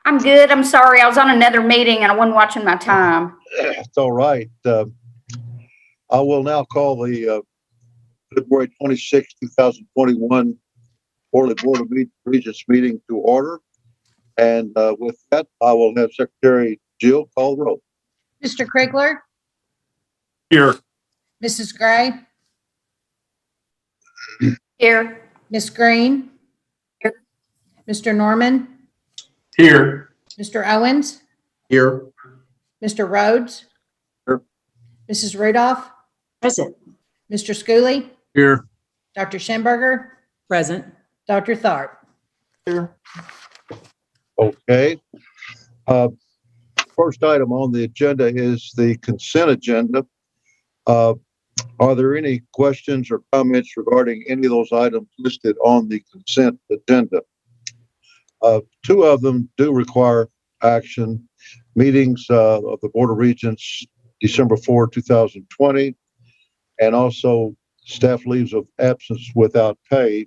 I'm good. I'm sorry. I was on another meeting and I wasn't watching my time. It's all right. I will now call the February 26, 2021 Quarterly Board of Regents meeting to order. And with that, I will have Secretary Jill call the roll. Mr. Krigler, Here. Mrs. Gray, Here. Miss Green, Here. Mr. Norman, Here. Mr. Owens, Here. Mr. Rhodes, Here. Mrs. Rudolph, Present. Mr. Schooley, Here. Dr. Schemberger, Present. Dr. Tharp. Here. Okay. First item on the agenda is the consent agenda. Are there any questions or comments regarding any of those items listed on the consent agenda? Two of them do require action. Meetings of the Board of Regents, December 4, 2020, and also staff leaves of absence without pay.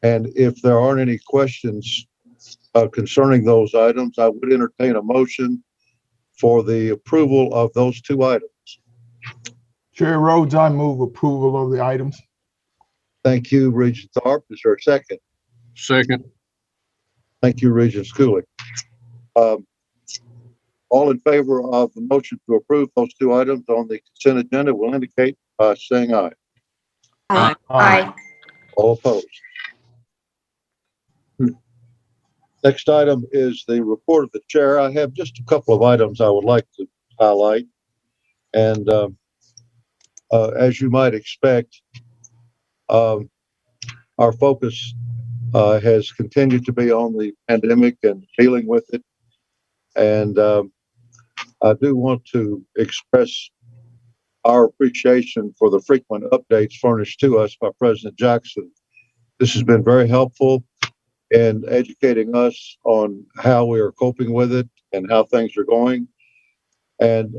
And if there aren't any questions concerning those items, I would entertain a motion for the approval of those two items. Chair Rhodes, I move approval of the items. Thank you, Regent Tharp. Is there a second? Second. Thank you, Regent Schooley. All in favor of the motion to approve those two items on the consent agenda will indicate by saying aye. Aye. Aye. All opposed. Next item is the report of the chair. I have just a couple of items I would like to highlight. And as you might expect, our focus has continued to be on the pandemic and dealing with it. And I do want to express our appreciation for the frequent updates furnished to us by President Jackson. This has been very helpful in educating us on how we are coping with it and how things are going. And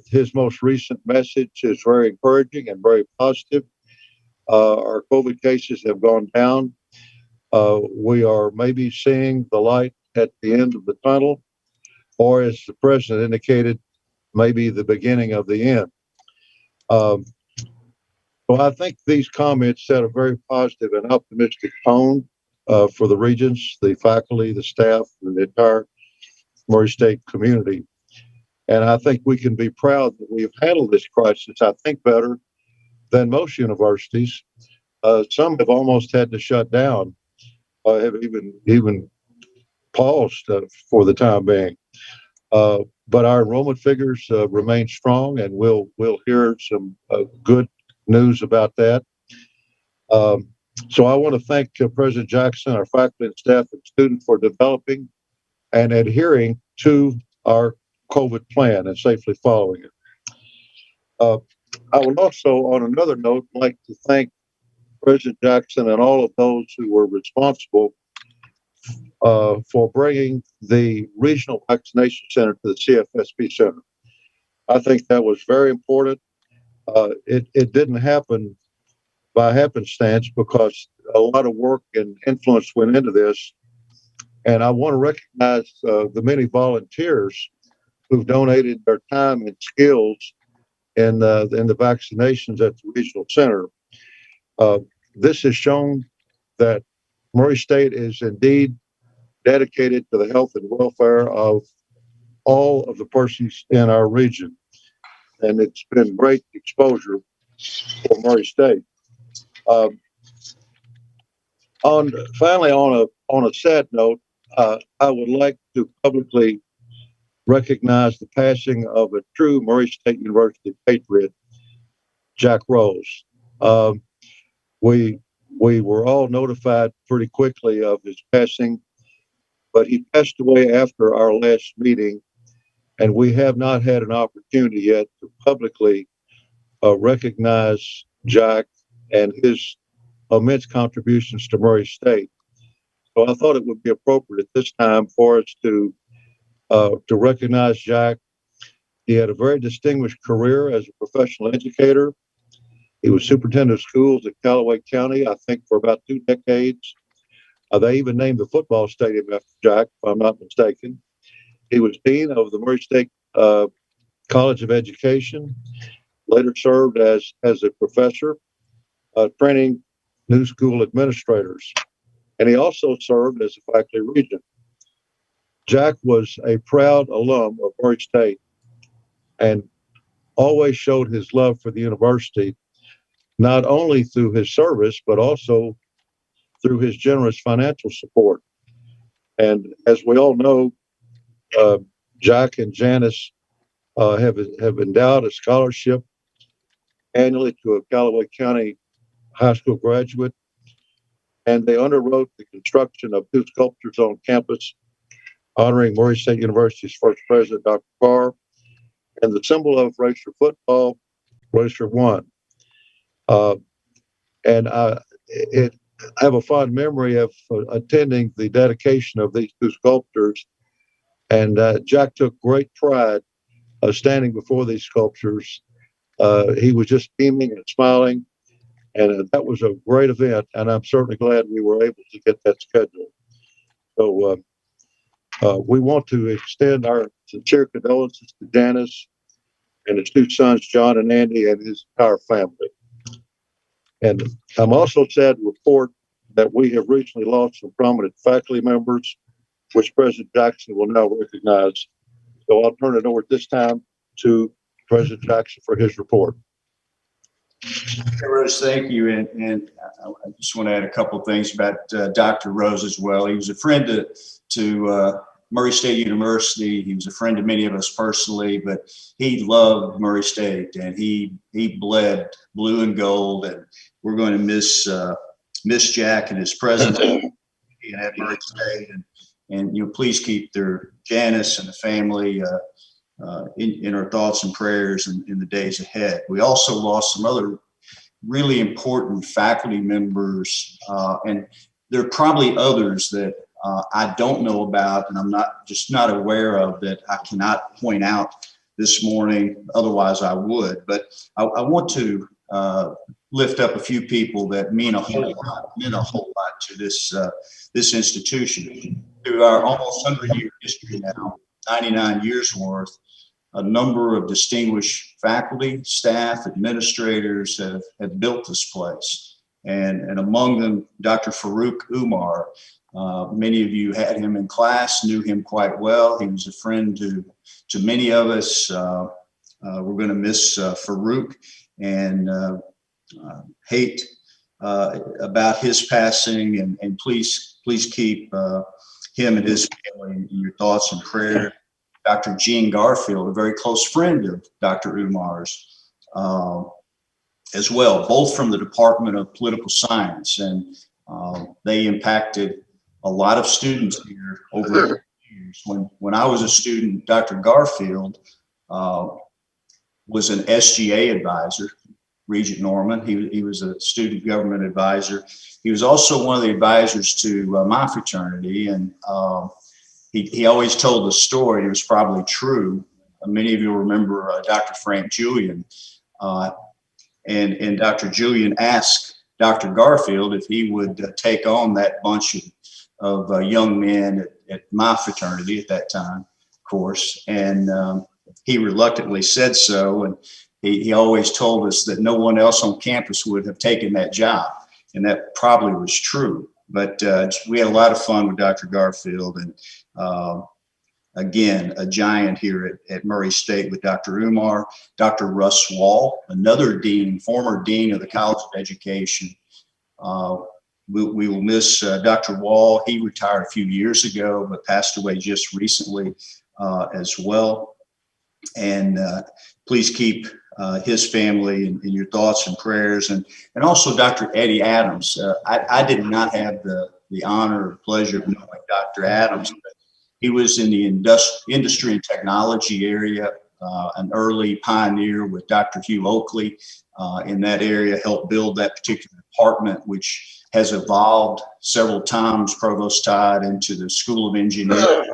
his most recent message is very encouraging and very positive. Our COVID cases have gone down. We are maybe seeing the light at the end of the tunnel, or as the president indicated, maybe the beginning of the end. So I think these comments set a very positive and optimistic tone for the Regents, the faculty, the staff, and the entire Murray State community. And I think we can be proud that we have handled this crisis, I think, better than most universities. Some have almost had to shut down, have even paused for the time being. But our enrollment figures remain strong, and we'll hear some good news about that. So I want to thank President Jackson, our faculty and staff and students for developing and adhering to our COVID plan and safely following it. I would also, on another note, like to thank President Jackson and all of those who were responsible for bringing the regional vaccination center to the CFSP center. I think that was very important. It didn't happen by happenstance because a lot of work and influence went into this. And I want to recognize the many volunteers who've donated their time and skills in the vaccinations at the regional center. This has shown that Murray State is indeed dedicated to the health and welfare of all of the persons in our region. And it's been great exposure for Murray State. Finally, on a sad note, I would like to publicly recognize the passing of a true Murray State University patriot, Jack Rose. We were all notified pretty quickly of his passing, but he passed away after our last meeting, and we have not had an opportunity yet to publicly recognize Jack and his immense contributions to Murray State. So I thought it would be appropriate at this time for us to recognize Jack. He had a very distinguished career as a professional educator. He was superintendent of schools at Callaway County, I think, for about 2 decades. They even named the football stadium after Jack, if I'm not mistaken. He was dean of the Murray State College of Education, later served as a professor, training new school administrators. And he also served as a faculty regent. Jack was a proud alum of Murray State and always showed his love for the university, not only through his service, but also through his generous financial support. And as we all know, Jack and Janice have endowed a scholarship annually to a Callaway County high school graduate, and they underwrote the construction of 2 sculptures on campus honoring Murray State University's first president, Dr. Carr, and the symbol of Racer football, Racer 1. And I have a fond memory of attending the dedication of these 2 sculptures, and Jack took great pride standing before these sculptures. He was just beaming and smiling, and that was a great event, and I'm certainly glad we were able to get that scheduled. So we want to extend our sincere condolences to Janice and his 2 sons, John and Andy, and his entire family. And I'm also sad to report that we have recently lost some prominent faculty members, which President Jackson will now recognize. So I'll turn it over at this time to President Jackson for his report. Hey, Rose, thank you. And I just want to add a couple of things about Dr. Rose as well. He was a friend to Murray State University. He was a friend to many of us personally, but he loved Murray State, and he bled blue and gold. And we're going to miss Jack and his presence at Murray State. And please keep their Janice and the family in our thoughts and prayers in the days ahead. We also lost some other really important faculty members, and there are probably others that I don't know about, and I'm not aware of, that I cannot point out this morning. Otherwise, I would. But I want to lift up a few people that meant a whole lot to this institution. Through our almost 100-year history now, 99 years worth, a number of distinguished faculty, staff, administrators have built this place. And among them, Dr. Farouk Umar. Many of you had him in class, knew him quite well. He was a friend to many of us. We're going to miss Farouk and hate about his passing. And please keep him and his family in your thoughts and prayer. Dr. Gene Garfield, a very close friend of Dr. Umar's, as well, both from the Department of Political Science. And they impacted a lot of students here over the years. When I was a student, Dr. Garfield was an SGA advisor, Regent Norman. He was a student government advisor. He was also one of the advisors to my fraternity, and he always told the story. It was probably true. Many of you remember Dr. Frank Julian, and Dr. Julian asked Dr. Garfield if he would take on that bunch of young men at my fraternity at that time, of course, and he reluctantly said so. And he always told us that no one else on campus would have taken that job, and that probably was true. But we had a lot of fun with Dr. Garfield, and again, a giant here at Murray State with Dr. Umar, Dr. Russ Wall, another dean, former dean of the College of Education. We will miss Dr. Wall. He retired a few years ago, but passed away just recently as well. And please keep his family in your thoughts and prayers. And also Dr. Eddie Adams. I did not have the honor or pleasure of knowing Dr. Adams, but he was in the industry and technology area, an early pioneer with Dr. Hugh Oakley in that area, helped build that particular department, which has evolved several times, Provost Todd, into the School of Engineering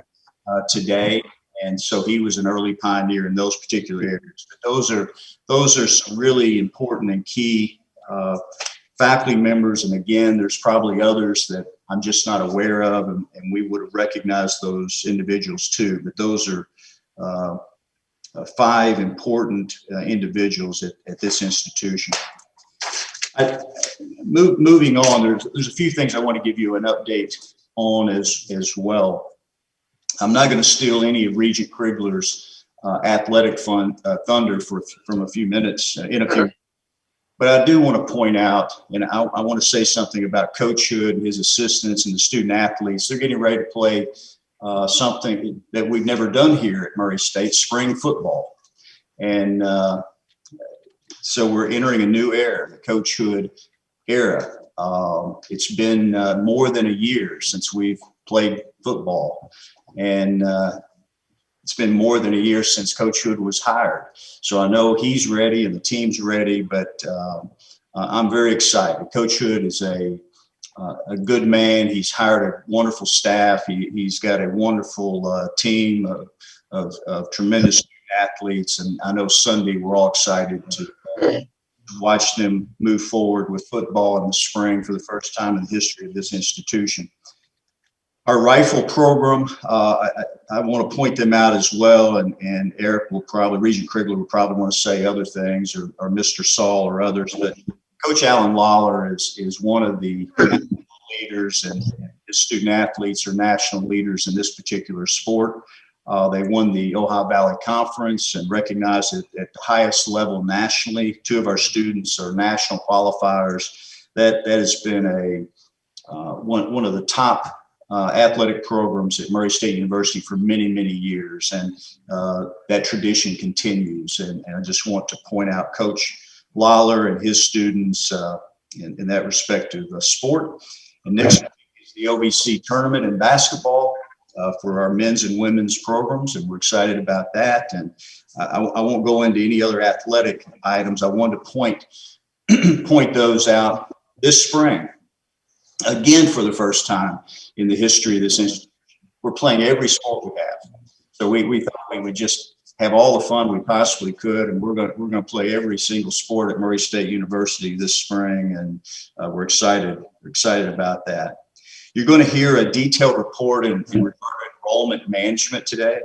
today. And so he was an early pioneer in those particular areas. But those are some really important and key faculty members. And again, there's probably others that I'm just not aware of, and we would have recognized those individuals too. But those are 5 important individuals at this institution. Moving on, there's a few things I want to give you an update on as well. I'm not going to steal any of Regent Krigler's athletic thunder from a few minutes in a few. But I do want to point out, and I want to say something about Coach Hood and his assistants and the student athletes. They're getting ready to play something that we've never done here at Murray State, spring football. And so we're entering a new era, the Coach Hood era. It's been more than a year since we've played football. And it's been more than a year since Coach Hood was hired. So I know he's ready and the team's ready, but I'm very excited. Coach Hood is a good man. He's hired a wonderful staff. He's got a wonderful team of tremendous athletes. And I know Sunday we're all excited to watch them move forward with football in the spring for the first time in the history of this institution. Our rifle program, I want to point them out as well, and Eric will probably, Regent Krigler will probably want to say other things, or Mr. Saul or others, but Coach Alan Lawler is one of the leaders, and his student athletes are national leaders in this particular sport. They won the Ohio Valley Conference and recognized it at the highest level nationally. 2 of our students are national qualifiers. That has been one of the top athletic programs at Murray State University for many, many years, and that tradition continues. And I just want to point out Coach Lawler and his students in that respective sport. And next is the OVC tournament in basketball for our men's and women's programs, and we're excited about that. And I won't go into any other athletic items. I wanted to point those out this spring. Again, for the first time in the history of this institution, we're playing every sport we have. So we thought we would just have all the fun we possibly could, and we're going to play every single sport at Murray State University this spring, and we're excited. We're excited about that. You're going to hear a detailed report in regard to enrollment management today,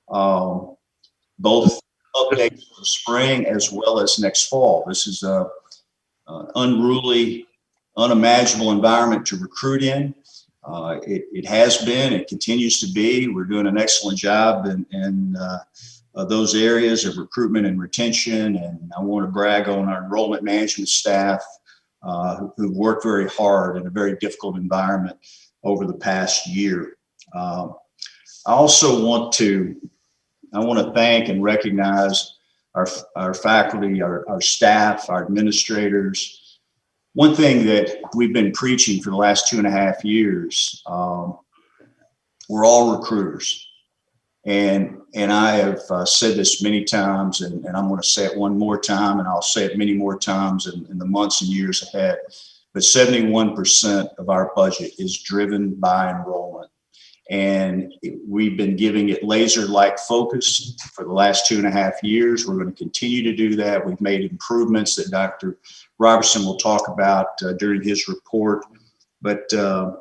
both updates for the spring as well as next fall. This is a unruly, unimaginable environment to recruit in. It has been, it continues to be. We're doing an excellent job in those areas of recruitment and retention. And I want to brag on our enrollment management staff who worked very hard in a very difficult environment over the past year. I also want to thank and recognize our faculty, our staff, our administrators. One thing that we've been preaching for the last 2.5 years, we're all recruiters. And I have said this many times, and I'm going to say it one more time, and I'll say it many more times in the months and years ahead. But 71% of our budget is driven by enrollment. And we've been giving it laser-like focus for the last 2.5 years. We're going to continue to do that. We've made improvements that Dr. Robertson will talk about during his report. But a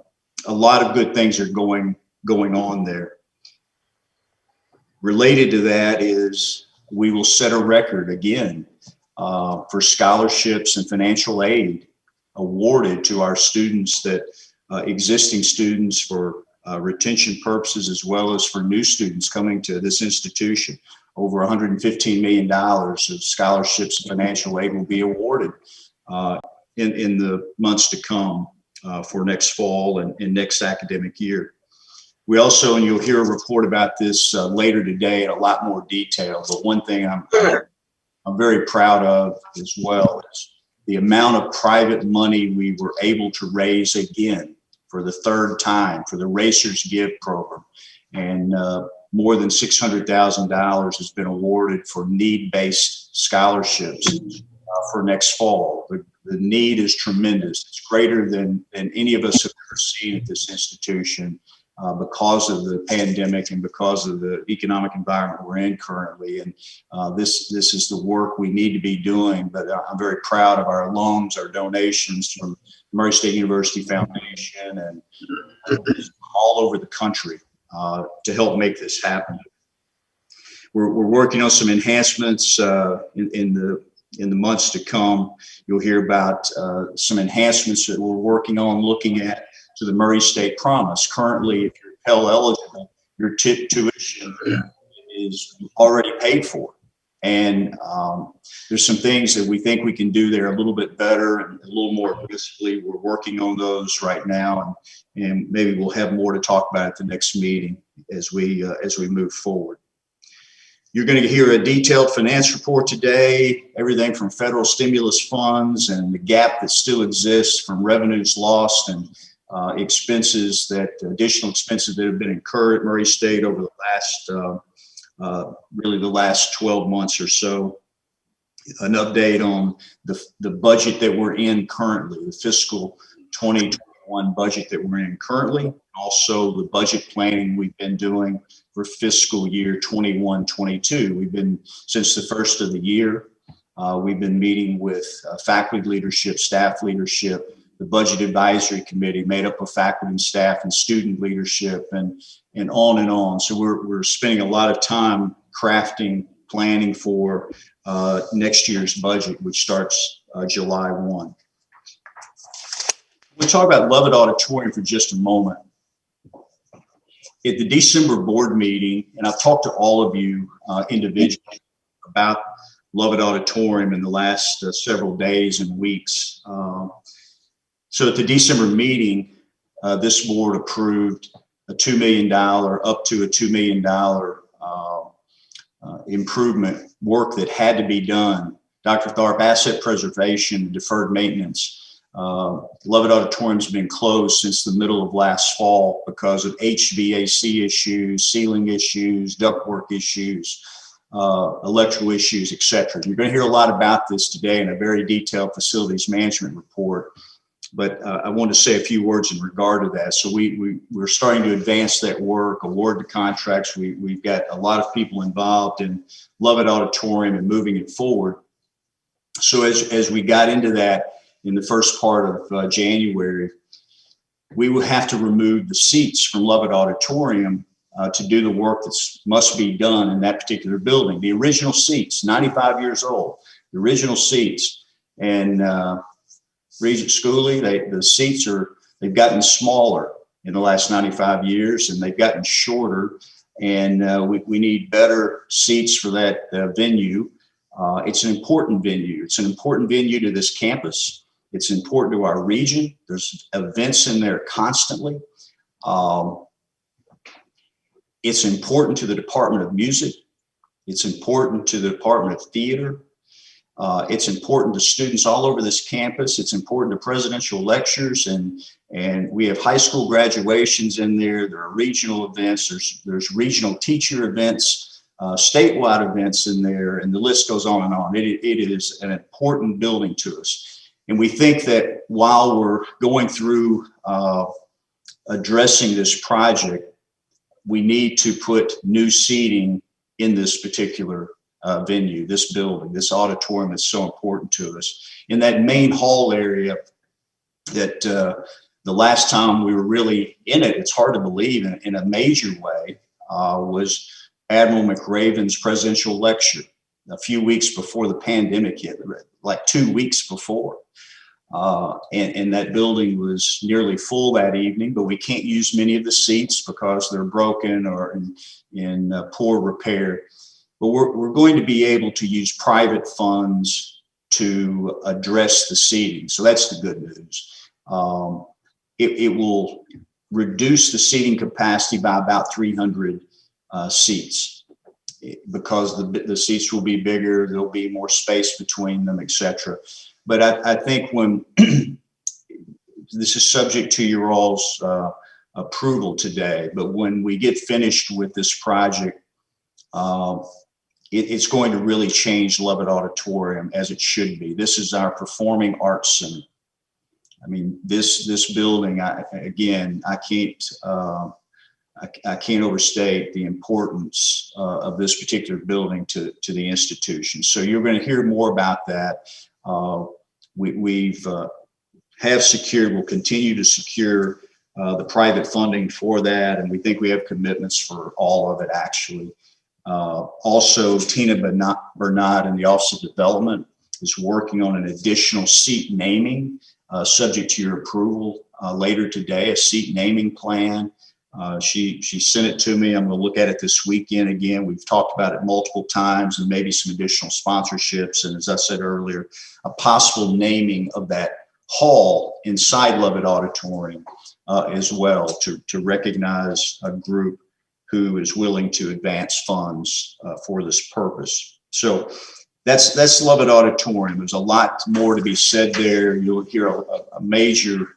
lot of good things are going on there. Related to that is we will set a record again for scholarships and financial aid awarded to our students, that existing students for retention purposes, as well as for new students coming to this institution. Over $115 million of scholarships and financial aid will be awarded in the months to come for next fall and next academic year. We also, and you'll hear a report about this later today in a lot more detail, but one thing I'm very proud of as well is the amount of private money we were able to raise again for the 3rd time for the Racers Give program. And more than $600,000 has been awarded for need-based scholarships for next fall. The need is tremendous. It's greater than any of us have ever seen at this institution. because of the pandemic and because of the economic environment we're in currently. And this is the work we need to be doing. But I'm very proud of our alums, our donations from Murray State University Foundation and all over the country to help make this happen. We're working on some enhancements in the months to come. You'll hear about some enhancements that we're working on looking at to the Murray State Promise. Currently, if you're Pell eligible, your tuition is already paid for. And there's some things that we think we can do there a little bit better and a little more aggressively. We're working on those right now, and maybe we'll have more to talk about at the next meeting as we move forward. You're going to hear a detailed finance report today, everything from federal stimulus funds and the gap that still exists from revenues lost and additional expenses that have been incurred at Murray State over the last, really the last 12 months or so. An update on the budget that we're in currently, the fiscal 2021 budget that we're in currently, also the budget planning we've been doing for fiscal year 21-22. We've been, since the first of the year, we've been meeting with faculty leadership, staff leadership, the budget advisory committee made up of faculty and staff and student leadership and on and on. So we're spending a lot of time crafting, planning for next year's budget, which starts July 1. We'll talk about Lovett Auditorium for just a moment. At the December board meeting, and I've talked to all of you individually about Lovett Auditorium in the last several days and weeks. So at the December meeting, this board approved a $2 million, up to a $2 million improvement work that had to be done. Dr. Tharp, asset preservation, deferred maintenance. Lovett Auditorium's been closed since the middle of last fall because of HVAC issues, ceiling issues, ductwork issues, electrical issues, etc. You're going to hear a lot about this today in a very detailed facilities management report. But I want to say a few words in regard to that. So we're starting to advance that work, award the contracts. We've got a lot of people involved in Lovett Auditorium and moving it forward. So as we got into that in the first part of January, we will have to remove the seats from Lovett Auditorium to do the work that must be done in that particular building. The original seats, 95 years old, the original seats. And Regents Schooley, the seats they've gotten smaller in the last 95 years, and they've gotten shorter. And we need better seats for that venue. It's an important venue. It's an important venue to this campus. It's important to our region. There's events in there constantly. It's important to the Department of Music. It's important to the Department of Theater. It's important to students all over this campus. It's important to presidential lectures, and we have high school graduations in there. There are regional events. There's regional teacher events, statewide events in there, and the list goes on and on. It is an important building to us. And we think that while we're going through addressing this project, we need to put new seating in this particular venue, this building, this auditorium that's so important to us. In that main hall area that the last time we were really in it, it's hard to believe in a major way, was Admiral McRaven's presidential lecture a few weeks before the pandemic hit, like 2 weeks before. And that building was nearly full that evening, but we can't use many of the seats because they're broken or in poor repair. But we're going to be able to use private funds to address the seating. So that's the good news. It will reduce the seating capacity by about 300 seats because the seats will be bigger, there'll be more space between them, etc. But I think when this is subject to your all's approval today, but when we get finished with this project, it's going to really change Lovett Auditorium as it should be. This is our performing arts center. I mean, this building, I can't I can't overstate the importance of this particular building to the institution. So you're going to hear more about that. We've have secured, will continue to secure the private funding for that, and we think we have commitments for all of it, actually. Also, Tina Bernard in the Office of Development is working on an additional seat naming, subject to your approval later today, a seat naming plan. She sent it to me. I'm going to look at it this weekend again. We've talked about it multiple times, and maybe some additional sponsorships. And as I said earlier, a possible naming of that hall inside Lovett Auditorium as well, to recognize a group who is willing to advance funds for this purpose. So that's Lovett Auditorium. There's a lot more to be said there. You'll hear a major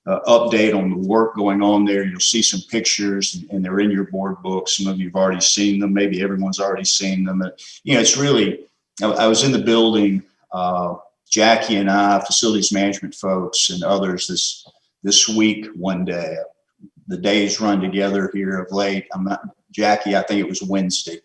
update on the work going on there. You'll see some pictures, and they're in your board book. Some of you have already seen them. Maybe everyone's already seen them. It's really, I was in the building, Jackie and I, facilities management folks and others this week one day. The days run together here of late. Jackie, I think it was Wednesday.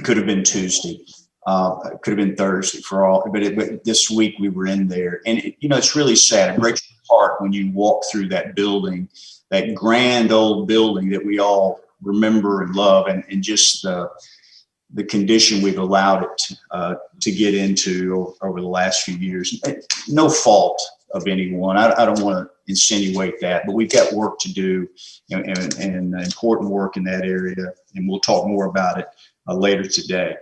Could have been Tuesday. Could have been Thursday for all, but this week we were in there, and it's really sad. It breaks your heart when you walk through that building, that grand old building that we all remember and love, and just the condition we've allowed it to get into over the last few years. No fault of anyone. I don't want to insinuate that, but we've got work to do, and important work in that area, and we'll talk more about it later today.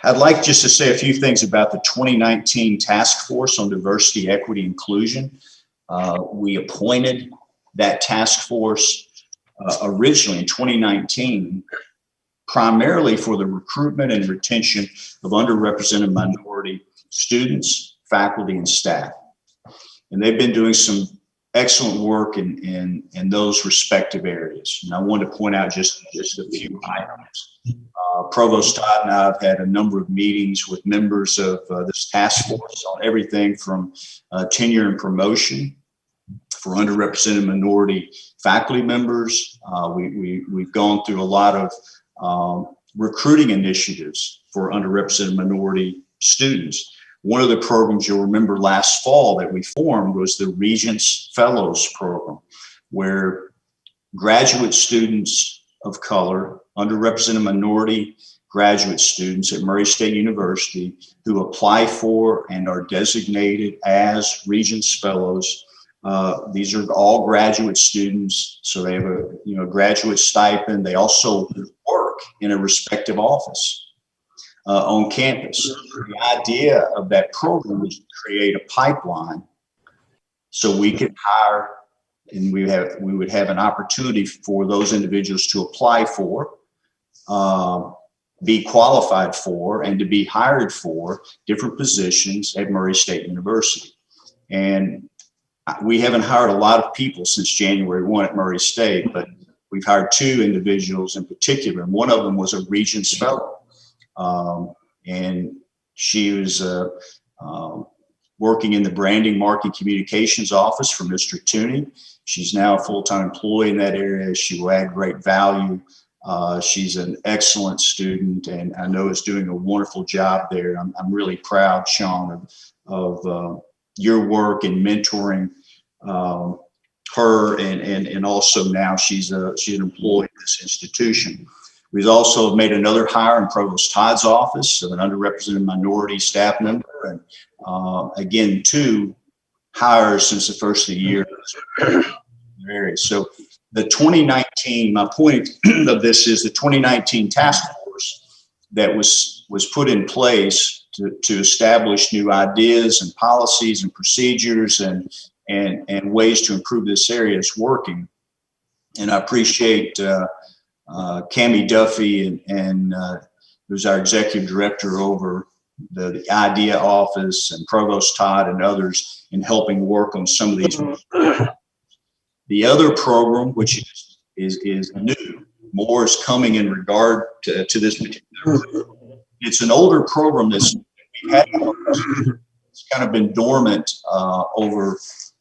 I'd like just to say a few things about the 2019 Task Force on Diversity, Equity, Inclusion. We appointed that task force originally in 2019, primarily for the recruitment and retention of underrepresented minority students, faculty, and staff. And they've been doing some excellent work in those respective areas. And I wanted to point out just a few items. Provost Todd and I have had a number of meetings with members of this task force on everything from tenure and promotion for underrepresented minority faculty members. We've gone through a lot of recruiting initiatives for underrepresented minority students. One of the programs you'll remember last fall that we formed was the Regents Fellows Program, where graduate students of color, underrepresented minority graduate students at Murray State University who apply for and are designated as Regents Fellows. These are all graduate students, so they have a graduate stipend. They also work in a respective office on campus. The idea of that program was to create a pipeline so we could hire, and we would have an opportunity for those individuals to apply for, be qualified for, and to be hired for different positions at Murray State University. And we haven't hired a lot of people since January 1 at Murray State, but we've hired 2 individuals in particular, and one of them was a Regents Fellow. And she was working in the branding, marketing, communications office for Mr. Tooney. She's now a full-time employee in that area. She will add great value. She's an excellent student, and I know is doing a wonderful job there. I'm really proud, Sean, of your work in mentoring her, and also now she's an employee at this institution. We've also made another hire in Provost Todd's office of an underrepresented minority staff member, and again, 2 hires since the first of the year. So the 2019, my point of this is the 2019 task force that was put in place to establish new ideas and policies and procedures and ways to improve this area is working. And I appreciate Cammie Duffy and who's our executive director over the IDEA office, and Provost Todd and others in helping work on some of these. The other program, which is new, more is coming in regard to this particular program. It's an older program that's we've had. It's kind of been dormant over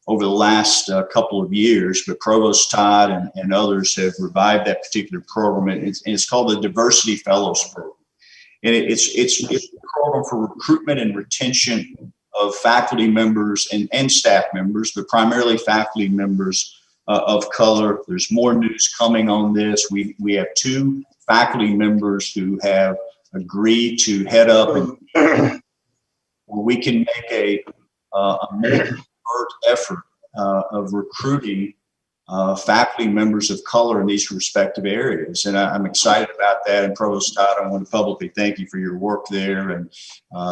over the last couple of years, but Provost Todd and others have revived that particular program, and it's called the Diversity Fellows Program. And it's a program for recruitment and retention of faculty members and staff members, but primarily faculty members of color. There's more news coming on this. We have 2 faculty members who have agreed to head up, and where we can make a more overt effort of recruiting faculty members of color in these respective areas. And I'm excited about that. And Provost Todd, I want to publicly thank you for your work there. And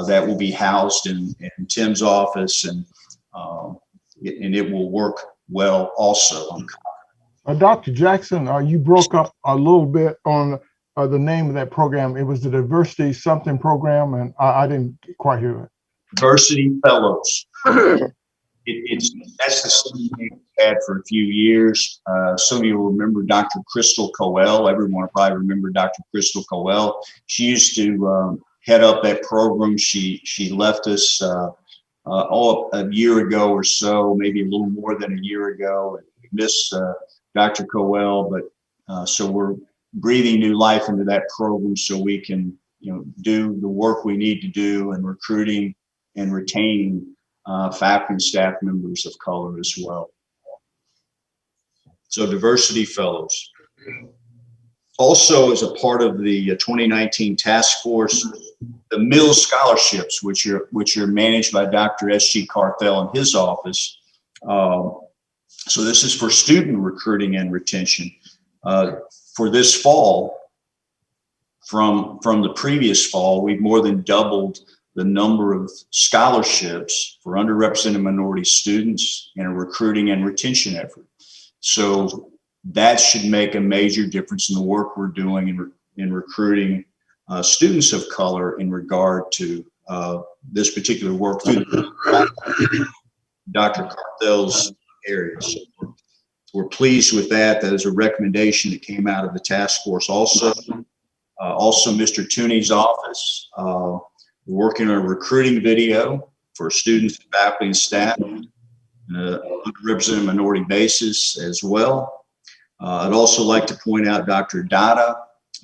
that will be housed in Tim's office, and it will work well also. Dr. Jackson, you broke up a little bit on the name of that program. It was the Diversity something program, and I didn't quite hear it. Diversity Fellows. That's the same name we've had for a few years. Some of you will remember Dr. Crystal Coel. Everyone will probably remember Dr. Crystal Coel. She used to head up that program. She left us a year ago or so, maybe a little more than a year ago. We miss Dr. Coel, but so we're breathing new life into that program so we can, do the work we need to do in recruiting and retaining faculty and staff members of color as well. So Diversity Fellows. Also, as a part of the 2019 task force, the Mills Scholarships, which are managed by Dr. S.G. Carthel in his office. So this is for student recruiting and retention. For this fall, from the previous fall, we've more than doubled the number of scholarships for underrepresented minority students in a recruiting and retention effort. So that should make a major difference in the work we're doing in recruiting students of color in regard to this particular work through Dr. Carthel's areas. We're pleased with that. That is a recommendation that came out of the task force also. Also, Mr. Tooney's office, working on a recruiting video for students, faculty, and staff on an underrepresented minority basis as well. I'd also like to point out Dr. Dada,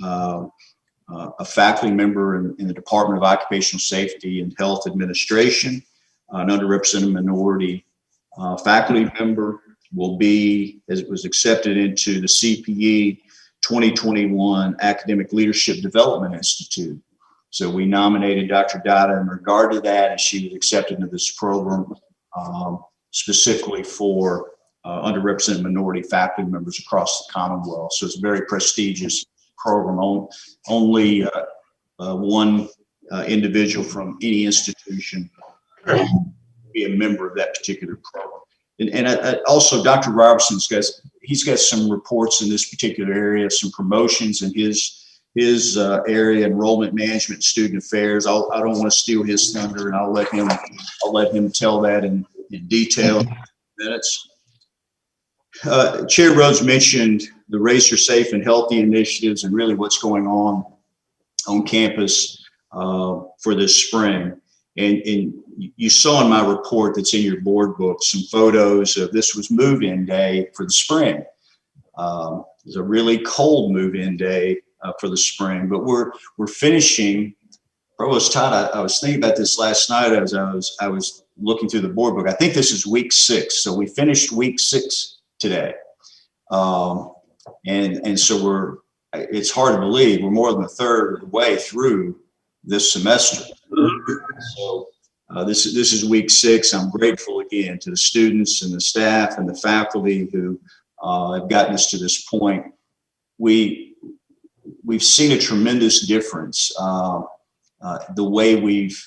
a faculty member in the Department of Occupational Safety and Health Administration, an underrepresented minority faculty member, will be, as it was accepted into the CPE 2021 Academic Leadership Development Institute. So we nominated Dr. Dada in regard to that, and she was accepted into this program specifically for underrepresented minority faculty members across the Commonwealth. So it's a very prestigious program. Only one individual from any institution be a member of that particular program. And also Dr. Robertson's he's got some reports in this particular area, some promotions in his area, enrollment management, student affairs. I don't want to steal his thunder, and I'll let him tell that in detail in minutes. Chair Rhodes mentioned the Race Your Safe and Healthy initiatives and really what's going on campus for this spring. And you saw in my report that's in your board book some photos of this was move-in day for the spring. It was a really cold move-in day for the spring, but we're finishing. Provost Todd, I was thinking about this last night as I was looking through the board book. I think this is week 6, so we finished week 6 today, and so it's hard to believe we're more than a third of the way through this semester. So this is week 6. I'm grateful again to the students and the staff and the faculty who have gotten us to this point. We've seen a tremendous difference. The way we've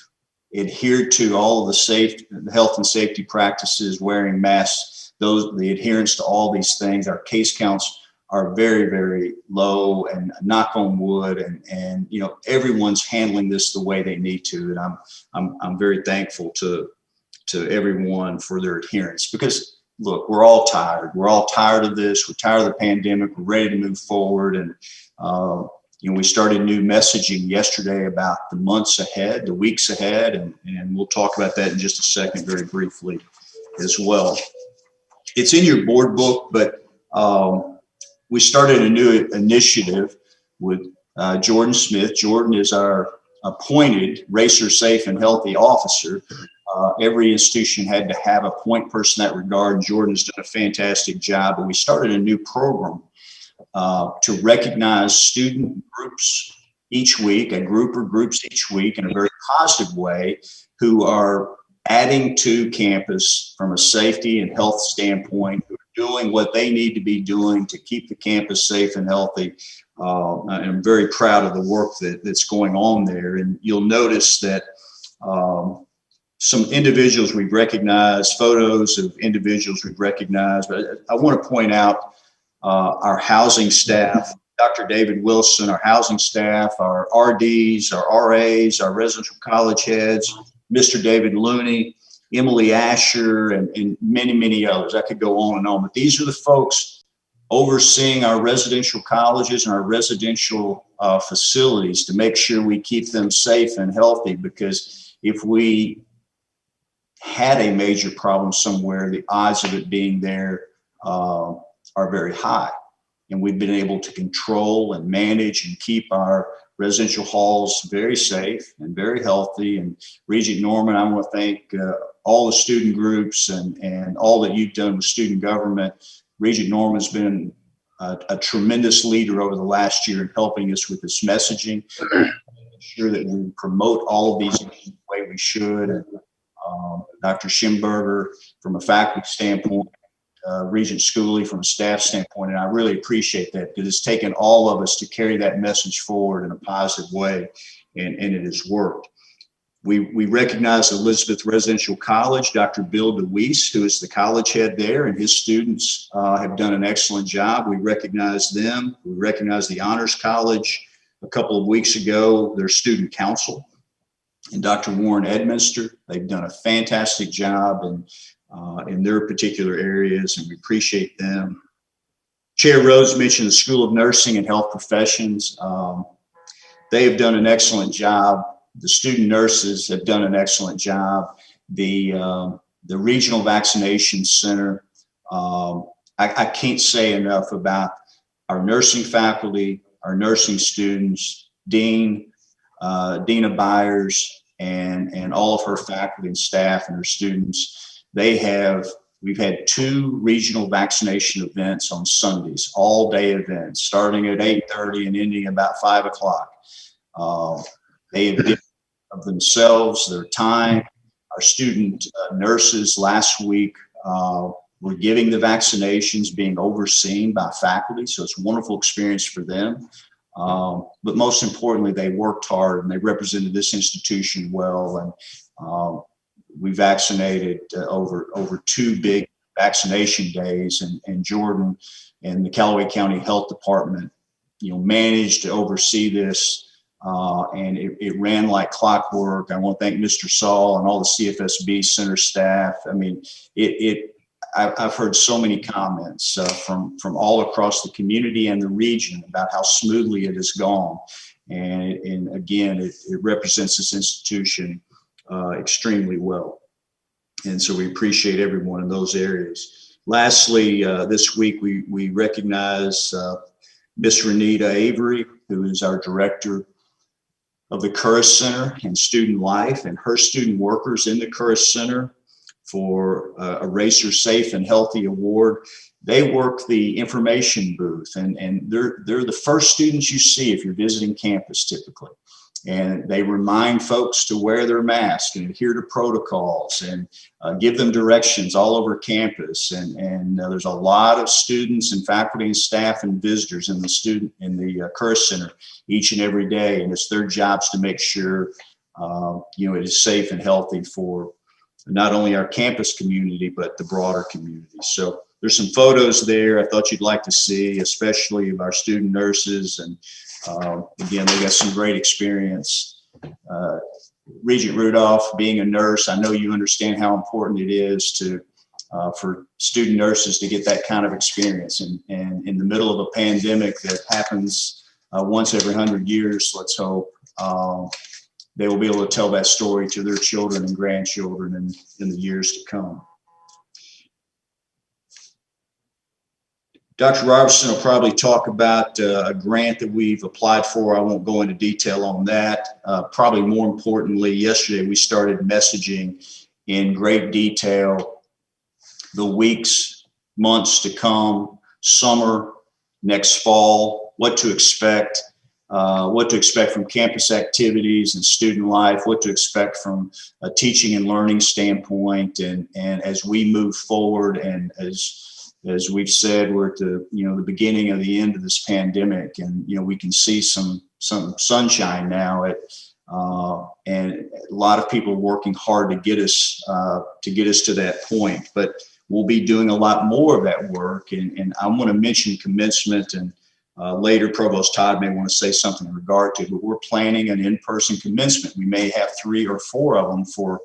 adhered to all of the health and safety practices, wearing masks, the adherence to all these things. Our case counts are very, very low, and knock on wood, and everyone's handling this the way they need to. And I'm very thankful to everyone for their adherence, because look, we're all tired. We're all tired of this. We're tired of the pandemic. We're ready to move forward. And we started new messaging yesterday about the months ahead, the weeks ahead, and we'll talk about that in just a second very briefly as well. It's in your board book, but we started a new initiative with Jordan Smith. Jordan is our appointed Racer Safe and Healthy officer. Every institution had to have a point person in that regard. Jordan's done a fantastic job, but we started a new program to recognize student groups each week, a group or groups each week in a very positive way, who are adding to campus from a safety and health standpoint, who are doing what they need to be doing to keep the campus safe and healthy. And I'm very proud of the work that's going on there. And you'll notice that some individuals we've recognized, photos of individuals we've recognized, but I want to point out our housing staff, Dr. David Wilson, our housing staff, our RDs, our RAs, our residential college heads, Mr. David Looney, Emily Asher, and many, many others. I could go on and on, but these are the folks overseeing our residential colleges and our residential facilities to make sure we keep them safe and healthy, because if we had a major problem somewhere, the odds of it being there are very high. And we've been able to control and manage and keep our residential halls very safe and very healthy. And Regent Norman, I want to thank all the student groups and all that you've done with student government. Regent Norman's been a tremendous leader over the last year in helping us with this messaging, making sure that we promote all of these the way we should. And Dr. Schimberger, from a faculty standpoint, Regent Schooley from a staff standpoint, and I really appreciate that, because it's taken all of us to carry that message forward in a positive way, and it has worked. We recognize Elizabeth Residential College, Dr. Bill DeWeese, who is the college head there, and his students have done an excellent job. We recognize them. We recognize the Honors College a couple of weeks ago, their student council, and Dr. Warren Edminster. They've done a fantastic job in their particular areas, and we appreciate them. Chair Rose mentioned the School of Nursing and Health Professions. They have done an excellent job. The student nurses have done an excellent job. The Regional Vaccination Center, I can't say enough about our nursing faculty, our nursing students, Dina Byers, and all of her faculty and staff and her students. We've had 2 regional vaccination events on Sundays, all day events, starting at 8:30 and ending about 5 o'clock. They have given of themselves, their time. Our student nurses last week were giving the vaccinations, being overseen by faculty. So it's a wonderful experience for them. But most importantly, they worked hard and they represented this institution well. And we vaccinated over 2 big vaccination days, and Jordan and the Callaway County Health Department, managed to oversee this, and it ran like clockwork. I want to thank Mr. Saul and all the CFSB center staff. I mean, I've heard so many comments from all across the community and the region about how smoothly it has gone, and again, it represents this institution extremely well. And so we appreciate everyone in those areas. Lastly, this week we recognize Miss Renita Avery, who is our director of the Curris Center and Student Life, and her student workers in the Curris Center for a Racer Safe and Healthy Award. They work the information booth, and they're the first students you see if you're visiting campus typically. And they remind folks to wear their mask and adhere to protocols, and give them directions all over campus. And there's a lot of students and faculty and staff and visitors in the Curris Center each and every day. And it's their jobs to make sure, it is safe and healthy for not only our campus community, but the broader community. So there's some photos there I thought you'd like to see, especially of our student nurses. And again, they got some great experience. Regent Rudolph, being a nurse, I know you understand how important it is for student nurses to get that kind of experience. And in the middle of a pandemic that happens once every 100 years, let's hope, they will be able to tell that story to their children and grandchildren in the years to come. Dr. Robertson will probably talk about a grant that we've applied for. I won't go into detail on that. Probably more importantly, yesterday we started messaging in great detail the weeks, months to come, summer, next fall, what to expect from campus activities and student life, what to expect from a teaching and learning standpoint. And as we move forward, and as we've said, we're at the beginning of the end of this pandemic, and we can see some sunshine now. And a lot of people are working hard to get us to that point. But we'll be doing a lot more of that work. And I want to mention commencement, and later Provost Todd may want to say something in regard to it, but we're planning an in-person commencement. We may have 3 or 4 of them for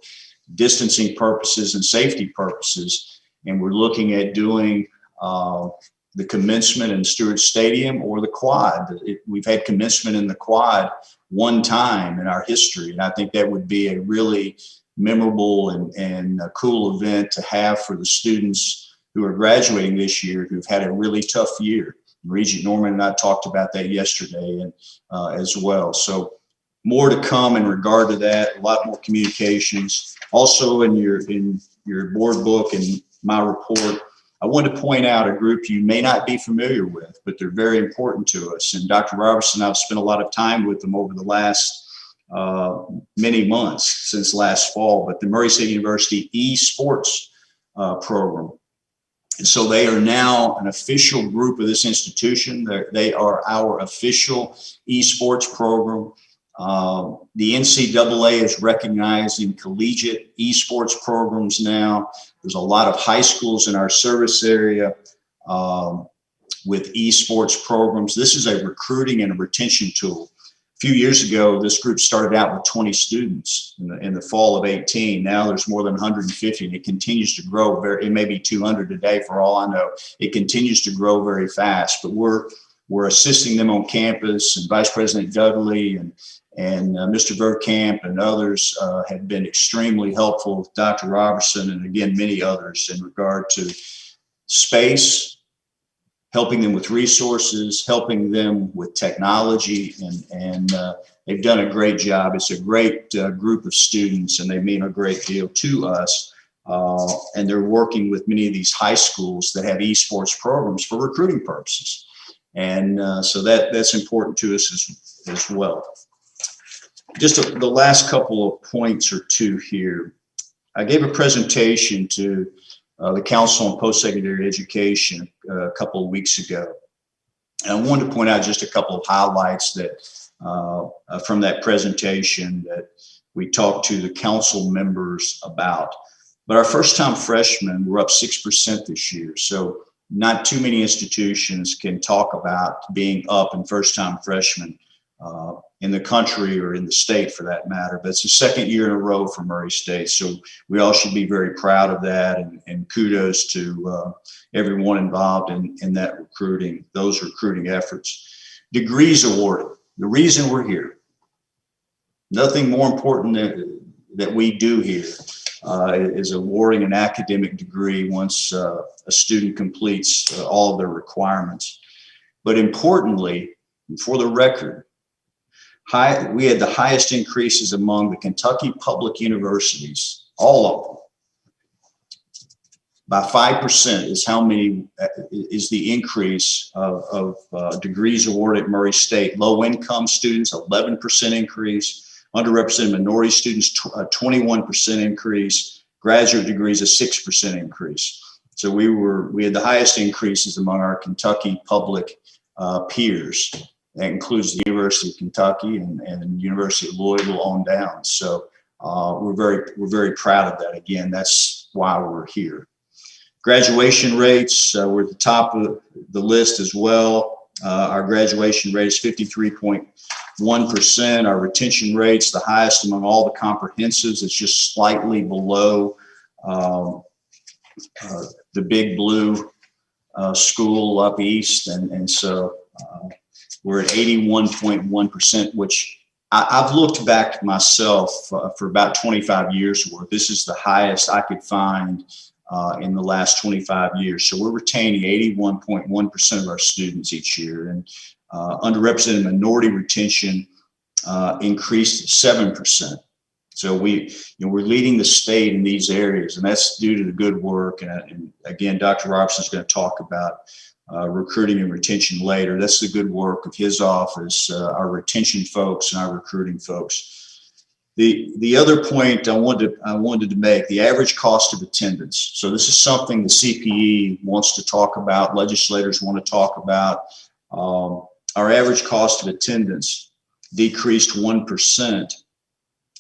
distancing purposes and safety purposes. And we're looking at doing the commencement in Stewart Stadium or the quad. We've had commencement in the quad one time in our history. And I think that would be a really memorable and a cool event to have for the students who are graduating this year, who've had a really tough year. Regent Norman and I talked about that yesterday and as well. So more to come in regard to that, a lot more communications. Also in your board book and my report, I want to point out a group you may not be familiar with, but they're very important to us. And Dr. Robertson and I've spent a lot of time with them over the last many months since last fall, but the Murray State University eSports program. And so they are now an official group of this institution. They are our official eSports program. The NCAA is recognizing collegiate eSports programs now. There's a lot of high schools in our service area with eSports programs. This is a recruiting and a retention tool. A few years ago, this group started out with 20 students in the fall of 18. Now there's more than 150, and it continues to grow. It may be 200 today for all I know. It continues to grow very fast, but we're assisting them on campus, and Vice President Dudley and Mr. Verkamp and others have been extremely helpful, Dr. Robertson, and again, many others in regard to space, helping them with resources, helping them with technology, and they've done a great job. It's a great group of students, and they mean a great deal to us. And they're working with many of these high schools that have esports programs for recruiting purposes. And so that's important to us as well. Just the last couple of points or two here. I gave a presentation to the Council on Post-Secondary Education a couple of weeks ago. And I wanted to point out just a couple of highlights that from that presentation that we talked to the council members about. But our first-time freshmen were up 6% this year. So not too many institutions can talk about being up in first-time freshmen in the country or in the state for that matter. But it's the second year in a row for Murray State. So we all should be very proud of that, and kudos to everyone involved in that those recruiting efforts. Degrees awarded. The reason we're here, nothing more important that we do here is awarding an academic degree once a student completes all of their requirements. But importantly, for the record, we had the highest increases among the Kentucky public universities, all of them. By 5% is the increase of degrees awarded at Murray State. Low income students, 11% increase. Underrepresented minority students, a 21% increase. Graduate degrees, a 6% increase. So we had the highest increases among our Kentucky public peers. That includes the University of Kentucky and University of Louisville on down. So we're very proud of that. Again, that's why we're here. Graduation rates, we're at the top of the list as well. Our graduation rate is 53.1%. Our retention rate's the highest among all the comprehensives. It's just slightly below the Big Blue school up east, and so we're at 81.1%, which I've looked back myself for about 25 years worth. This is the highest I could find in the last 25 years. So we're retaining 81.1% of our students each year, and underrepresented minority retention increased 7%. So we're leading the state in these areas, and that's due to the good work. And again, Dr. Robertson is going to talk about recruiting and retention later. That's the good work of his office, our retention folks and our recruiting folks. The other point I wanted to make, the average cost of attendance. So this is something the CPE wants to talk about, legislators want to talk about. Our average cost of attendance decreased 1%,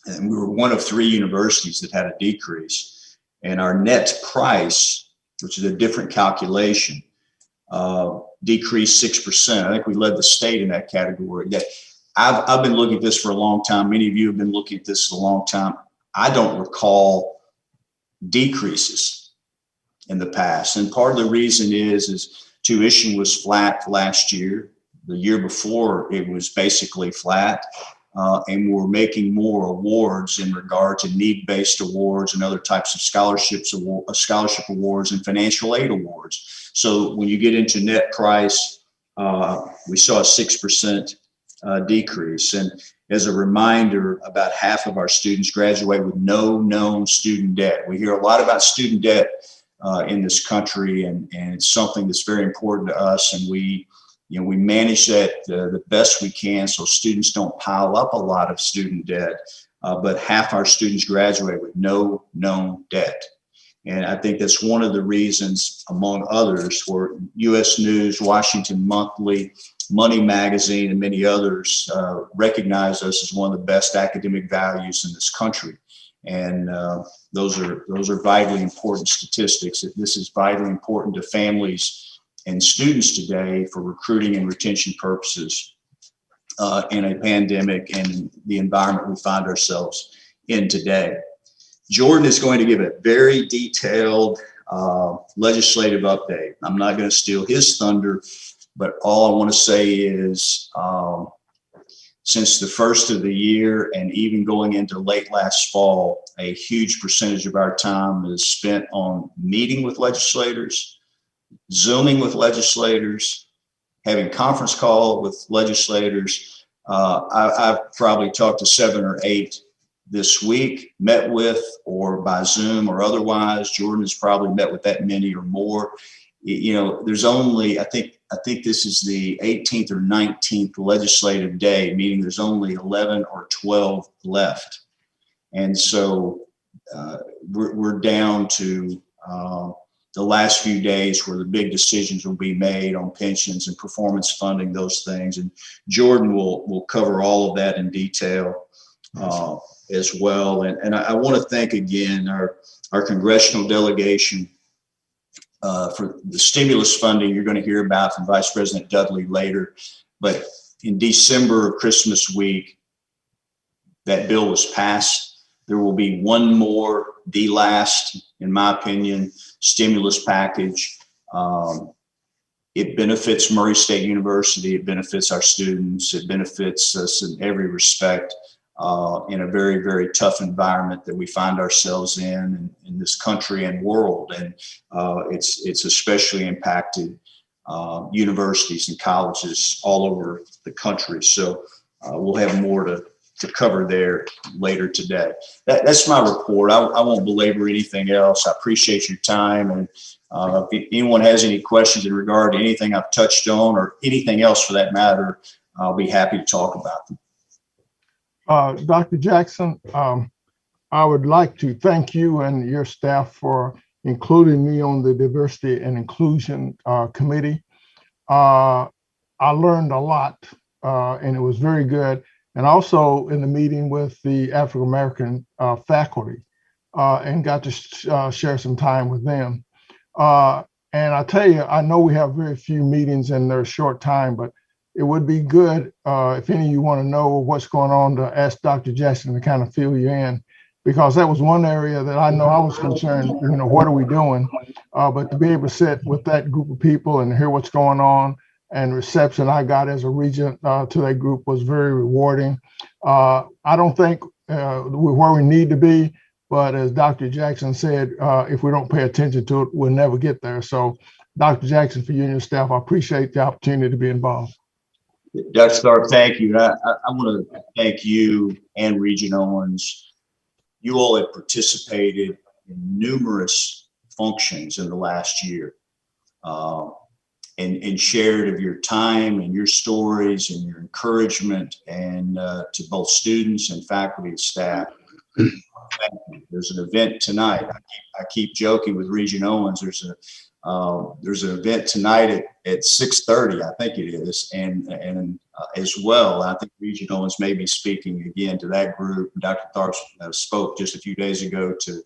and we were one of 3 universities that had a decrease. And our net price, which is a different calculation, decreased 6%. I think we led the state in that category. I've been looking at this for a long time. Many of you have been looking at this for a long time. I don't recall decreases in the past. And part of the reason is tuition was flat last year. The year before, it was basically flat. And we're making more awards in regard to need-based awards and other types of scholarship awards and financial aid awards. So when you get into net price, we saw a 6% decrease. And as a reminder, about half of our students graduate with no known student debt. We hear a lot about student debt in this country, and it's something that's very important to us. And we manage that the best we can so students don't pile up a lot of student debt. But half our students graduate with no known debt. And I think that's one of the reasons, among others, where U.S. News, Washington Monthly, Money Magazine, and many others recognize us as one of the best academic values in this country. And those are vitally important statistics. This is vitally important to families and students today for recruiting and retention purposes in a pandemic and the environment we find ourselves in today. Jordan is going to give a very detailed legislative update. I'm not going to steal his thunder, but all I want to say is since the first of the year and even going into late last fall, a huge percentage of our time is spent on meeting with legislators, Zooming with legislators, having conference call with legislators. I've probably talked to 7 or 8 this week, met with, or by Zoom or otherwise. Jordan has probably met with that many or more. There's only, I think this is the 18th or 19th legislative day, meaning there's only 11 or 12 left. And so we're down to the last few days where the big decisions will be made on pensions and performance funding, those things. And Jordan will cover all of that in detail as well. And I want to thank again our congressional delegation for the stimulus funding you're going to hear about from Vice President Dudley later. But in December, Christmas week, that bill was passed. There will be one more, the last, in my opinion, stimulus package. It benefits Murray State University. It benefits our students. It benefits us in every respect in a very, very tough environment that we find ourselves in this country and world. And it's especially impacted universities and colleges all over the country. So we'll have more to cover there later today. That's my report. I won't belabor anything else. I appreciate your time. And if anyone has any questions in regard to anything I've touched on or anything else for that matter, I'll be happy to talk about them. Dr. Jackson, I would like to thank you and your staff for including me on the Diversity and Inclusion Committee. I learned a lot and it was very good. And also in the meeting with the African American faculty and got to share some time with them. And I tell you, I know we have very few meetings in their short time, but it would be good if any of you want to know what's going on to ask Dr. Jackson to kind of fill you in, because that was one area that I know I was concerned, what are we doing? But to be able to sit with that group of people and hear what's going on, and reception I got as a regent to that group was very rewarding. I don't think we're where we need to be, But as Dr. Jackson said, if we don't pay attention to it, we'll never get there. So Dr. Jackson, for you and your staff, I appreciate the opportunity to be involved. Dr. Tharp, thank you. I want to thank you and Regent Owens. You all have participated in numerous functions in the last year, and shared of your time and your stories and your encouragement, and to both students and faculty and staff. There's an event tonight. I keep joking with Regent Owens. There's an event tonight at 6:30, I think it is, and as well, I think Regent Owens may be speaking again to that group. Dr. Tharp spoke just a few days ago to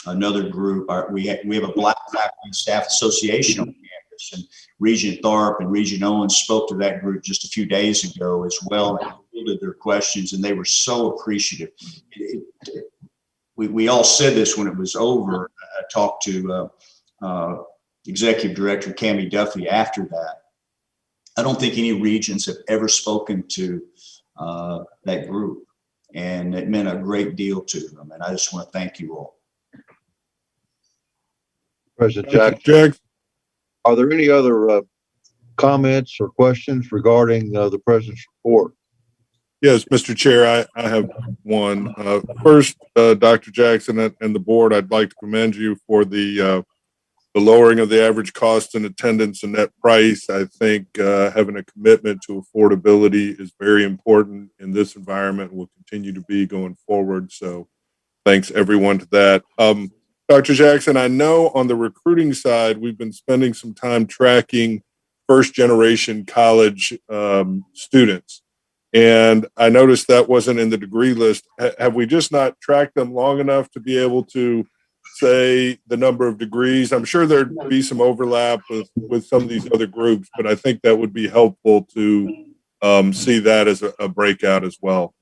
another group. We have a Black Faculty and Staff Association on campus, and Regent Tharp and Regent Owens spoke to that group just a few days ago as well, and fielded their questions, and they were so appreciative. We all said this when it was over. I talked to Executive Director Cammie Duffy after that. I don't think any regents have ever spoken to that group, and it meant a great deal to them. And I just want to thank you all. President Jackson. Jackson, are there any other comments or questions regarding the president's report? Yes, Mr. Chair, I have one. First, Dr. Jackson and the board, I'd like to commend you for the lowering of the average cost in attendance and net price. I think having a commitment to affordability is very important in this environment, will continue to be going forward. So thanks everyone to that. Dr. Jackson, I know on the recruiting side, we've been spending some time tracking first generation college students. And I noticed that wasn't in the degree list. Have we just not tracked them long enough to be able to say the number of degrees? I'm sure there'd be some overlap with some of these other groups, but I think that would be helpful to see that as a breakout as well.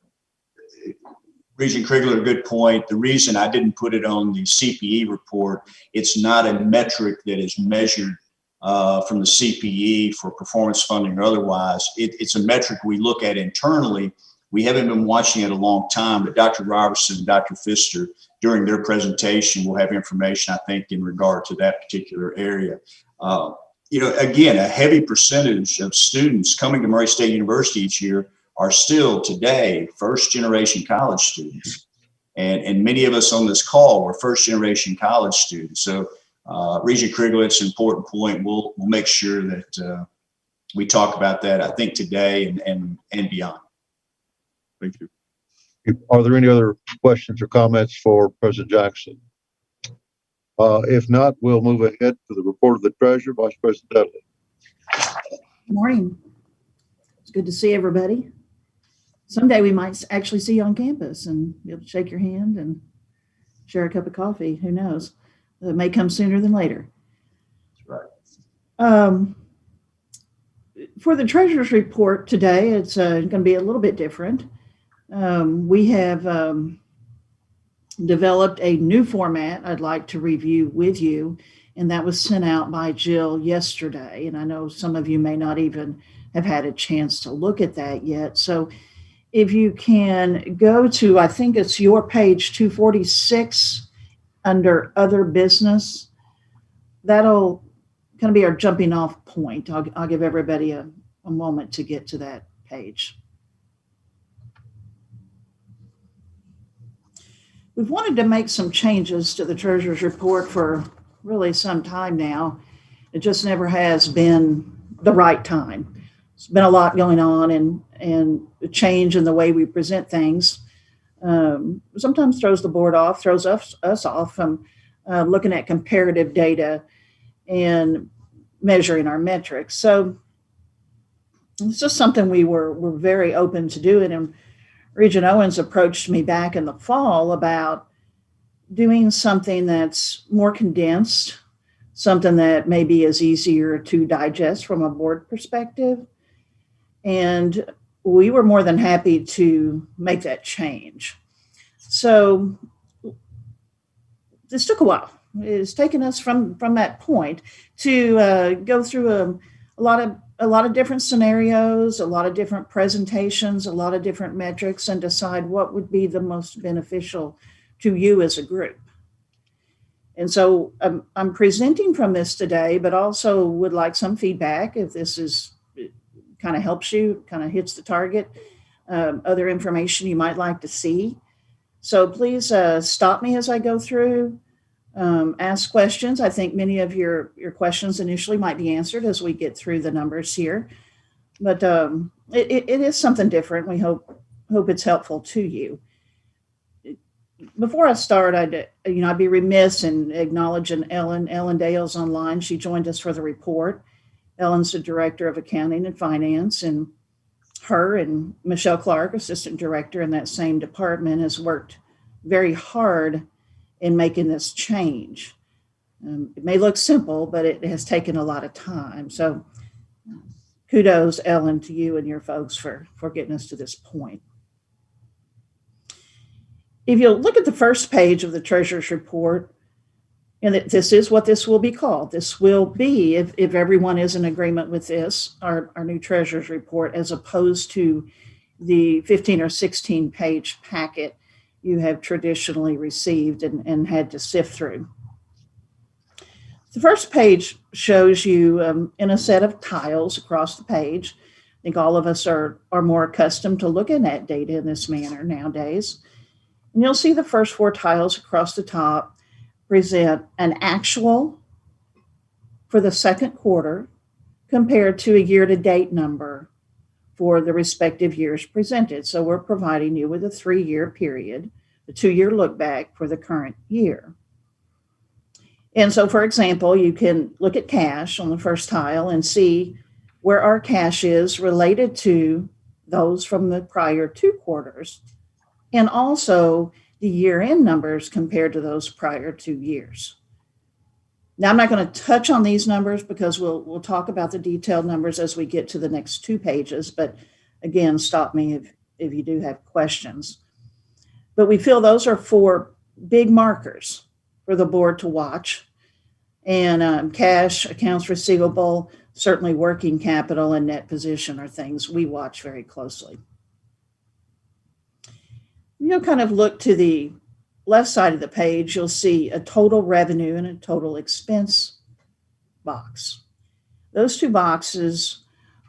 Regent Krigler, good point. The reason I didn't put it on the CPE report, it's not a metric that is measured from the CPE for performance funding or otherwise. It's a metric we look at internally. We haven't been watching it a long time, but Dr. Robertson and Dr. Pfister, during their presentation, will have information, I think, in regard to that particular area. Again, a heavy percentage of students coming to Murray State University each year are still today first-generation college students. And many of us on this call were first-generation college students. So Regent Krigler, it's an important point. We'll make sure that we talk about that, I think, today and beyond. Thank you. Are there any other questions or comments for President Jackson? If not, we'll move ahead to the report of the Treasurer, Vice President Dudley. Good morning. It's good to see everybody. Someday we might actually see you on campus and be able to shake your hand and share a cup of coffee. Who knows? It may come sooner than later. That's right. For the Treasurer's report today, it's going to be a little bit different. We have developed a new format I'd like to review with you, and that was sent out by Jill yesterday. And I know some of you may not even have had a chance to look at that yet. So if you can go to, I think it's your page 246 under other business, that'll kind of be our jumping off point. I'll give everybody a moment to get to that page. We've wanted to make some changes to the Treasurer's report for really some time now. It just never has been the right time. There's been a lot going on, and a change in the way we present things sometimes throws the board off, throws us off from looking at comparative data and measuring our metrics. So it's just something we were very open to doing. And Regent Owens approached me back in the fall about doing something that's more condensed, something that maybe is easier to digest from a board perspective. And we were more than happy to make that change. So this took a while. It's taken us from that point to go through a lot of different scenarios, a lot of different presentations, a lot of different metrics, and decide what would be the most beneficial to you as a group. And so I'm presenting from this today, but also would like some feedback if this is kind of helps you, kind of hits the target, other information you might like to see. So please stop me as I go through, ask questions. I think many of your questions initially might be answered as we get through the numbers here, but it is something different. We hope it's helpful to you. Before I start, I'd be remiss in acknowledging Ellen. Ellen Dale's online. She joined us for the report. Ellen's the director of accounting and finance, and her and Michelle Clark, assistant director in that same department, has worked very hard in making this change. It may look simple, but it has taken a lot of time. So kudos, Ellen, to you and your folks for getting us to this point. If you'll look at the first page of the treasurer's report, and this is what this will be called. This will be, if everyone is in agreement with this, our new treasurer's report, as opposed to the 15 or 16 page packet you have traditionally received and had to sift through. The first page shows you in a set of tiles across the page. I think all of us are more accustomed to looking at data in this manner nowadays. And you'll see the first 4 tiles across the top present an actual for the second quarter compared to a year-to-date number for the respective years presented. So we're providing you with a 3-year period, a 2-year look back for the current year. And so, for example, you can look at cash on the first tile and see where our cash is related to those from the prior 2 quarters, and also the year-end numbers compared to those prior 2 years. Now, I'm not going to touch on these numbers because we'll talk about the detailed numbers as we get to the next 2 pages, but again, stop me if you do have questions. But we feel those are 4 big markers for the board to watch. And cash, accounts receivable, certainly working capital, and net position are things we watch very closely. You'll kind of look to the left side of the page, you'll see a total revenue and a total expense box. Those 2 boxes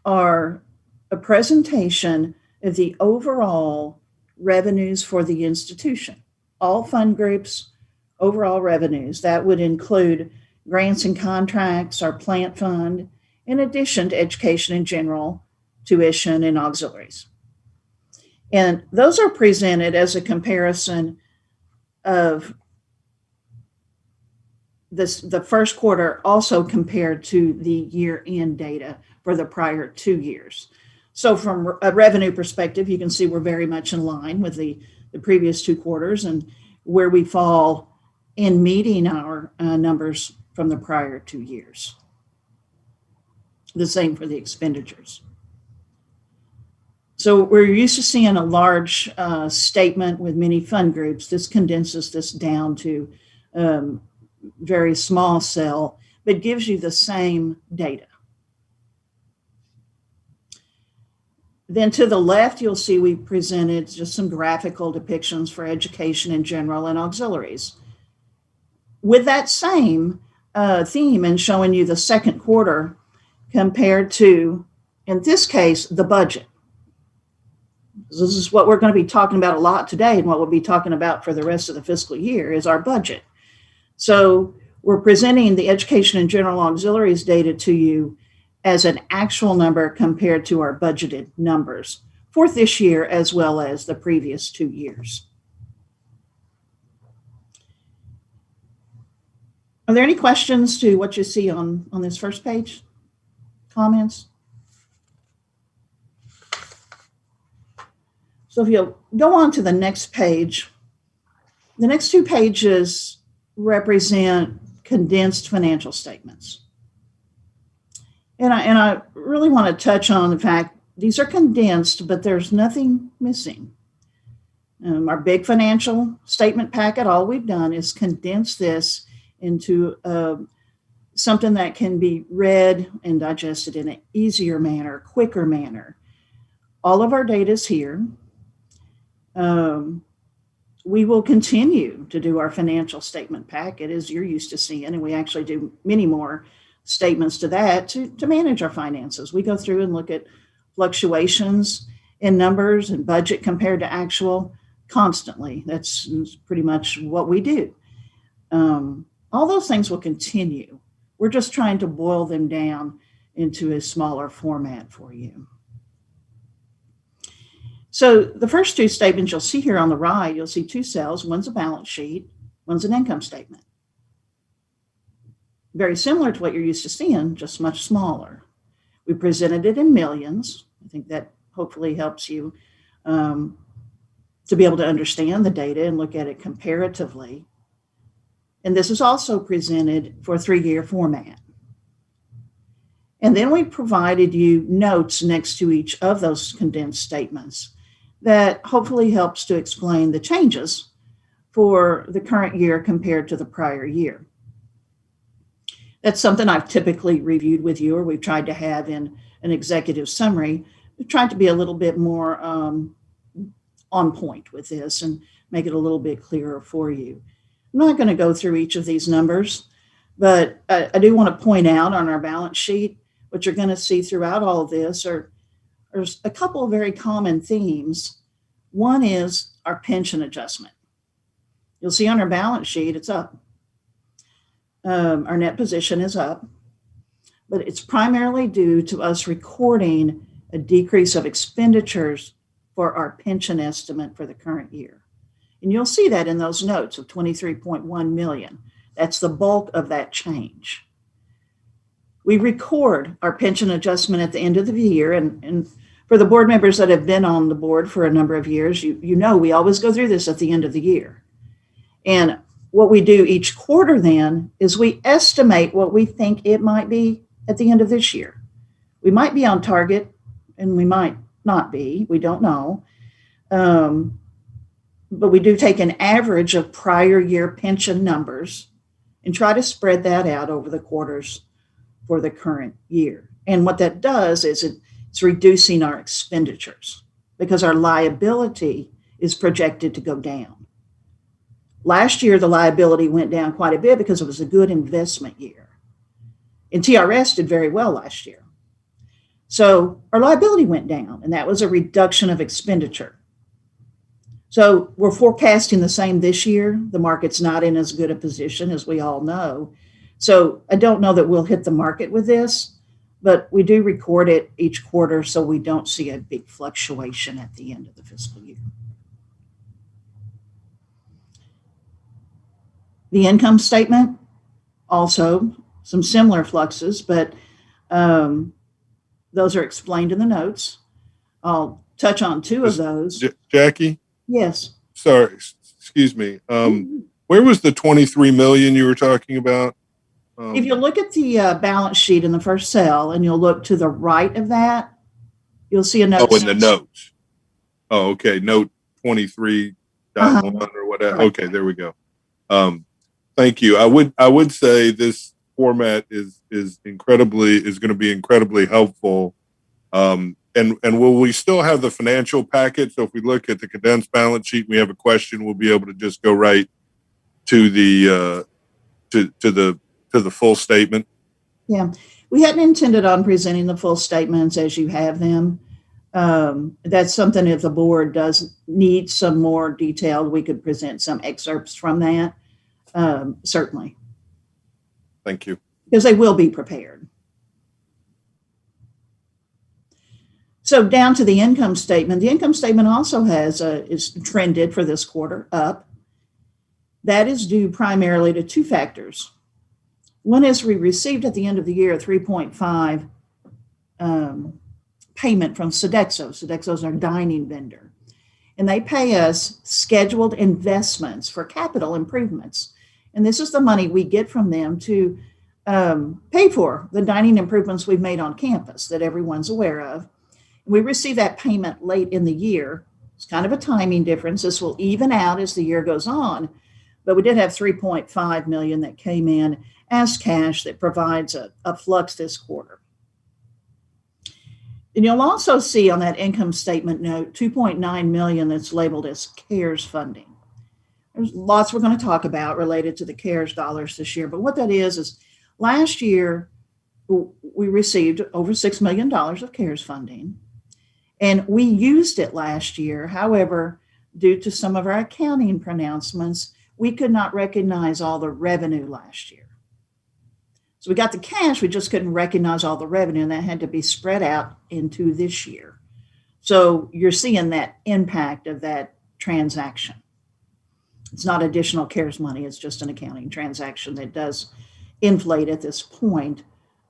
are a presentation of the overall revenues for the institution. All fund groups, overall revenues. That would include grants and contracts, our plant fund, in addition to education in general, tuition, and auxiliaries. And those are presented as a comparison of the first quarter also compared to the year-end data for the prior 2 years. So from a revenue perspective, you can see we're very much in line with the previous 2 quarters and where we fall in meeting our numbers from the prior 2 years. The same for the expenditures. So we're used to seeing a large statement with many fund groups. This condenses this down to very small cell, but gives you the same data. Then to the left, you'll see we presented just some graphical depictions for education in general and auxiliaries. With that same theme and showing you the second quarter compared to, in this case, the budget. This is what we're going to be talking about a lot today, and what we'll be talking about for the rest of the fiscal year is our budget. So we're presenting the education and general auxiliaries data to you as an actual number compared to our budgeted numbers for this year as well as the previous 2 years. Are there any questions to what you see on this first page? Comments? So if you'll go on to the next page, the next 2 pages represent condensed financial statements. And I really want to touch on the fact these are condensed, but there's nothing missing. Our big financial statement packet, all we've done is condense this into something that can be read and digested in an easier manner, quicker manner. All of our data is here. we will continue to do our financial statement packet as you're used to seeing, and we actually do many more statements to that to manage our finances. We go through and look at fluctuations in numbers and budget compared to actual constantly. That's pretty much what we do. All those things will continue. We're just trying to boil them down into a smaller format for you. So the first two statements you'll see here on the right, you'll see two cells. One's a balance sheet, one's an income statement. Very similar to what you're used to seeing, just much smaller. We presented it in millions. I think that hopefully helps you to be able to understand the data and look at it comparatively. And this is also presented for a 3-year format. And then we provided you notes next to each of those condensed statements that hopefully helps to explain the changes for the current year compared to the prior year. That's something I've typically reviewed with you, or we've tried to have in an executive summary. We've tried to be a little bit more on point with this and make it a little bit clearer for you. I'm not going to go through each of these numbers, but I do want to point out on our balance sheet, what you're going to see throughout all of this are a couple of very common themes. One is our pension adjustment. You'll see on our balance sheet, it's up. Our net position is up, but it's primarily due to us recording a decrease of expenditures for our pension estimate for the current year. And you'll see that in those notes of 23.1 million. That's the bulk of that change. We record our pension adjustment at the end of the year. And for the board members that have been on the board for a number of years, you know we always go through this at the end of the year. And what we do each quarter then is we estimate what we think it might be at the end of this year. We might be on target and we might not be. We don't know. But we do take an average of prior year pension numbers and try to spread that out over the quarters for the current year. And what that does is it's reducing our expenditures because our liability is projected to go down. Last year, the liability went down quite a bit because it was a good investment year. And TRS did very well last year. So our liability went down, and that was a reduction of expenditure. So we're forecasting the same this year. The market's not in as good a position as we all know. So I don't know that we'll hit the market with this, but we do record it each quarter so we don't see a big fluctuation at the end of the fiscal year. The income statement, also some similar fluxes, but those are explained in the notes. I'll touch on two of those. Jackie? Yes. Sorry, excuse me. Where was the 23 million you were talking about? If you look at the balance sheet in the first cell and you'll look to the right of that, you'll see a note. Oh, in the notes. Oh, okay. Note 23.1 or whatever. Right. Okay, there we go. Thank you. I would say this format is going to be incredibly helpful. And will we still have the financial packet? So if we look at the condensed balance sheet, and we have a question, we'll be able to just go right to the to the full statement. Yeah, we hadn't intended on presenting the full statements as you have them. That's something if the board does need some more detailed, we could present some excerpts from that. Certainly. Thank you. Because they will be prepared. So down to the income statement. The income statement also is trended for this quarter up. That is due primarily to two factors. One is we received at the end of the year a 3.5 payment from Sodexo. Sodexo is our dining vendor. And they pay us scheduled investments for capital improvements. And this is the money we get from them to pay for the dining improvements we've made on campus that everyone's aware of. We receive that payment late in the year. It's kind of a timing difference. This will even out as the year goes on. But we did have 3.5 million that came in as cash that provides a flux this quarter. And you'll also see on that income statement note 2.9 million that's labeled as CARES funding. there's lots we're going to talk about related to the CARES dollars this year. But what that is last year we received over $6 million of CARES funding, and we used it last year. However, due to some of our accounting pronouncements, we could not recognize all the revenue last year. So we got the cash, we just couldn't recognize all the revenue, and that had to be spread out into this year. So you're seeing that impact of that transaction. It's not additional CARES money, it's just an accounting transaction that does inflate at this point,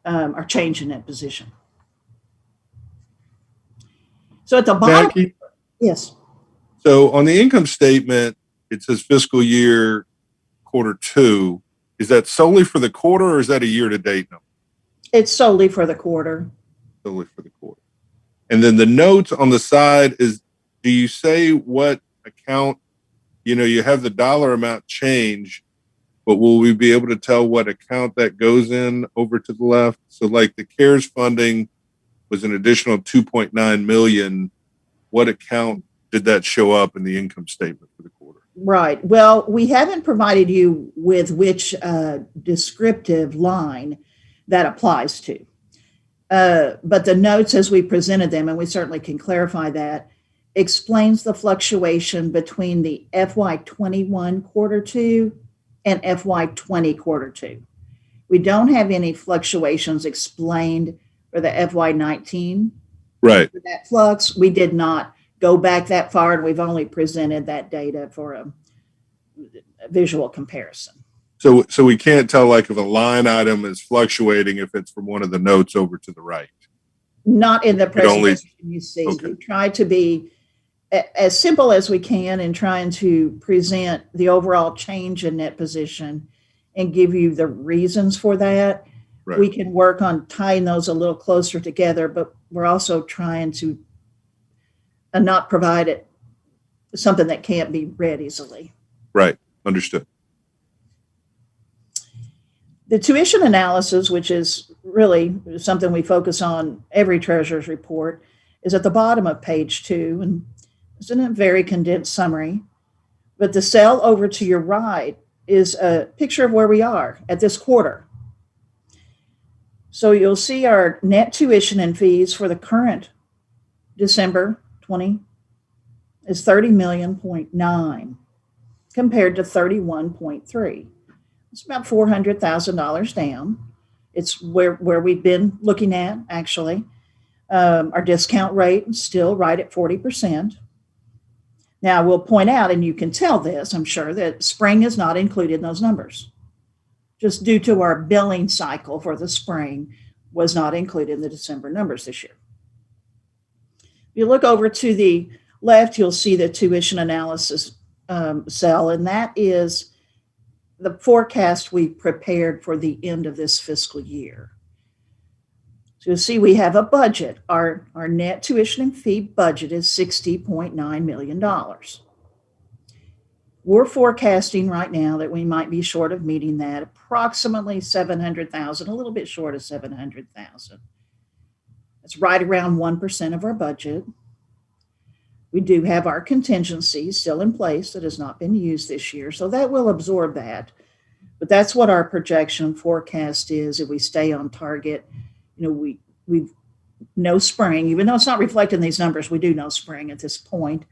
our change in that position. So at the bottom, Jackie, yes, so on the income statement, it says fiscal year Q2. Is that solely for the quarter or is that a year-to-date number? it's solely for the quarter. Solely for the quarter. And then the notes on the side is, do you say what account, you have the dollar amount change, but will we be able to tell what account that goes in over to the left? So like the CARES funding was an additional 2.9 million. What account did that show up in the income statement for the quarter? Right. Well, we haven't provided you with which descriptive line that applies to. But the notes as we presented them, and we certainly can clarify that, explains the fluctuation between the FY21 Q2 and FY20 Q2. We don't have any fluctuations explained for the FY19. Right. For that flux, we did not go back that far, and we've only presented that data for a visual comparison. So we can't tell like if a line item is fluctuating if it's from one of the notes over to the right. Not in the only- presentation you see. Okay. We try to be as simple as we can in trying to present the overall change in net position and give you the reasons for that. Right. We can work on tying those a little closer together, but we're also trying to not provide it something that can't be read easily. Right. Understood. The tuition analysis, which is really something we focus on every treasurer's report, is at the bottom of page 2, and it's in a very condensed summary. But the cell over to your right is a picture of where we are at this quarter. So you'll see our net tuition and fees for the current December 20 is 30.9 million compared to 31.3. It's about $400,000 down. It's where we've been looking at, actually. Our discount rate is still right at 40%. Now, I will point out, and you can tell this, I'm sure, that spring is not included in those numbers, just due to our billing cycle for the spring was not included in the December numbers this year. If you look over to the left, you'll see the tuition analysis cell, and that is the forecast we prepared for the end of this fiscal year. So you'll see we have a budget. Our net tuition and fee budget is $60.9 million. We're forecasting right now that we might be short of meeting that, approximately $700,000, a little bit short of $700,000. It's right around 1% of our budget. We do have our contingency still in place that has not been used this year, so that will absorb that. But that's what our projection forecast is if we stay on target. We know spring, even though it's not reflected in these numbers, we do know spring at this point,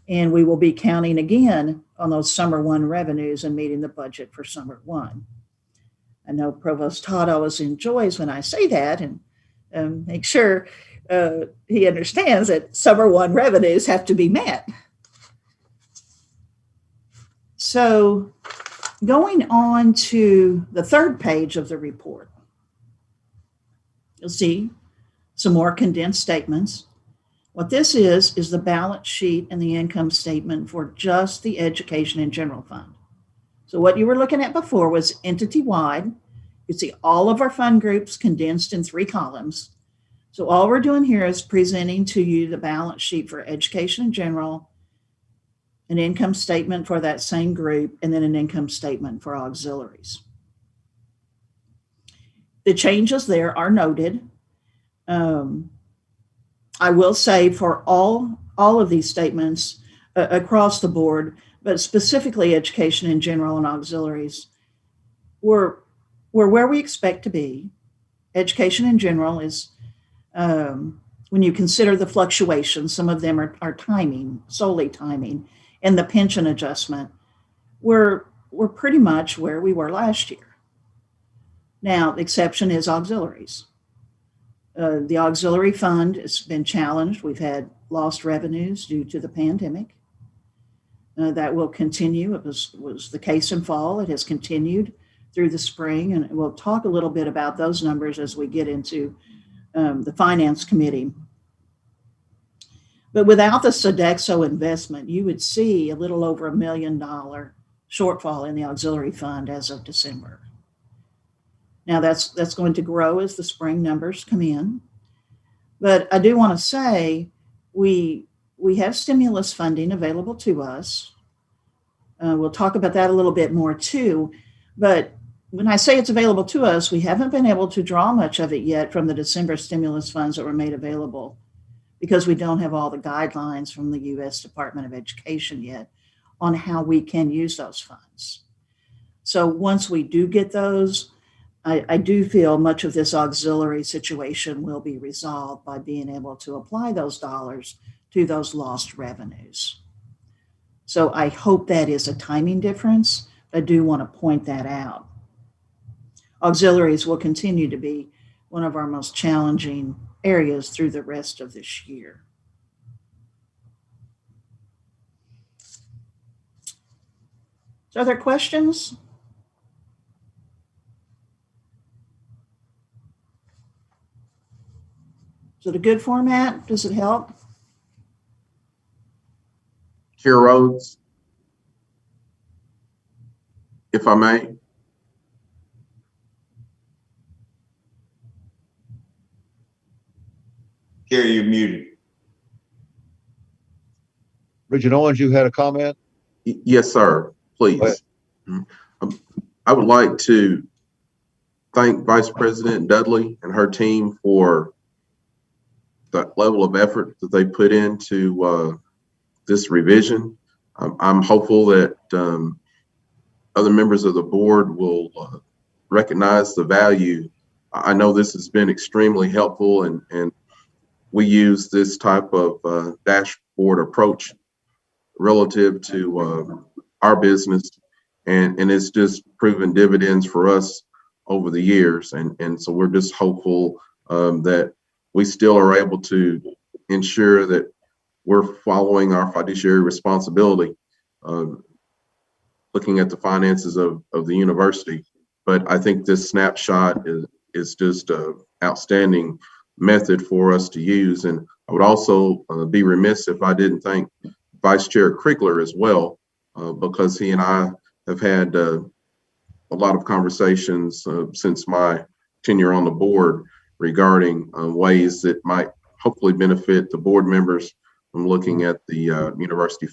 and we will be counting again on those summer 1 revenues and meeting the budget for summer 1. I know Provost Todd always enjoys when I say that, and make sure he understands that summer 1 revenues have to be met. So going on to the third page of the report, you'll see some more condensed statements. What this is the balance sheet and the income statement for just the education and general fund. So what you were looking at before was entity-wide. You see all of our fund groups condensed in 3 columns. So all we're doing here is presenting to you the balance sheet for education in general, an income statement for that same group, and then an income statement for auxiliaries. The changes there are noted. I will say for all of these statements across the board, but specifically education in general and auxiliaries, we're where we expect to be. Education in general is, when you consider the fluctuations, some of them are timing, solely timing, and the pension adjustment, we're pretty much where we were last year. Now, the exception is auxiliaries. The auxiliary fund has been challenged. We've had lost revenues due to the pandemic. That will continue. It was the case in fall. It has continued through the spring, and we'll talk a little bit about those numbers as we get into the finance committee. But without the Sodexo investment, you would see a little over $1 million shortfall in the auxiliary fund as of December. Now that's going to grow as the spring numbers come in. But I do want to say we have stimulus funding available to us. We'll talk about that a little bit more too. But when I say it's available to us, we haven't been able to draw much of it yet from the December stimulus funds that were made available because we don't have all the guidelines from the U.S. Department of Education yet on how we can use those funds. So once we do get those, I do feel much of this auxiliary situation will be resolved by being able to apply those dollars to those lost revenues. So I hope that is a timing difference. I do want to point that out. Auxiliaries will continue to be one of our most challenging areas through the rest of this year. So are there questions? Is it a good format? Does it help? Chair Rhodes, if I may. Chair, you're muted. Regent Owens, you had a comment? Yes, sir, please. I would like to thank Vice President Dudley and her team for the level of effort that they put into this revision. I'm hopeful that other members of the board will recognize the value. I know this has been extremely helpful, and we use this type of dashboard approach relative to our business, and it's just proven dividends for us over the years. And so we're just hopeful that we still are able to ensure that we're following our fiduciary responsibility, looking at the finances of the university. But I think this snapshot is just an outstanding method for us to use. And I would also be remiss if I didn't thank Vice Chair Krigler as well, because he and I have had a lot of conversations since my tenure on the board regarding ways that might hopefully benefit the board members from looking at the university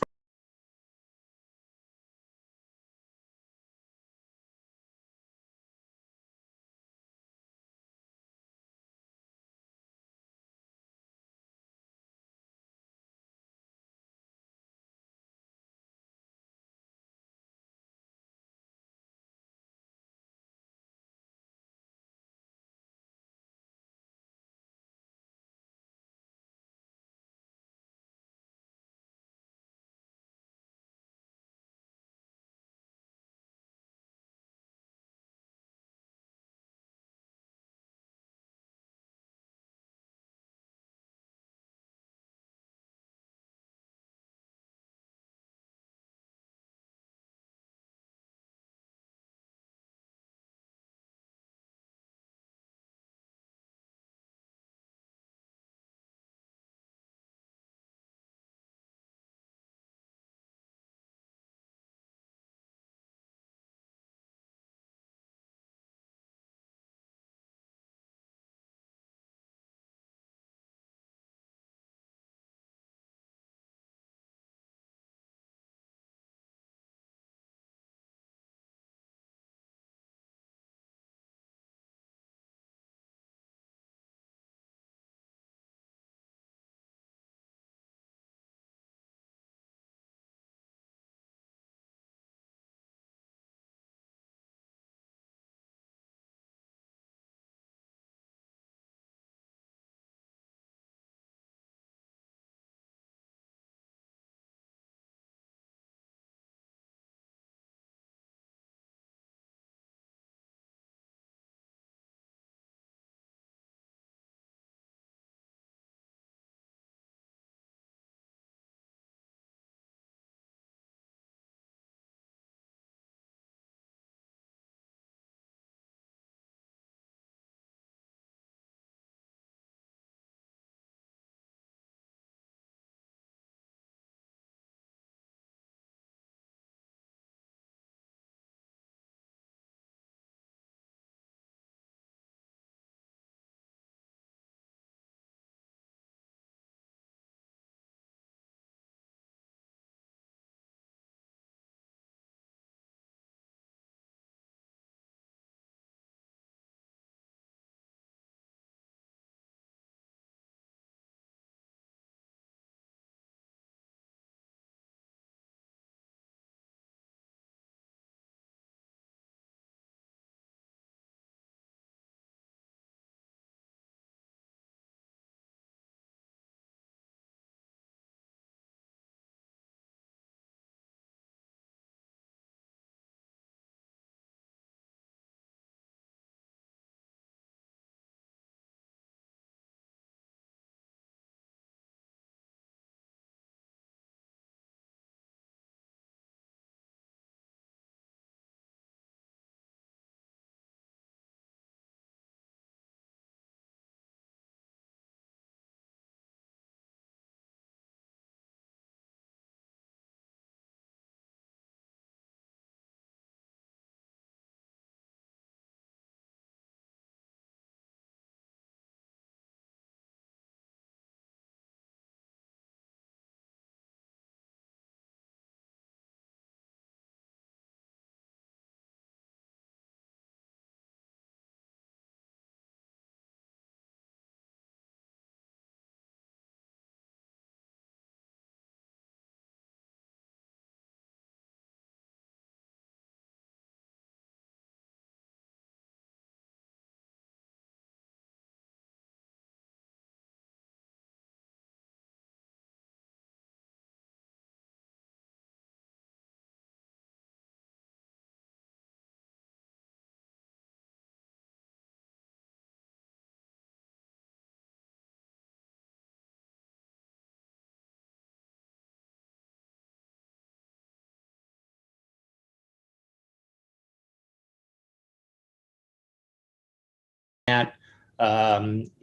that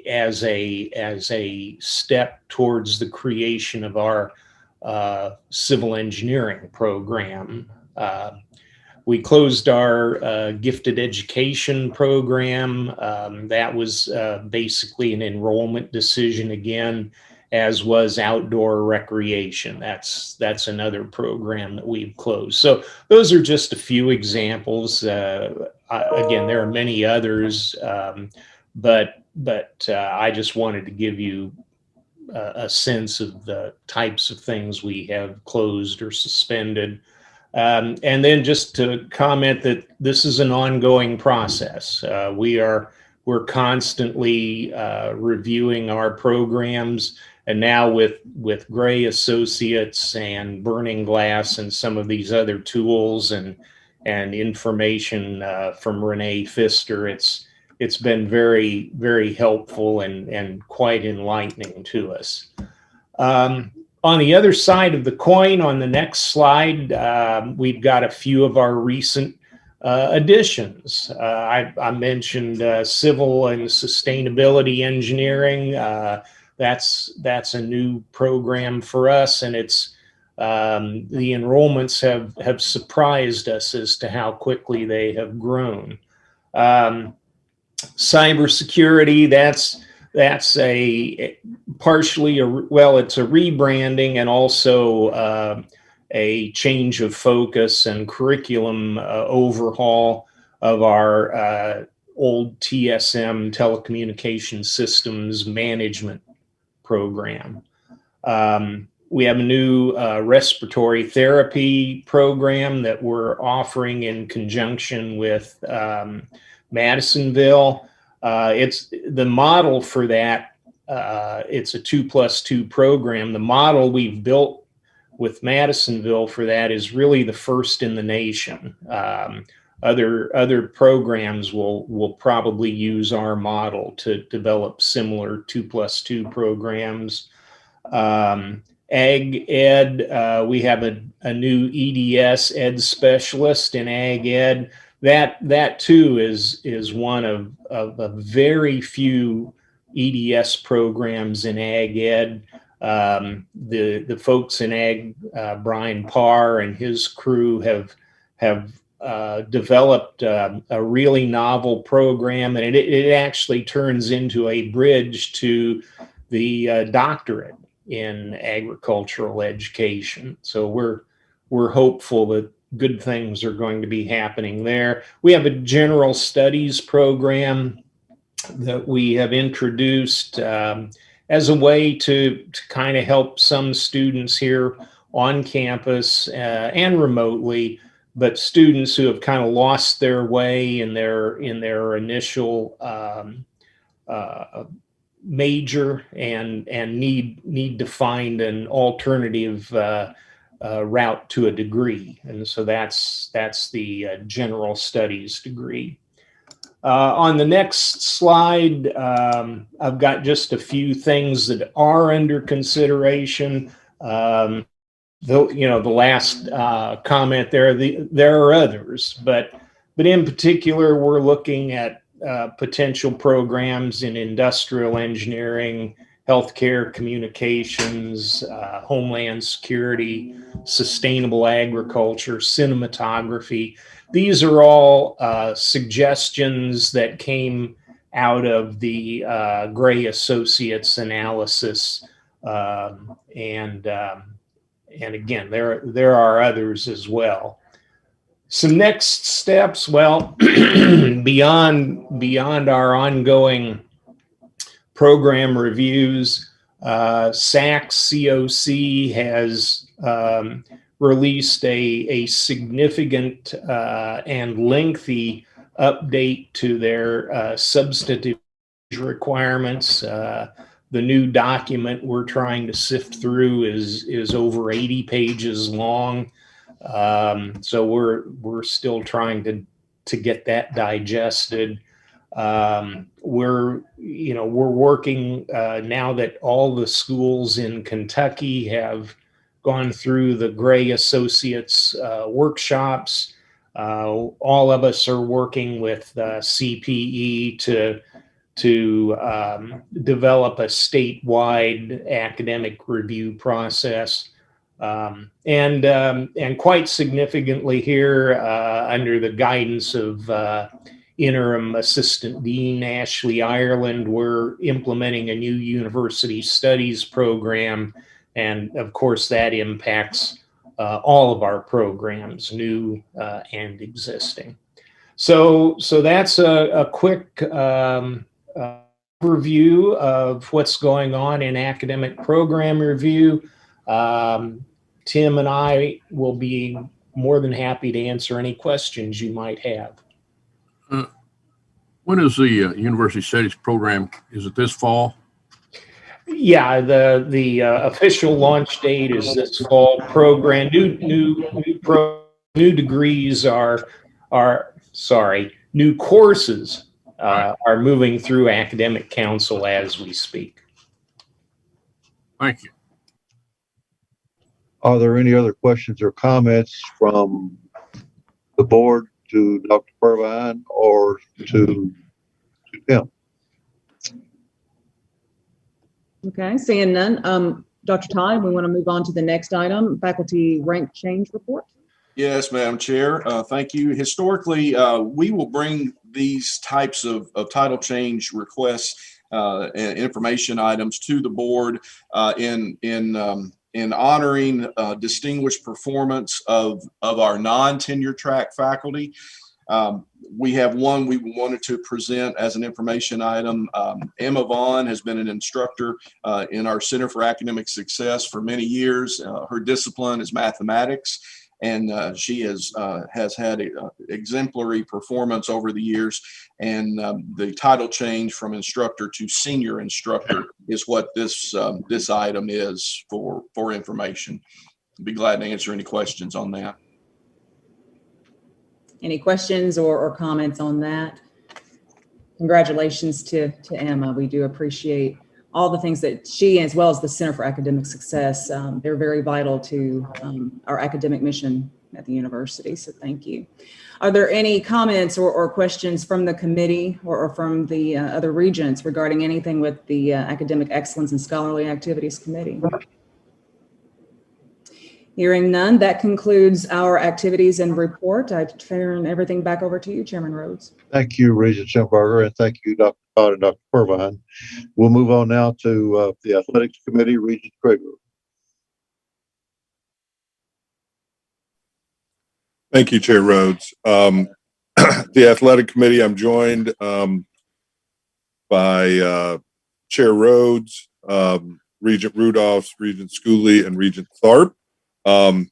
as a step towards the creation of our civil engineering program. We closed our gifted education program. That was basically an enrollment decision again, as was outdoor recreation. That's another program that we've closed. So those are just a few examples. Again, there are many others, but I just wanted to give you a sense of the types of things we have closed or suspended. And then just to comment that this is an ongoing process. We're constantly reviewing our programs, and now with Gray Associates and Burning Glass and some of these other tools and information from Renee Pfister, it's been very, very helpful and quite enlightening to us. On the other side of the coin, on the next slide, we've got a few of our recent additions. I mentioned civil and sustainability engineering. That's a new program for us, and it's the enrollments have surprised us as to how quickly they have grown. Cybersecurity, that's a partially it's a rebranding and also a change of focus and curriculum overhaul of our old TSM, telecommunication systems management program. We have a new respiratory therapy program that we're offering in conjunction with Madisonville. It's the model for that. It's a 2+2 program. The model we've built with Madisonville for that is really the first in the nation. Other programs will probably use our model to develop similar 2+2 programs. Ag Ed, we have a new EDS Ed specialist in Ag Ed. That too is one of very few EDS programs in Ag Ed. The folks in Ag, Brian Parr and his crew have developed a really novel program, and it actually turns into a bridge to the doctorate in agricultural education. So we're hopeful that good things are going to be happening there. We have a general studies program that we have introduced as a way to kind of help some students here on campus and remotely, but students who have kind of lost their way in their initial major and need to find an alternative route to a degree. And so that's the general studies degree. On the next slide, I've got just a few things that are under consideration. The last comment there are others, but in particular, we're looking at potential programs in industrial engineering, healthcare, communications, homeland security, sustainable agriculture, cinematography. These are all suggestions that came out of the Gray Associates analysis, and again, there are others as well. Some next steps, well, beyond our ongoing program reviews, SACS COC has released a significant and lengthy update to their substantive requirements. The new document we're trying to sift through is over 80 pages long. So we're still trying to get that digested. We're working now that all the schools in Kentucky have gone through the Gray Associates workshops. All of us are working with CPE develop a statewide academic review process. And quite significantly here, under the guidance of Interim Assistant Dean Ashley Ireland, we're implementing a new university studies program. And of course, that impacts all of our programs, new and existing. So that's a quick review of what's going on in academic program review. Tim and I will be more than happy to answer any questions you might have. When is the University Studies program? Is it this fall? Yeah, the official launch date is this fall. Program new degrees new courses are moving through academic council as we speak. Thank you. Are there any other questions or comments from the board to Dr. Purvine or to Tim? Okay, seeing none. Dr. Todd, we want to move on to the next item, faculty rank change report. Yes, Madam Chair. Thank you. Historically, we will bring these types of title change requests and information items to the board in honoring distinguished performance of our non-tenure track faculty. We have one we wanted to present as an information item. Emma Vaughn has been an instructor in our Center for Academic Success for many years. Her discipline is mathematics, and she has had exemplary performance over the years. And the title change from instructor to senior instructor is what this item is for information. I'd be glad to answer any questions on that. Any questions or comments on that? Congratulations to Emma. We do appreciate all the things that she, as well as the Center for Academic Success, they're very vital to our academic mission at the university. So thank you. Are there any comments or questions from the committee or from the other regents regarding anything with the Academic Excellence and Scholarly Activities Committee? Hearing none, that concludes our activities and report. I turn everything back over to you, Chairman Rhodes. Thank you, Regent Schimberger, and thank you, Dr. Todd and Dr. Purvine. We'll move on now to the Athletics Committee, Regent Krieger. Thank you, Chair Rhodes. The Athletic Committee, I'm joined by Chair Rhodes, Regent Rudolphs, Regent Schooley, and Regent Tharp. I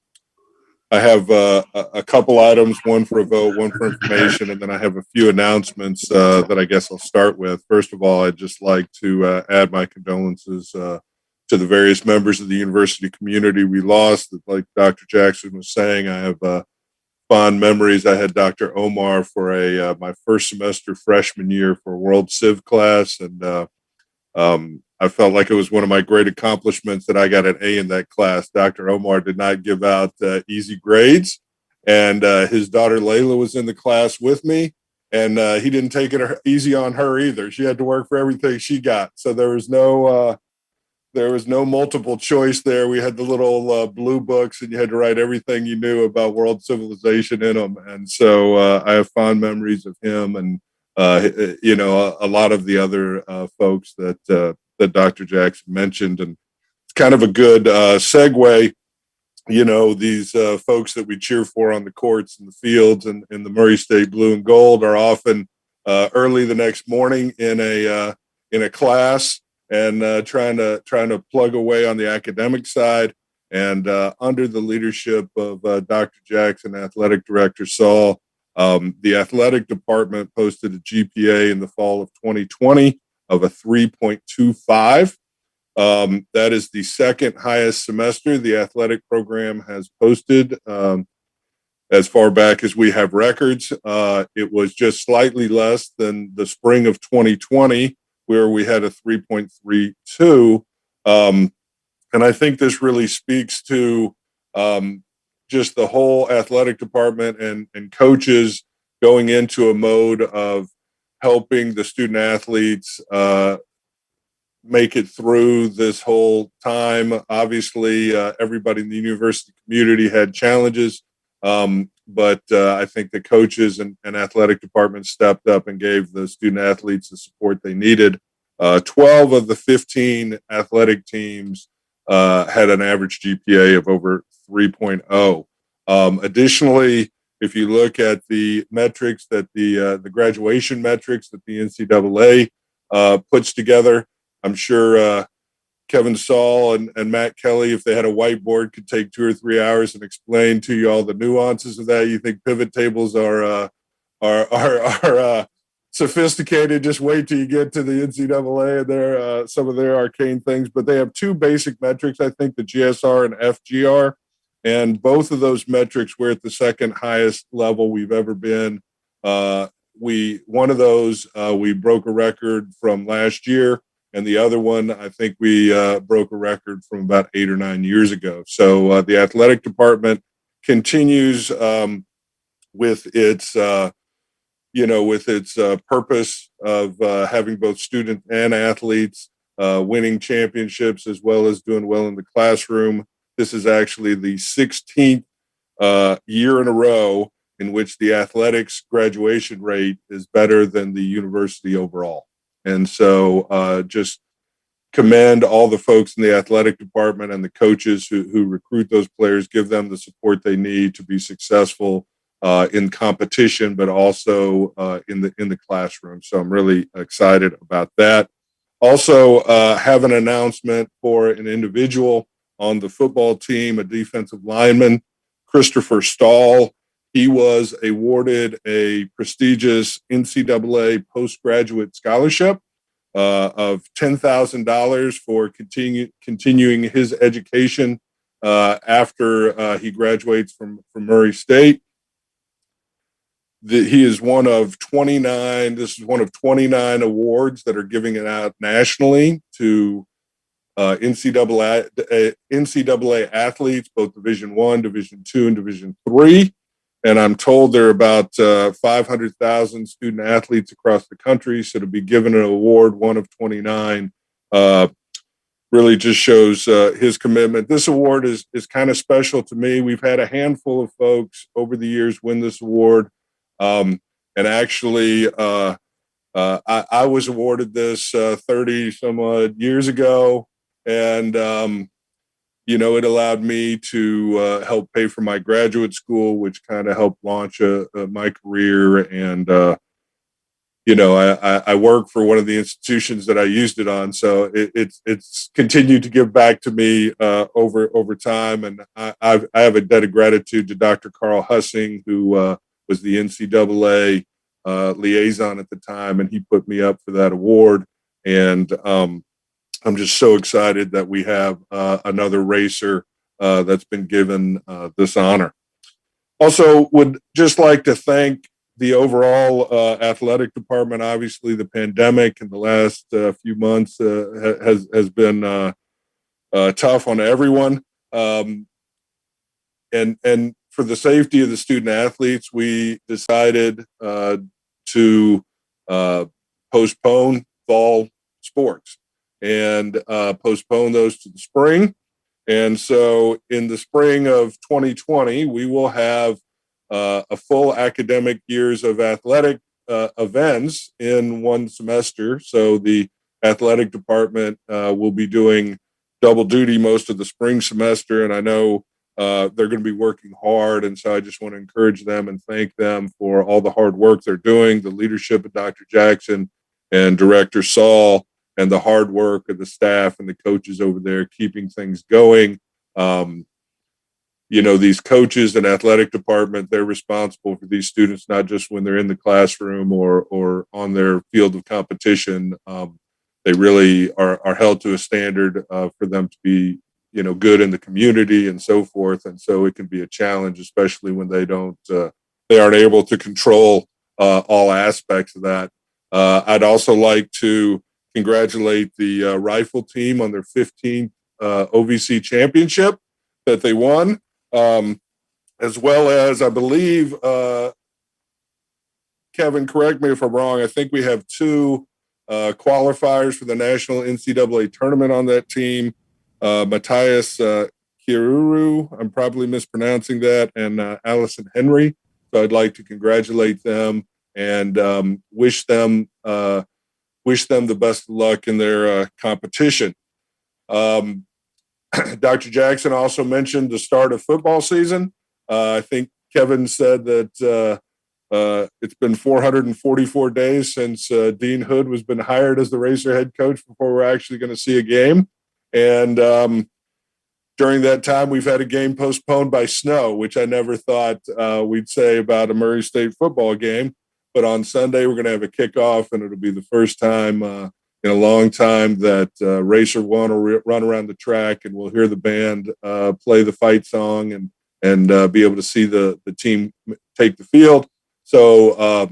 have a couple items, one for a vote, one for information, and then I have a few announcements that I guess I'll start with. First of all, I'd just like to add my condolences to the various members of the university community we lost. Like Dr. Jackson was saying, I have fond memories. I had Dr. Omar for my first semester freshman year for a World Civ class, and I felt like it was one of my great accomplishments that I got an A in that class. Dr. Omar did not give out easy grades, and his daughter Layla was in the class with me, and he didn't take it easy on her either. She had to work for everything she got, so there was no multiple choice there. We had the little blue books, and you had to write everything you knew about world civilization in them, and so I have fond memories of him and a lot of the other folks that Dr. Jackson mentioned. And it's kind of a good segue. These folks that we cheer for on the courts and the fields and in the Murray State Blue and Gold are often early the next morning in a class and trying to plug away on the academic side. And under the leadership of Dr. Jackson, Athletic Director Saul, the athletic department posted a GPA in the fall of 2020 of a 3.25. That is the second highest semester the athletic program has posted as far back as we have records. It was just slightly less than the spring of 2020, where we had a 3.32. And I think this really speaks to just the whole athletic department and coaches going into a mode of helping the student athletes make it through this whole time. Obviously, everybody in the university community had challenges, but I think the coaches and athletic departments stepped up and gave the student athletes the support they needed. 12 of the 15 athletic teams had an average GPA of over 3.0. Additionally, if you look at the metrics that the graduation metrics that the NCAA puts together, I'm sure Kevin Saul and Matt Kelly, if they had a whiteboard, could take 2 or 3 hours and explain to you all the nuances of that. You think pivot tables are sophisticated? Just wait till you get to the NCAA and their some of their arcane things. But they have 2 basic metrics, I think, the GSR and FGR, and both of those metrics we're at the second highest level we've ever been. One of those we broke a record from last year. And the other one, I think we broke a record from about 8 or 9 years ago. So the athletic department continues with its, with its purpose of having both students and athletes winning championships as well as doing well in the classroom. This is actually the 16th year in a row in which the athletics graduation rate is better than the university overall. And so just commend all the folks in the athletic department and the coaches who recruit those players, give them the support they need to be successful in competition, but also in the classroom. So I'm really excited about that. Also have an announcement for an individual on the football team, a defensive lineman, Christopher Stahl. He was awarded a prestigious NCAA postgraduate scholarship of $10,000 for continuing his education after he graduates from Murray State. He is one of 29. This is one of 29 awards that are giving it out nationally to NCAA athletes, both Division I, Division II, and Division III. And I'm told there are about 500,000 student athletes across the country. So to be given an award, one of 29, really just shows his commitment. This award is kind of special to me. We've had a handful of folks over the years win this award. And actually, I was awarded this 30 some odd years ago. And it allowed me to help pay for my graduate school, which kind of helped launch my career. And, I work for one of the institutions that I used it on. So it's continued to give back to me over time. And I have a debt of gratitude to Dr. Carl Hussing, who was the NCAA liaison at the time, and he put me up for that award. And I'm just so excited that we have another racer that's been given this honor. Also, would just like to thank the overall athletic department. Obviously, the pandemic in the last few months has been tough on everyone. And for the safety of the student athletes, we decided to postpone fall sports and postpone those to the spring. And so in the spring of 2020, we will have a full academic years of athletic events in one semester. So the athletic department will be doing double duty most of the spring semester. And I know they're going to be working hard. And so I just want to encourage them and thank them for all the hard work they're doing, the leadership of Dr. Jackson and Director Saul, and the hard work of the staff and the coaches over there keeping things going. These coaches and athletic department, they're responsible for these students, not just when they're in the classroom or on their field of competition. They really are held to a standard for them to be, good in the community and so forth. And so it can be a challenge, especially when they aren't able to control all aspects of that. I'd also like to congratulate the rifle team on their 15th OVC championship that they won, as well as I believe Kevin, correct me if I'm wrong. I think we have two qualifiers for the national NCAA tournament on that team. Matthias Kiruru, I'm probably mispronouncing that, and Allison Henry. So I'd like to congratulate them and wish them the best of luck in their competition. Dr. Jackson also mentioned the start of football season. I think Kevin said that it's been 444 days since Dean Hood was been hired as the Racer head coach before we're actually going to see a game. And during that time, we've had a game postponed by snow, which I never thought we'd say about a Murray State football game. But on Sunday, we're going to have a kickoff, and it'll be the first time in a long time that Racer One will run around the track, and we'll hear the band play the fight song and be able to see the team take the field. So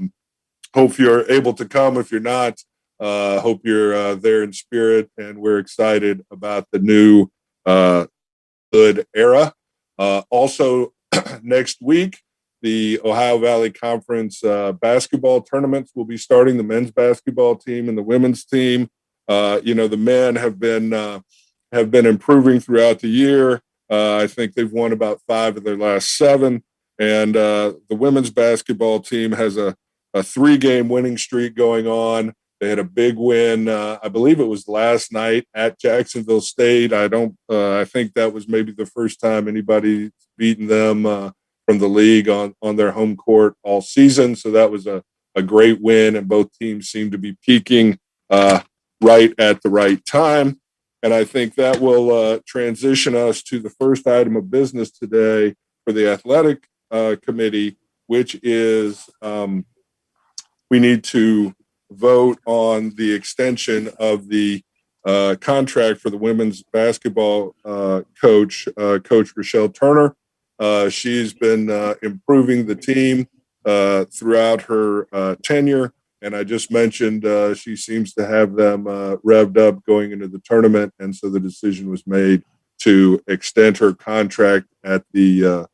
hope you're able to come. If you're not, hope you're there in spirit, and we're excited about the new Hood era. Also, next week, the Ohio Valley Conference basketball tournaments will be starting. The men's basketball team and the women's team. The men have been improving throughout the year. I think they've won about 5 of their last 7. And the women's basketball team has a 3-game winning streak going on. They had a big win. I believe it was last night at Jacksonville State. I think that was maybe the first time anybody's beaten them from the league on their home court all season. So that was a great win, and both teams seem to be peaking right at the right time. And I think that will transition us to the first item of business today for the athletic committee, which is we need to vote on the extension of the contract for the women's basketball coach, Coach Rochelle Turner. She's been improving the team throughout her tenure. And I just mentioned she seems to have them revved up going into the tournament. And so the decision was made to extend her contract at the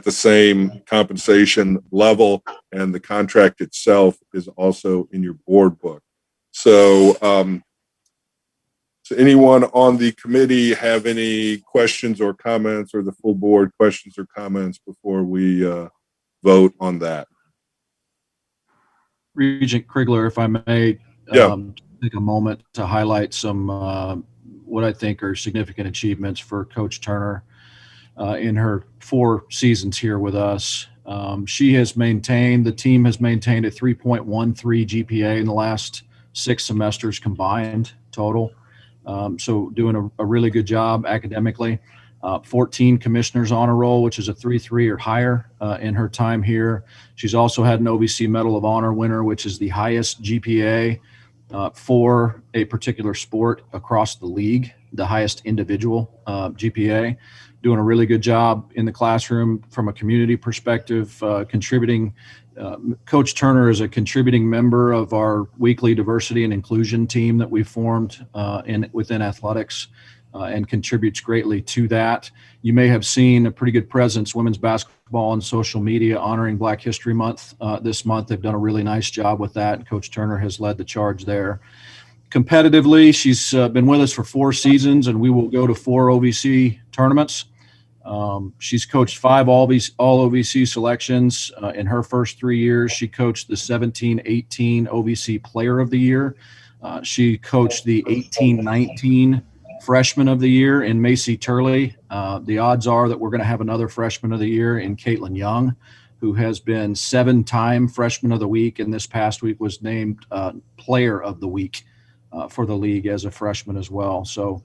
same compensation level. And the contract itself is also in your board book. So, does anyone on the committee have any questions or comments, or the full board questions or comments before we vote on that? Regent Krigler, if I may, Yeah. take a moment to highlight some what I think are significant achievements for Coach Turner in her 4 seasons here with us. The team has maintained a 3.13 GPA in the last 6 semesters combined total. So doing a really good job academically. 14 commissioners honor roll, which is a 3.3 or higher in her time here. She's also had an OVC Medal of Honor winner, which is the highest GPA for a particular sport across the league, the highest individual GPA. Doing a really good job in the classroom from a community perspective, contributing. Coach Turner is a contributing member of our weekly diversity and inclusion team that we formed within athletics. And contributes greatly to that. You may have seen a pretty good presence, women's basketball on social media, honoring Black History Month this month. They've done a really nice job with that. Coach Turner has led the charge there. Competitively, she's been with us for 4 seasons, and we will go to 4 OVC tournaments. She's coached 5 all OVC selections. In her first 3 years, she coached the 17-18 OVC Player of the Year. She coached the 18-19 Freshman of the Year in Macy Turley. The odds are that we're going to have another Freshman of the Year in Caitlin Young, who has been 7-time Freshman of the Week, and this past week was named Player of the Week for the league as a freshman as well. So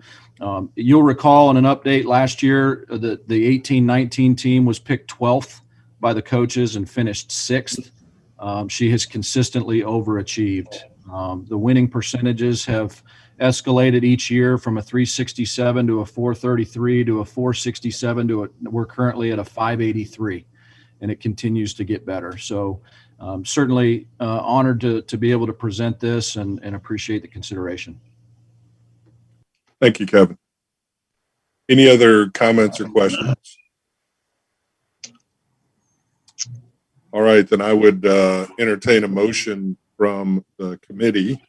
you'll recall in an update last year, the 18-19 team was picked 12th by the coaches and finished 6th. She has consistently overachieved. The winning percentages have escalated each year from a 367 to a 433 to a 467 we're currently at a 583, and it continues to get better. So certainly honored to be able to present this and appreciate the consideration. Thank you, Kevin. Any other comments or questions? All right, then I would entertain a motion from the committee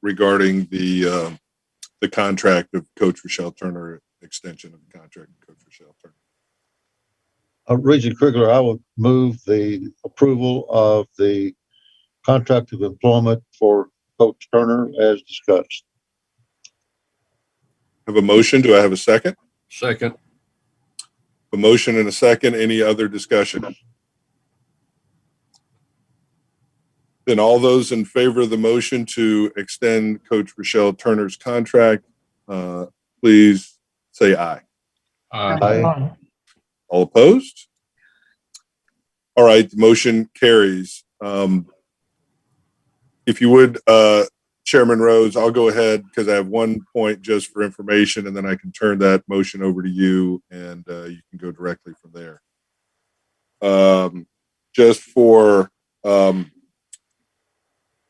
regarding the contract of Coach Rochelle Turner, extension of the contract of Coach Rochelle Turner. Regent Krigler, I would move the approval of the contract of employment for Coach Turner as discussed. Have a motion. Do I have a second? Second. A motion and a second. Any other discussion? Then all those in favor of the motion to extend Coach Rochelle Turner's contract, please say aye. Aye. All opposed? All right, the motion carries. If you would, Chairman Rose, I'll go ahead because I have one point just for information, and then I can turn that motion over to you, and you can go directly from there. Just for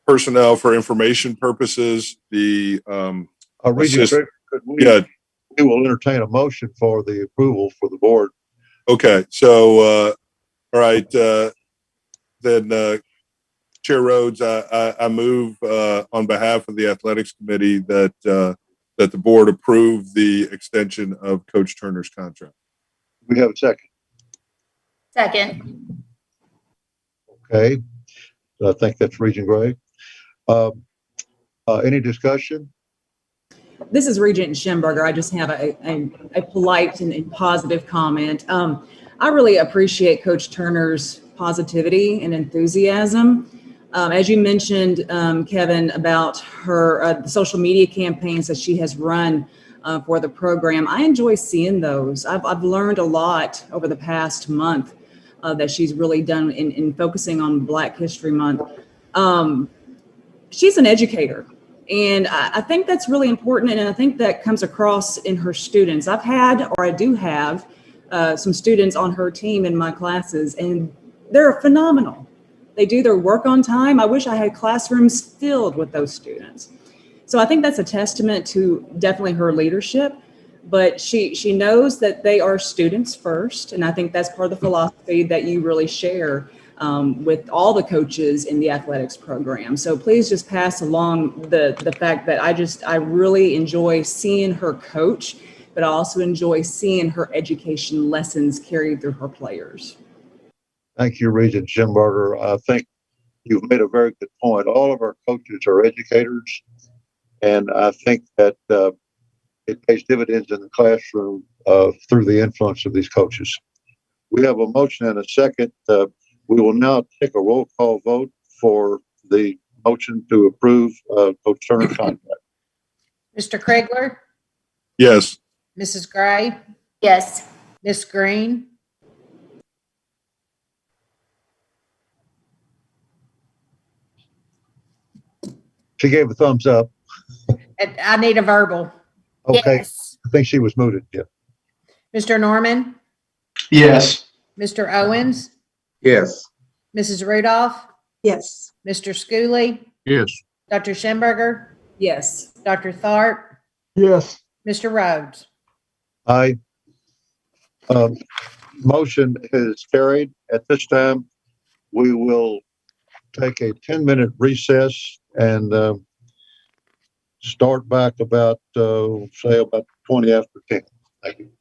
personnel, for information purposes, the Regent assist- Krigler, we will entertain a motion for the approval for the board. Okay, so all right, then Chair Rhodes, I move on behalf of the athletics committee that that the board approve the extension of Coach Turner's contract. We have a second. Second. Okay. I think that's Regent Gray. Any discussion? This is Regent Schemberger. I just have a polite and positive comment. I really appreciate Coach Turner's positivity and enthusiasm. As you mentioned, Kevin, about her the social media campaigns that she has run for the program, I enjoy seeing those. I've learned a lot over the past month that she's really done in focusing on Black History Month. She's an educator. And I think that's really important. And I think that comes across in her students. I do have some students on her team in my classes, and they're phenomenal. They do their work on time. I wish I had classrooms filled with those students. So I think that's a testament to definitely her leadership, but she knows that they are students first. And I think that's part of the philosophy that you really share with all the coaches in the athletics program. So please just pass along the fact that I really enjoy seeing her coach, but I also enjoy seeing her education lessons carried through her players. Thank you, Regent Schemberger. I think you've made a very good point. All of our coaches are educators, and I think that it pays dividends in the classroom through the influence of these coaches. We have a motion and a second. We will now take a roll call vote for the motion to approve Coach Turner's contract. Mr. Krigler, Yes. Mrs. Gray, Yes. Miss Green, She gave a thumbs up. and I need a verbal. Okay. Yes. I think she was muted. Yeah. Mr. Norman, Yes. Mr. Owens, Yes. Mrs. Rudolph, Yes. Mr. Schooley, Yes. Dr. Schemberger, Yes. Dr. Tharp, Yes. Mr. Rhodes. Aye. Motion is carried. At this time, we will take a 10-minute recess and start back about, say, about 20 after 10. Thank you.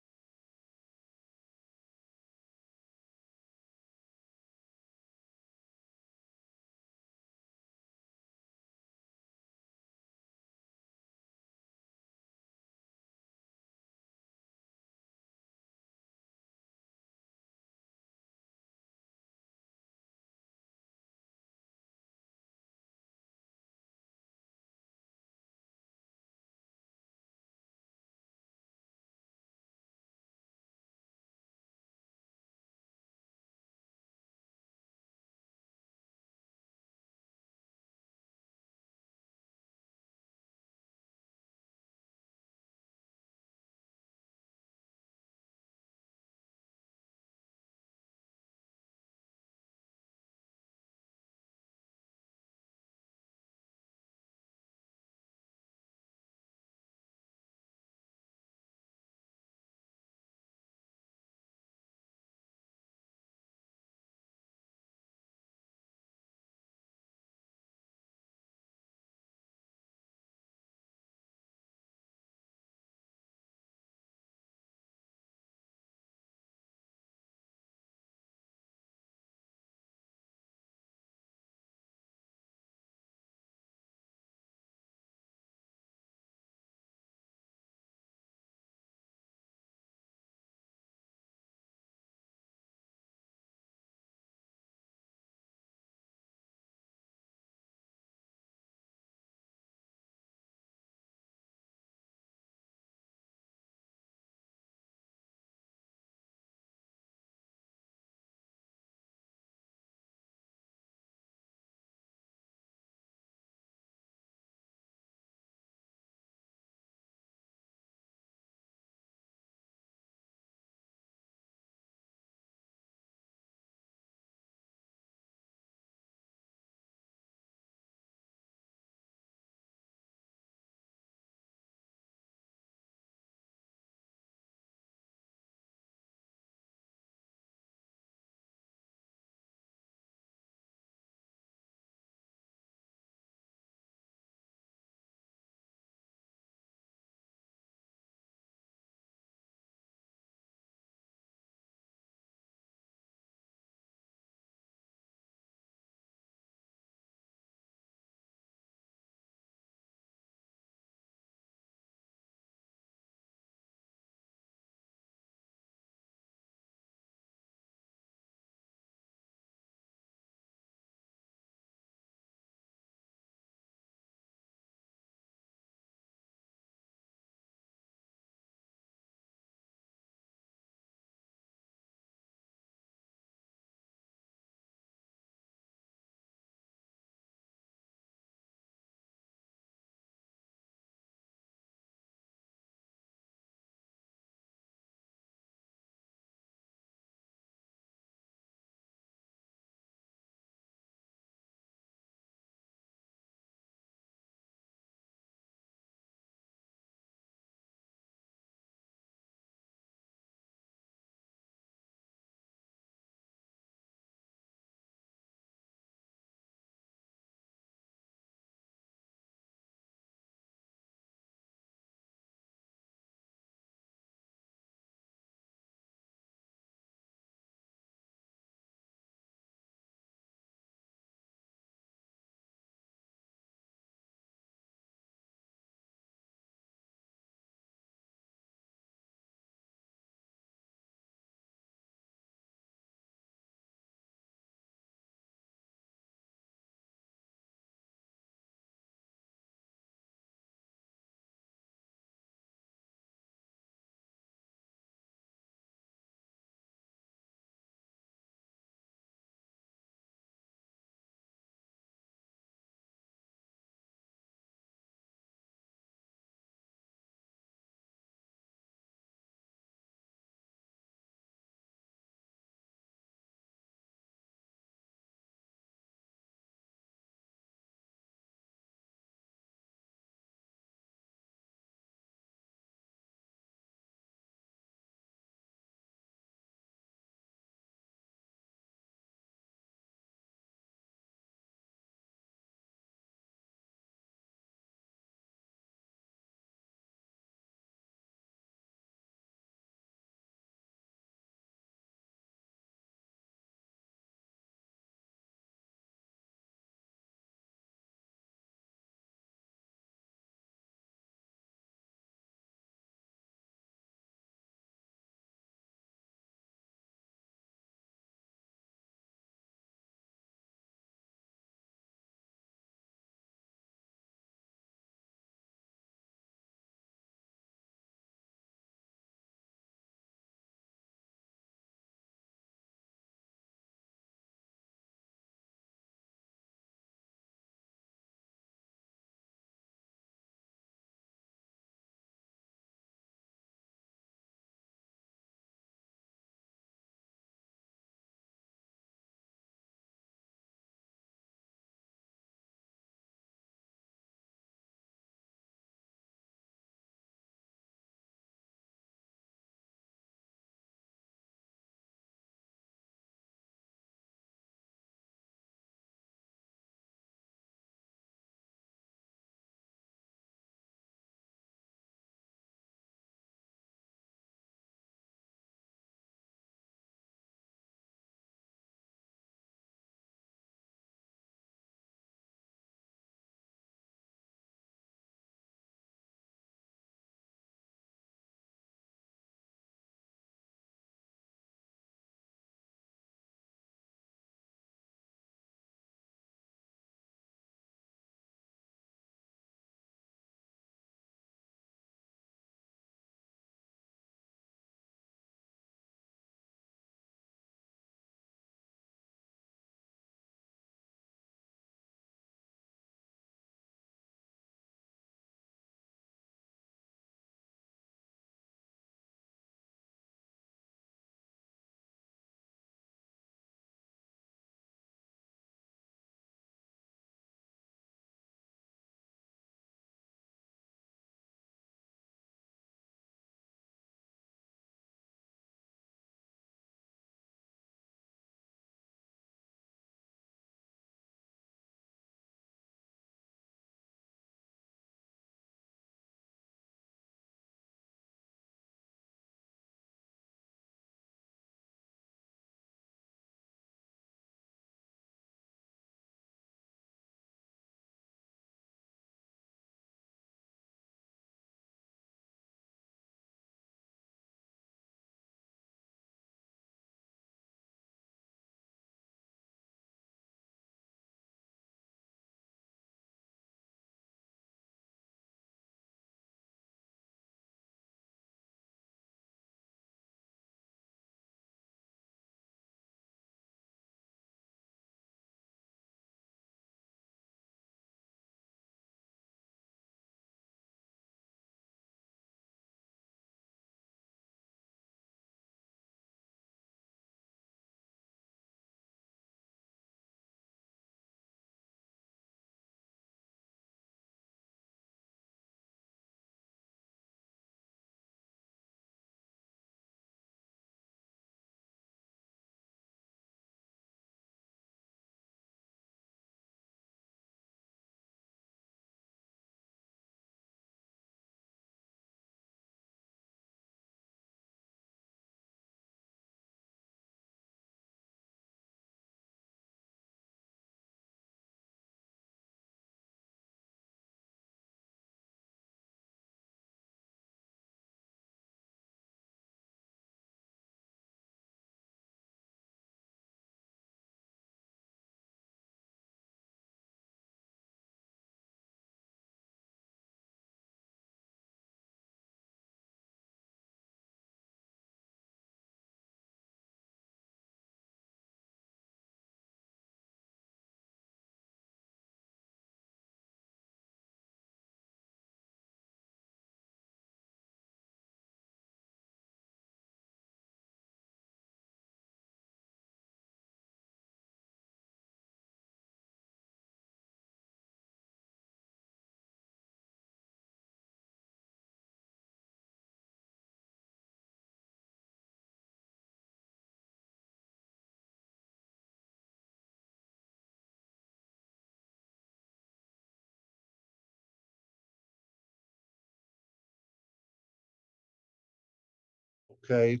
Okay.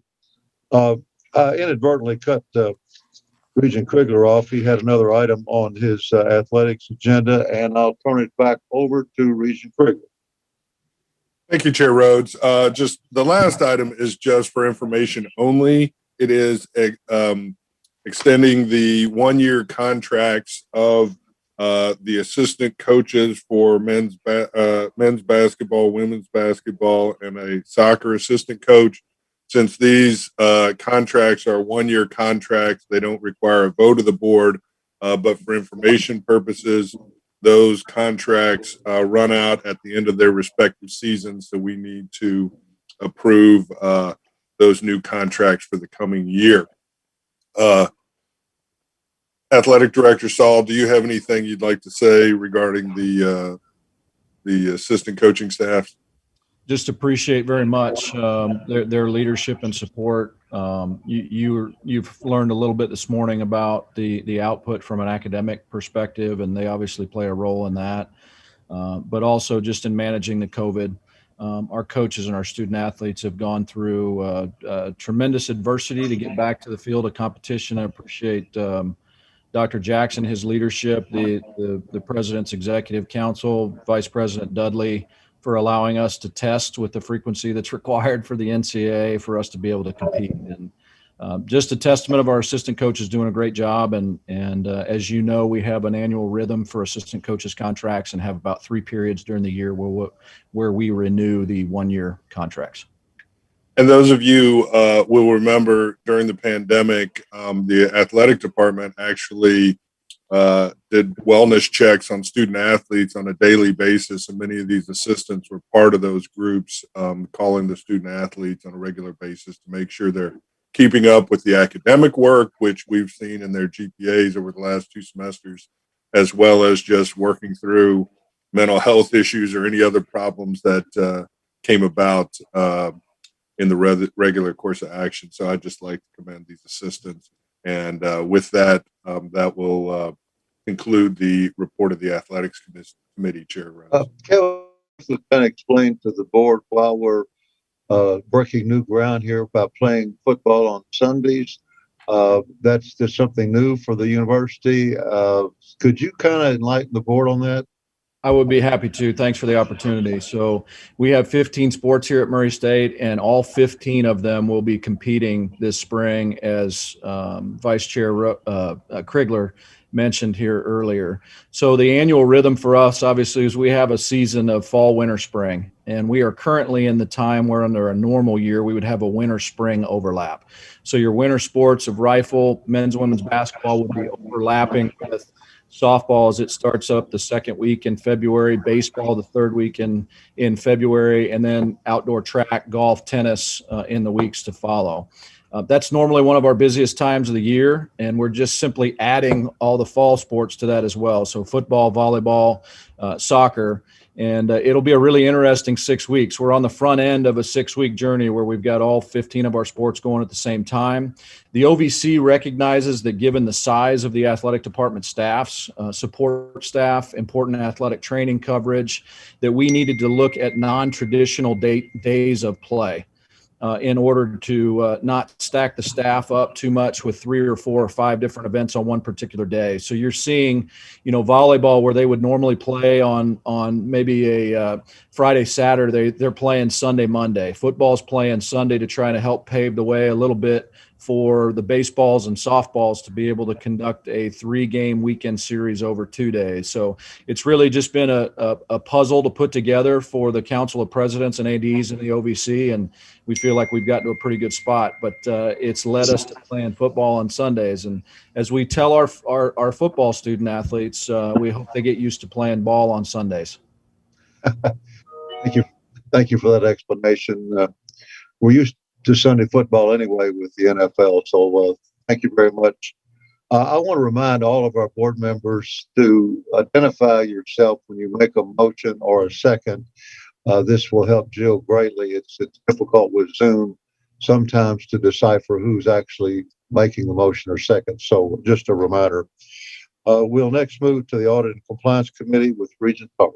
I inadvertently cut Regent Krigler off. He had another item on his athletics agenda, and I'll turn it back over to Regent Krigler. Thank you, Chair Rhodes. Just the last item is just for information only. It is extending the 1-year contracts of the assistant coaches for men's basketball, women's basketball, and a soccer assistant coach. Since these contracts are 1-year contracts, they don't require a vote of the board, but for information purposes, those contracts run out at the end of their respective seasons, so we need to approve those new contracts for the coming year. Athletic Director Saul, do you have anything you'd like to say regarding the assistant coaching staff? Just appreciate very much their leadership and support. You've learned a little bit this morning about the output from an academic perspective, and they obviously play a role in that. But also just in managing the COVID, our coaches and our student athletes have gone through tremendous adversity to get back to the field of competition. I appreciate Dr. Jackson, his leadership, the president's executive council, Vice President Dudley, for allowing us to test with the frequency that's required for the NCAA for us to be able to compete. And just a testament of our assistant coaches doing a great job. And as you know, we have an annual rhythm for assistant coaches contracts and have about 3 periods during the year where we renew the 1-year contracts. And those of you will remember during the pandemic, the athletic department actually did wellness checks on student athletes on a daily basis. And many of these assistants were part of those groups, calling the student athletes on a regular basis to make sure they're keeping up with the academic work, which we've seen in their GPAs over the last 2 semesters, as well as just working through mental health issues or any other problems that came about in the regular course of action. So I'd just like to commend these assistants. And with that, that will conclude the report of the Athletics Committee, Chair Rhodes. Kevin, can explain to the board while we're breaking new ground here about playing football on Sundays. That's just something new for the university. Could you kind of enlighten the board on that? I would be happy to. Thanks for the opportunity. So we have 15 sports here at Murray State, and all 15 of them will be competing this spring, as Vice Chair Krigler mentioned here earlier. So the annual rhythm for us, obviously, is we have a season of fall, winter, spring, and we are currently in the time where under a normal year, we would have a winter, spring overlap. So your winter sports of rifle, men's and women's basketball would be overlapping with softball as it starts up the 2nd week in February, baseball the 3rd week in February, and then outdoor track, golf, tennis in the weeks to follow. That's normally one of our busiest times of the year, and we're just simply adding all the fall sports to that as well. So football, volleyball, soccer, and it'll be a really interesting 6 weeks. We're on the front end of a 6-week journey where we've got all 15 of our sports going at the same time. The OVC recognizes that given the size of the athletic department staffs, support staff, important athletic training coverage, that we needed to look at non-traditional days of play. In order to not stack the staff up too much with 3 or 4 or 5 different events on one particular day. So you're seeing, volleyball where they would normally play on maybe a Friday, Saturday, they're playing Sunday, Monday. Football's playing Sunday to try to help pave the way a little bit for the baseballs and softballs to be able to conduct a 3-game weekend series over 2 days. So it's really just been a puzzle to put together for the Council of Presidents and ADs in the OVC, and we feel like we've gotten to a pretty good spot. But it's led us to playing football on Sundays, and as we tell our football student athletes, we hope they get used to playing ball on Sundays. Thank you for that explanation. We're used to Sunday football anyway with the NFL. So thank you very much. I want to remind all of our board members to identify yourself when you make a motion or a second. This will help Jill greatly. It's difficult with Zoom sometimes to decipher who's actually making the motion or second. So just a reminder. We'll next move to the Audit and Compliance Committee with Regent Hart.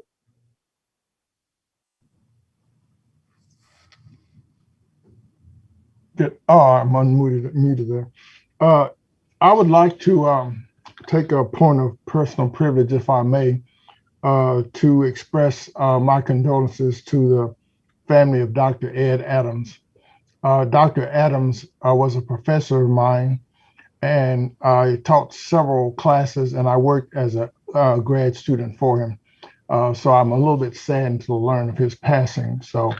I'm muted there. I would like to take a point of personal privilege, if I may, to express my condolences to the family of Dr. Ed Adams. Dr. Adams was a professor of mine, and I taught several classes, and I worked as a grad student for him. So I'm a little bit saddened to learn of his passing. So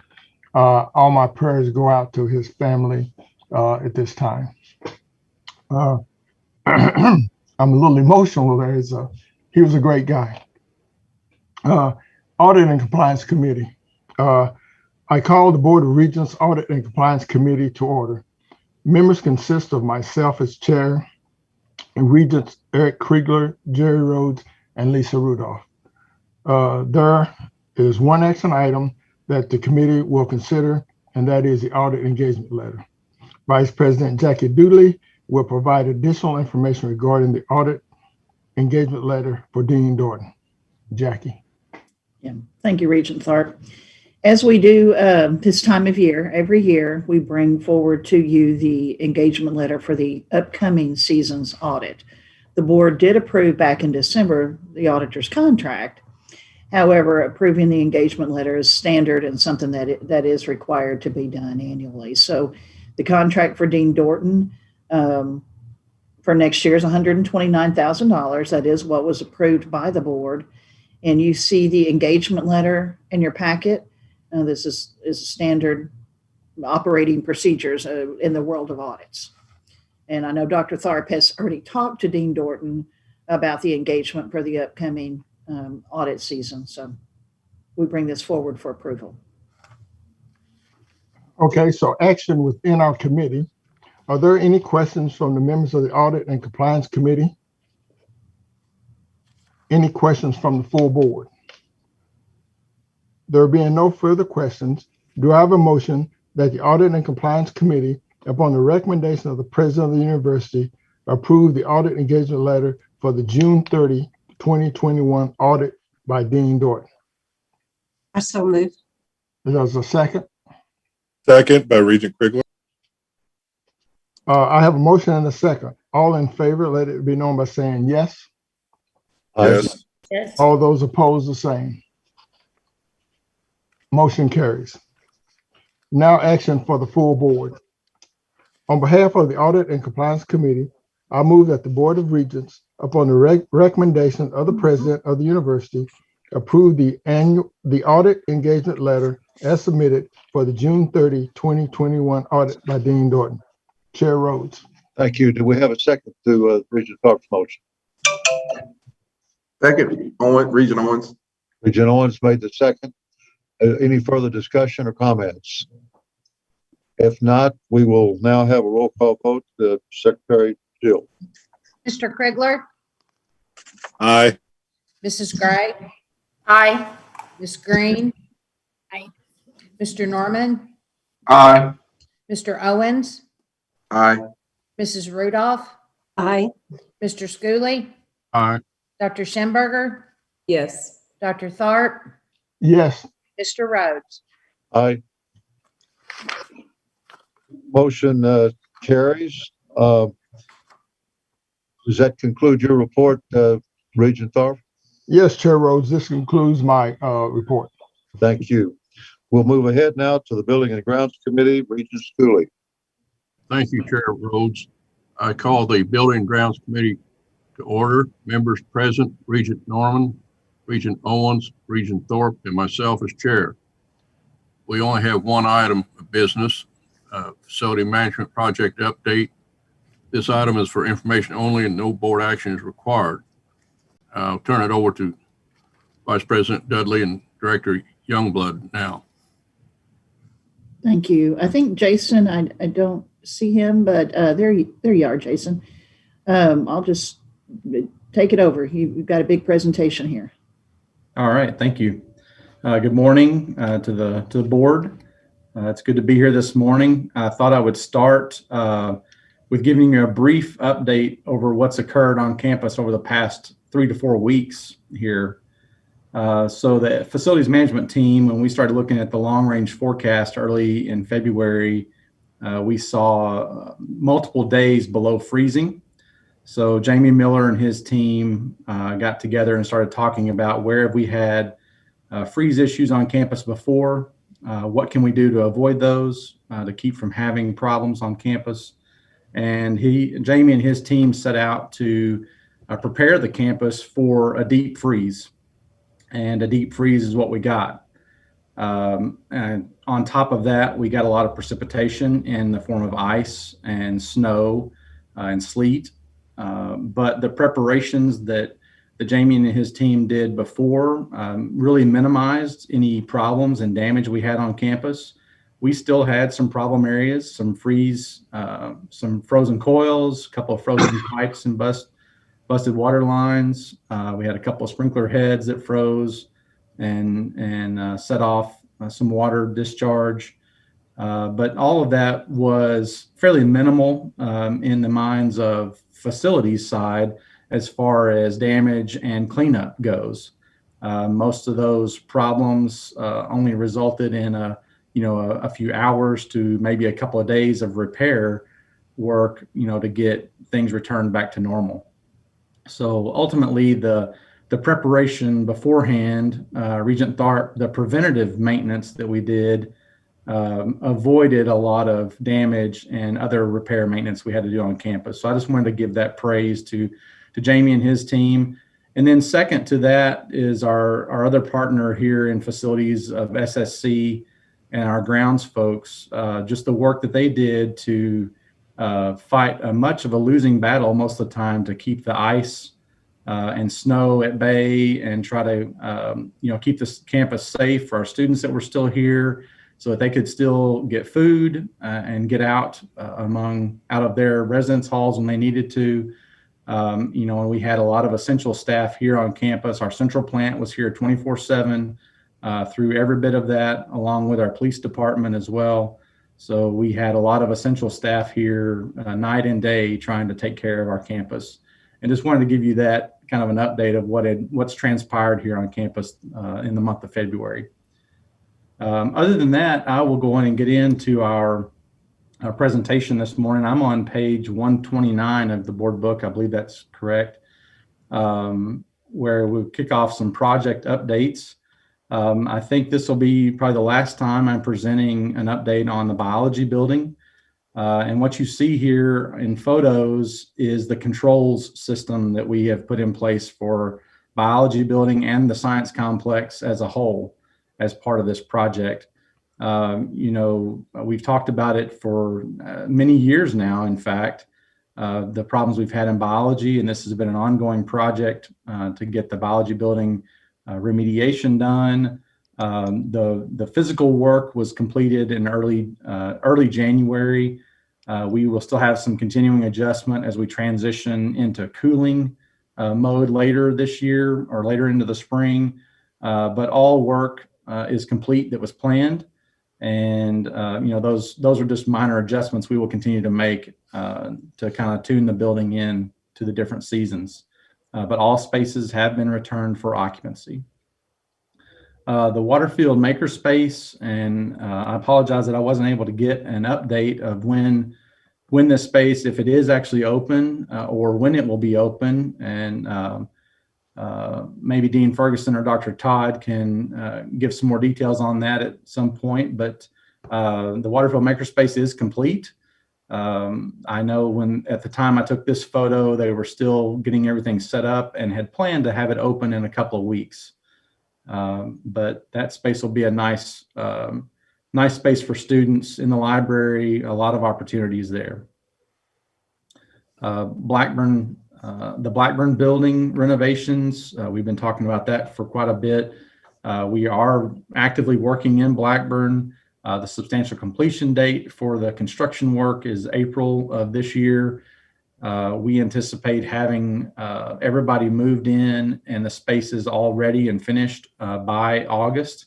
all my prayers go out to his family at this time. I'm a little emotional there. He was a great guy. Audit and Compliance Committee. I call the Board of Regents Audit and Compliance Committee to order. Members consist of myself as chair, and Regents Eric Kriegler, Jerry Rhodes, and Lisa Rudolph. There is one action item that the committee will consider, and that is the audit engagement letter. Vice President Jackie Dooley will provide additional information regarding the audit engagement letter for Dean Dorton. Jackie. Yeah, thank you, Regent Tharp. As we do this time of year, every year, we bring forward to you the engagement letter for the upcoming season's audit. The board did approve back in December the auditor's contract. However, approving the engagement letter is standard and something that is required to be done annually. So the contract for Dean Dorton for next year is $129,000. That is what was approved by the board. And you see the engagement letter in your packet. This is standard operating procedures in the world of audits. And I know Dr. Tharp has already talked to Dean Dorton about the engagement for the upcoming audit season. So we bring this forward for approval. Okay, so action within our committee. Are there any questions from the members of the Audit and Compliance Committee? Any questions from the full board? There being no further questions, do I have a motion that the Audit and Compliance Committee, upon the recommendation of the President of the University, approve the audit engagement letter for the June 30, 2021 audit by Dean Dorton? I so move. There's a second. Second by Regent Kriegler. I have a motion and a second. All in favor, let it be known by saying yes. Yes. Yes. All those opposed, the same. Motion carries. Now action for the full board. On behalf of the Audit and Compliance Committee, I move that the Board of Regents, upon the recommendation of the President of the University, approve the audit engagement letter as submitted for the June 30, 2021 audit by Dean Dorton. Chair Rhodes. Thank you. Do we have a second to Regent Tharp's motion? Second, Regent Owens. Regent Owens made the second. Any further discussion or comments? If not, we will now have a roll call vote. Secretary Jill. Mr. Krigler, Aye. Mrs. Gray, Aye. Ms. Green. Aye. Mr. Norman, Aye. Mr. Owens, Aye. Mrs. Rudolph, Aye. Mr. Schooley, Aye. Dr. Schemberger, Yes. Dr. Tharp, Yes. Mr. Rhodes. Aye. Motion carries. Does that conclude your report, Regent Tharp? Yes, Chair Rhodes, this concludes my report. Thank you. We'll move ahead now to the Building and Grounds Committee, Regent Schooley. Thank you, Chair Rhodes. I call the Building and Grounds Committee to order. Members present, Regent Norman, Regent Owens, Regent Thorpe, and myself as chair. We only have one item of business, facility management project update. This item is for information only and no board action is required. I'll turn it over to Vice President Dudley and Director Youngblood now. Thank you. I think Jason, I don't see him, but there you are, Jason. I'll just take it over. You've got a big presentation here. All right, thank you. Good morning to the board. It's good to be here this morning. I thought I would start with giving you a brief update over what's occurred on campus over the past 3 to 4 weeks here. So the facilities management team, when we started looking at the long range forecast early in February, we saw multiple days below freezing. So Jamie Miller and his team got together and started talking about where have we had freeze issues on campus before, what can we do to avoid those, to keep from having problems on campus. And Jamie and his team set out to prepare the campus for a deep freeze. And a deep freeze is what we got. And on top of that, we got a lot of precipitation in the form of ice and snow and sleet. But the preparations that Jamie and his team did before really minimized any problems and damage we had on campus. We still had some problem areas, some frozen coils, a couple of frozen pipes and busted water lines. We had a couple of sprinkler heads that froze and set off some water discharge. But all of that was fairly minimal in the minds of facilities side as far as damage and cleanup goes. Most of those problems only resulted in a few hours to maybe a couple of days of repair work, to get things returned back to normal. So ultimately, the preparation beforehand, Regent Tharp, the preventative maintenance that we did avoided a lot of damage and other repair maintenance we had to do on campus. So I just wanted to give that praise to Jamie and his team. And then second to that is our other partner here in facilities of SSC and our grounds folks, just the work that they did to fight much of a losing battle most of the time to keep the ice and snow at bay and try to keep this campus safe for our students that were still here so that they could still get food and get out out of their residence halls when they needed to. And we had a lot of essential staff here on campus. Our central plant was here 24/7 through every bit of that, along with our police department as well. So we had a lot of essential staff here night and day trying to take care of our campus. And just wanted to give you that kind of an update of what's transpired here on campus in the month of February. Other than that, I will go on and get into our presentation this morning. I'm on page 129 of the board book. I believe that's correct, where we'll kick off some project updates. I think this will be probably the last time I'm presenting an update on the biology building. And what you see here in photos is the controls system that we have put in place for biology building and the science complex as a whole as part of this project. We've talked about it for many years now, in fact, the problems we've had in biology, and this has been an ongoing project to get the biology building remediation done. The physical work was completed in early January. We will still have some continuing adjustment as we transition into cooling mode later this year or later into the spring. But all work is complete that was planned. And, those are just minor adjustments we will continue to make to kind of tune the building in to the different seasons. But all spaces have been returned for occupancy. The Waterfield Makerspace, and I apologize that I wasn't able to get an update of when this space, if it is actually open or when it will be open. And maybe Dean Ferguson or Dr. Todd can give some more details on that at some point. But the Waterfield Makerspace is complete. I know at the time I took this photo, they were still getting everything set up and had planned to have it open in a couple of weeks. But that space will be a nice space for students in the library, a lot of opportunities there. The Blackburn building renovations, we've been talking about that for quite a bit. We are actively working in Blackburn. The substantial completion date for the construction work is April of this year. We anticipate having everybody moved in and the spaces all ready and finished by August.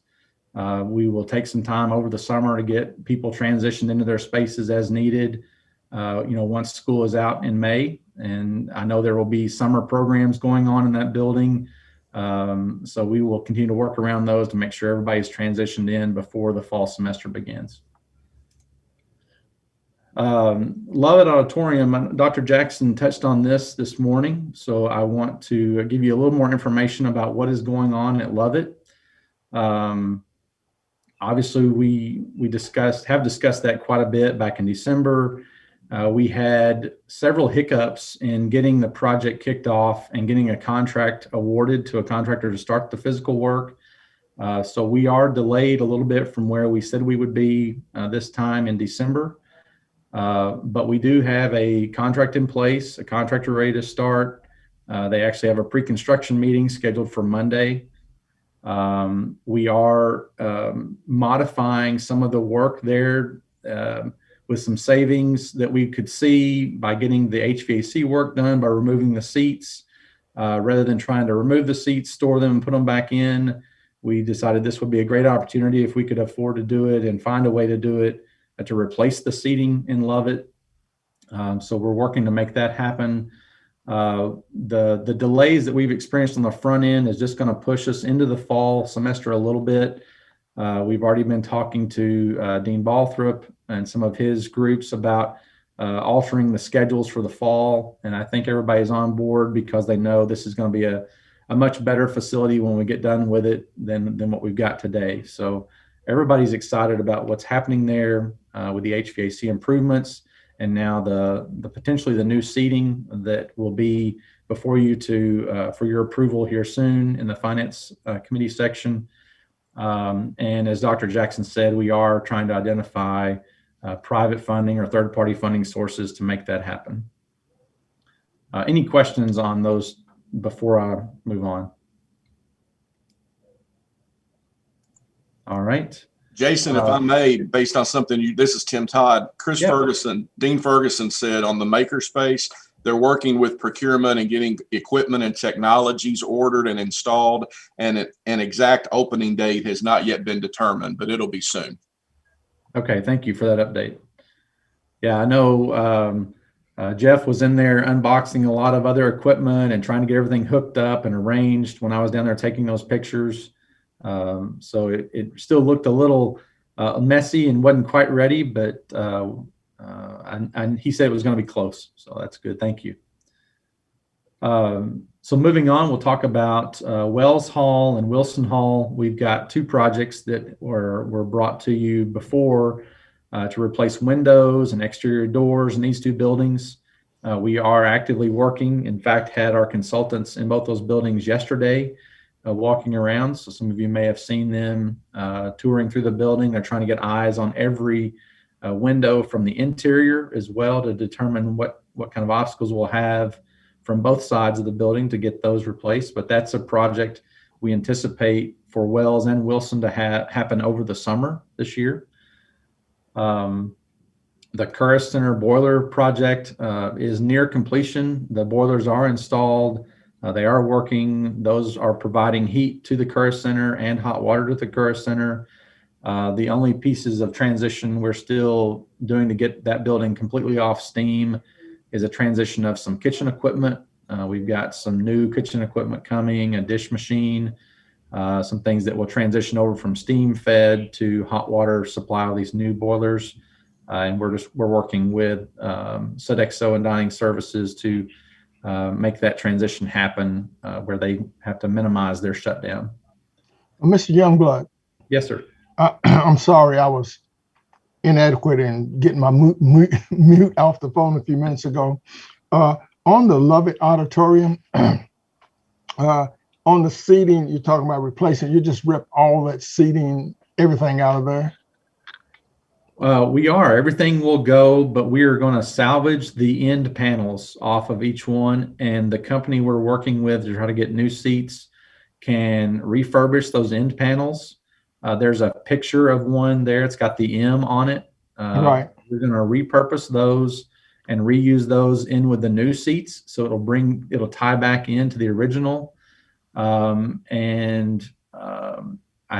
We will take some time over the summer to get people transitioned into their spaces as needed, once school is out in May. And I know there will be summer programs going on in that building. So we will continue to work around those to make sure everybody's transitioned in before the fall semester begins. Lovett Auditorium, Dr. Jackson touched on this morning, so I want to give you a little more information about what is going on at Lovett. Obviously, we have discussed that quite a bit back in December. We had several hiccups in getting the project kicked off and getting a contract awarded to a contractor to start the physical work. So we are delayed a little bit from where we said we would be this time in December. But we do have a contract in place, a contractor ready to start. They actually have a pre-construction meeting scheduled for Monday. We are modifying some of the work there with some savings that we could see by getting the HVAC work done by removing the seats. Rather than trying to remove the seats, store them, and put them back in, we decided this would be a great opportunity if we could afford to do it and find a way to do it to replace the seating in Lovett. So we're working to make that happen. The delays that we've experienced on the front end is just going to push us into the fall semester a little bit. We've already been talking to Dean Balthrop and some of his groups about altering the schedules for the fall. And I think everybody's on board because they know this is going to be a much better facility when we get done with it than what we've got today. So everybody's excited about what's happening there with the HVAC improvements. And now the potentially the new seating that will be before you for your approval here soon in the finance committee section. And as Dr. Jackson said, we are trying to identify private funding or third-party funding sources to make that happen. Any questions on those before I move on? All right. Jason, if I may, based on something this is Tim Todd. Dean Ferguson said on the makerspace, they're working with procurement and getting equipment and technologies ordered and installed, and an exact opening date has not yet been determined, but it'll be soon. Okay, thank you for that update. Yeah, I know Jeff was in there unboxing a lot of other equipment and trying to get everything hooked up and arranged when I was down there taking those pictures. So it still looked a little messy and wasn't quite ready, but and he said it was going to be close. So that's good. Thank you. So moving on, we'll talk about Wells Hall and Wilson Hall. We've got two projects that were brought to you before to replace windows and exterior doors in these two buildings. We are actively working. In fact, had our consultants in both those buildings yesterday walking around. So some of you may have seen them touring through the building. They're trying to get eyes on every window from the interior as well to determine what kind of obstacles we'll have from both sides of the building to get those replaced. But that's a project we anticipate for Wells and Wilson to happen over the summer this year. The Curris Center boiler project is near completion. The boilers are installed. They are working. Those are providing heat to the Curris Center and hot water to the Curris Center. The only pieces of transition we're still doing to get that building completely off steam is a transition of some kitchen equipment. We've got some new kitchen equipment coming, a dish machine, some things that will transition over from steam fed to hot water supply of these new boilers. And we're working with Sodexo and Dining Services to make that transition happen where they have to minimize their shutdown. Mr. Youngblood. Yes, sir. I'm sorry, I was inadequate in getting my mute off the phone a few minutes ago. On the Lovett Auditorium, on the seating, you're talking about replacing, you just rip all that seating, everything out of there? We are. Everything will go, but we are going to salvage the end panels off of each one. And the company we're working with to try to get new seats can refurbish those end panels. There's a picture of one there. It's got the M on it. Right. We're going to repurpose those and reuse those in with the new seats. So it'll tie back into the original. I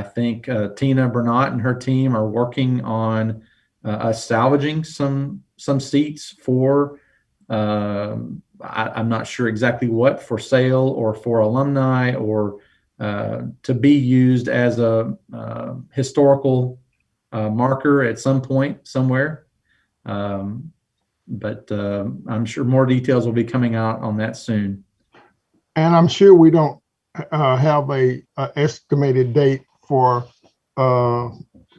think Tina Bernat and her team are working on us salvaging some seats for, I'm not sure exactly what, for sale or for alumni or to be used as a historical marker at some point somewhere. But I'm sure more details will be coming out on that soon. And I'm sure we don't have a estimated date for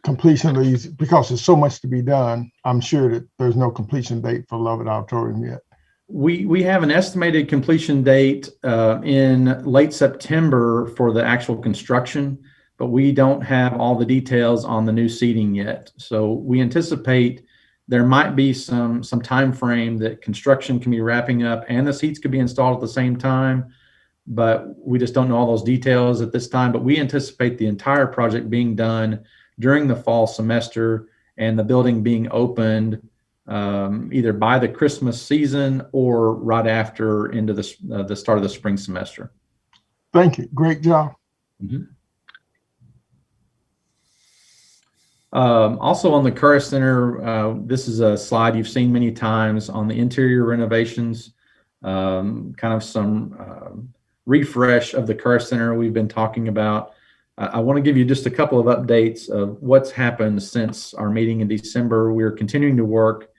completion of these because there's so much to be done. I'm sure that there's no completion date for Lovett Auditorium yet. We have an estimated completion date in late September for the actual construction, but we don't have all the details on the new seating yet. So we anticipate there might be some time frame that construction can be wrapping up and the seats could be installed at the same time, but we just don't know all those details at this time. But we anticipate the entire project being done during the fall semester and the building being opened either by the Christmas season or right after into the start of the spring semester. Thank you. Great job. Mm-hmm. Also on the Curry Center, this is a slide you've seen many times on the interior renovations, kind of some refresh of the Curry Center we've been talking about. I want to give you just a couple of updates of what's happened since our meeting in December. We're continuing to work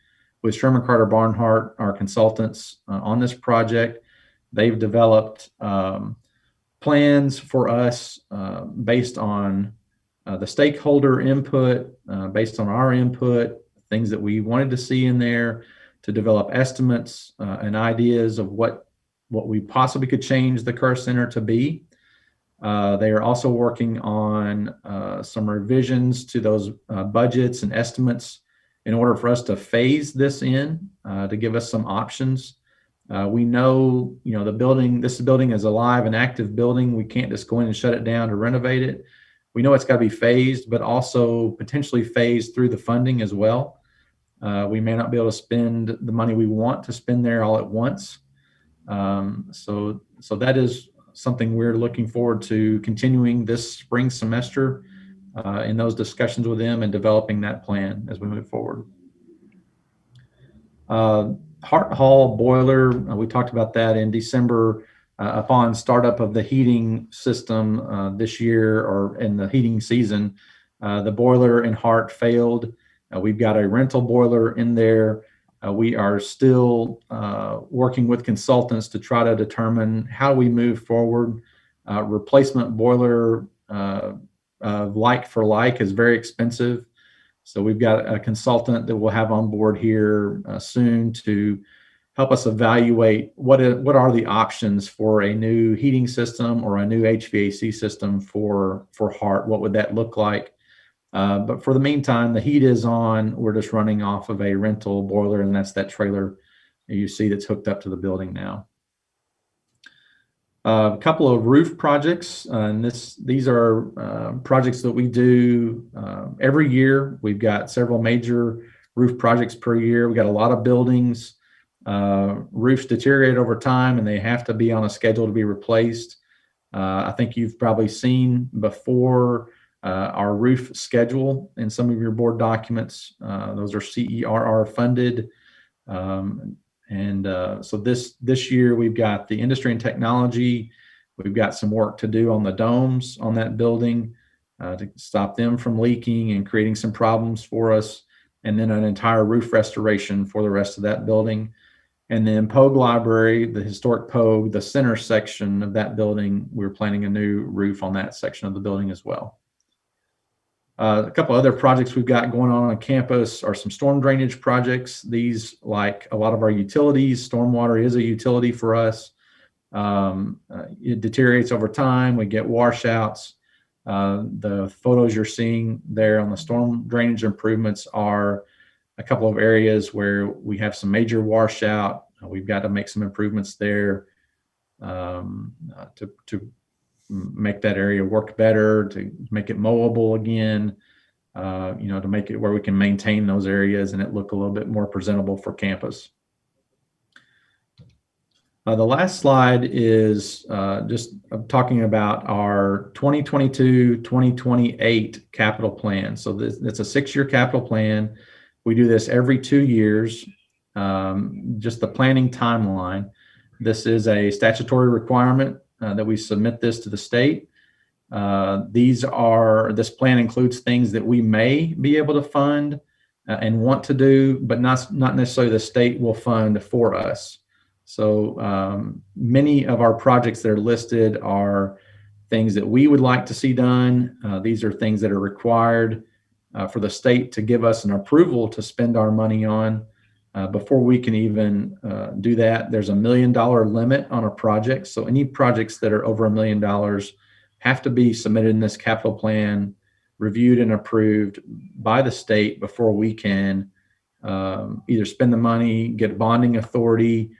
with Sherman Carter Barnhart, our consultants, on this project. They've developed plans for us based on the stakeholder input, based on our input, things that we wanted to see in there, to develop estimates and ideas of what we possibly could change the Kerr Center to be. They are also working on some revisions to those budgets and estimates in order for us to phase this in, to give us some options. We know, the building, this building is a live and active building. We can't just go in and shut it down to renovate it. We know it's got to be phased, but also potentially phased through the funding as well. We may not be able to spend the money we want to spend there all at once. So that is something we're looking forward to continuing this spring semester in those discussions with them and developing that plan as we move forward. Hart Hall boiler, we talked about that in December upon startup of the heating system this year, or in the heating season. The boiler in Hart failed. We've got a rental boiler in there. We are still working with consultants to try to determine how we move forward. Replacement boiler like for like is very expensive. So we've got a consultant that we'll have on board here soon to help us evaluate what are the options for a new heating system or a new HVAC system for Hart. What would that look like? But for the meantime, the heat is on. We're just running off of a rental boiler, and that's that trailer you see that's hooked up to the building now. A couple of roof projects, and these are projects that we do every year. We've got several major roof projects per year. We've got a lot of buildings. Roofs deteriorate over time, and they have to be on a schedule to be replaced. I think you've probably seen before our roof schedule in some of your board documents. Those are CERR funded. So this year we've got the industry and technology. We've got some work to do on the domes on that building to stop them from leaking and creating some problems for us. And then an entire roof restoration for the rest of that building. And then Pogue Library, the historic Pogue, the center section of that building, we're planning a new roof on that section of the building as well. A couple other projects we've got going on campus are some storm drainage projects. These, like a lot of our utilities, stormwater is a utility for us. It deteriorates over time. We get washouts. The photos you're seeing there on the storm drainage improvements are a couple of areas where we have some major washout. We've got to make some improvements there to make that area work better, to make it mowable again, to make it where we can maintain those areas and it look a little bit more presentable for campus. The last slide is just talking about our 2022-2028 capital plan. So it's a 6-year capital plan. We do this every 2 years, just the planning timeline. This is a statutory requirement that we submit this to the state. This plan includes things that we may be able to fund and want to do, but not necessarily the state will fund for us. So many of our projects that are listed are things that we would like to see done. These are things that are required for the state to give us an approval to spend our money on. Before we can even do that, there's $1 million limit on a project. So any projects that are over $1 million have to be submitted in this capital plan, reviewed and approved by the state before we can either spend the money, get bonding authority,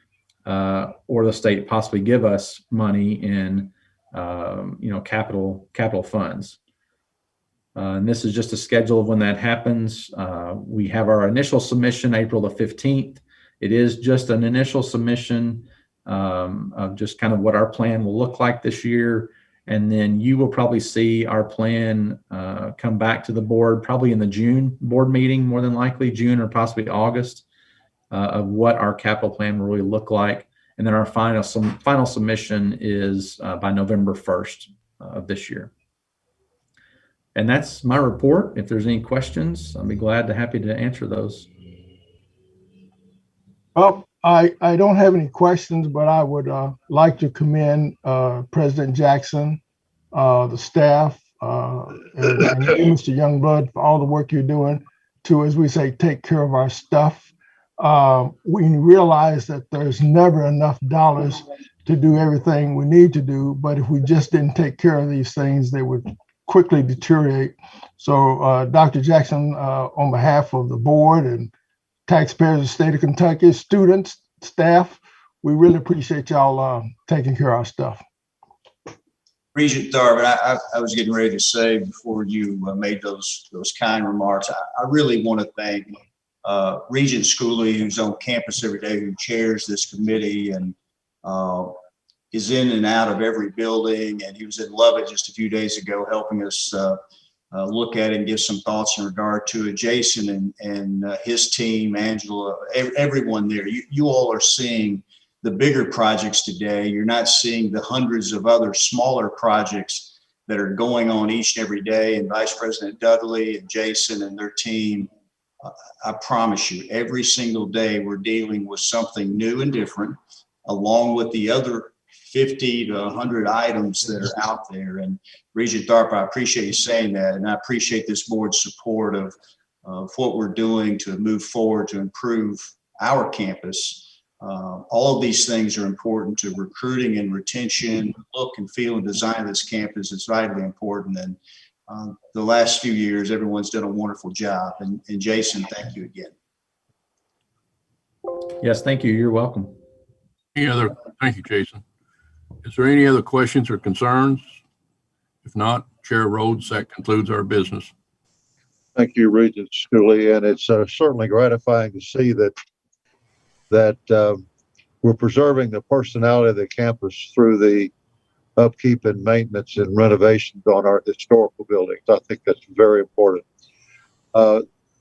or the state possibly give us money in capital funds. And this is just a schedule of when that happens. We have our initial submission April the 15th. It is just an initial submission of just kind of what our plan will look like this year. And then you will probably see our plan come back to the board probably in the June board meeting, more than likely June or possibly August, of what our capital plan will really look like. And then our final submission is by November 1st of this year. And that's my report. If there's any questions, I'll be happy to answer those. Well, I don't have any questions, but I would like to commend President Jackson, the staff, and you, Mr. Youngblood, for all the work you're doing to, as we say, take care of our stuff. We realize that there's never enough dollars to do everything we need to do, but if we just didn't take care of these things, they would quickly deteriorate. So Dr. Jackson, on behalf of the board and taxpayers of the state of Kentucky, students, staff, we really appreciate y'all taking care of our stuff. Regent Thorpe, I was getting ready to say before you made those kind remarks, I really want to thank Regent Schooley, who's on campus every day, who chairs this committee and is in and out of every building. And he was in Lubbock just a few days ago, helping us look at it and give some thoughts in regard to it. Jason and his team, Angela, everyone there. You all are seeing the bigger projects today. You're not seeing the hundreds of other smaller projects that are going on each and every day. And Vice President Dudley and Jason and their team, I promise you, every single day we're dealing with something new and different, along with the other 50 to 100 items that are out there. And Regent Thorpe, I appreciate you saying that. And I appreciate this board's support of what we're doing to move forward to improve our campus. All of these things are important to recruiting and retention. Look and feel and design of this campus is vitally important. And the last few years, everyone's done a wonderful job. And Jason, thank you again. Yes, thank you. You're welcome. Thank you, Jason. Is there any other questions or concerns? If not, Chair Rhodes, that concludes our business. Thank you, Regent Schooley. And it's certainly gratifying to see that we're preserving the personality of the campus through the upkeep and maintenance and renovations on our historical buildings. I think that's very important.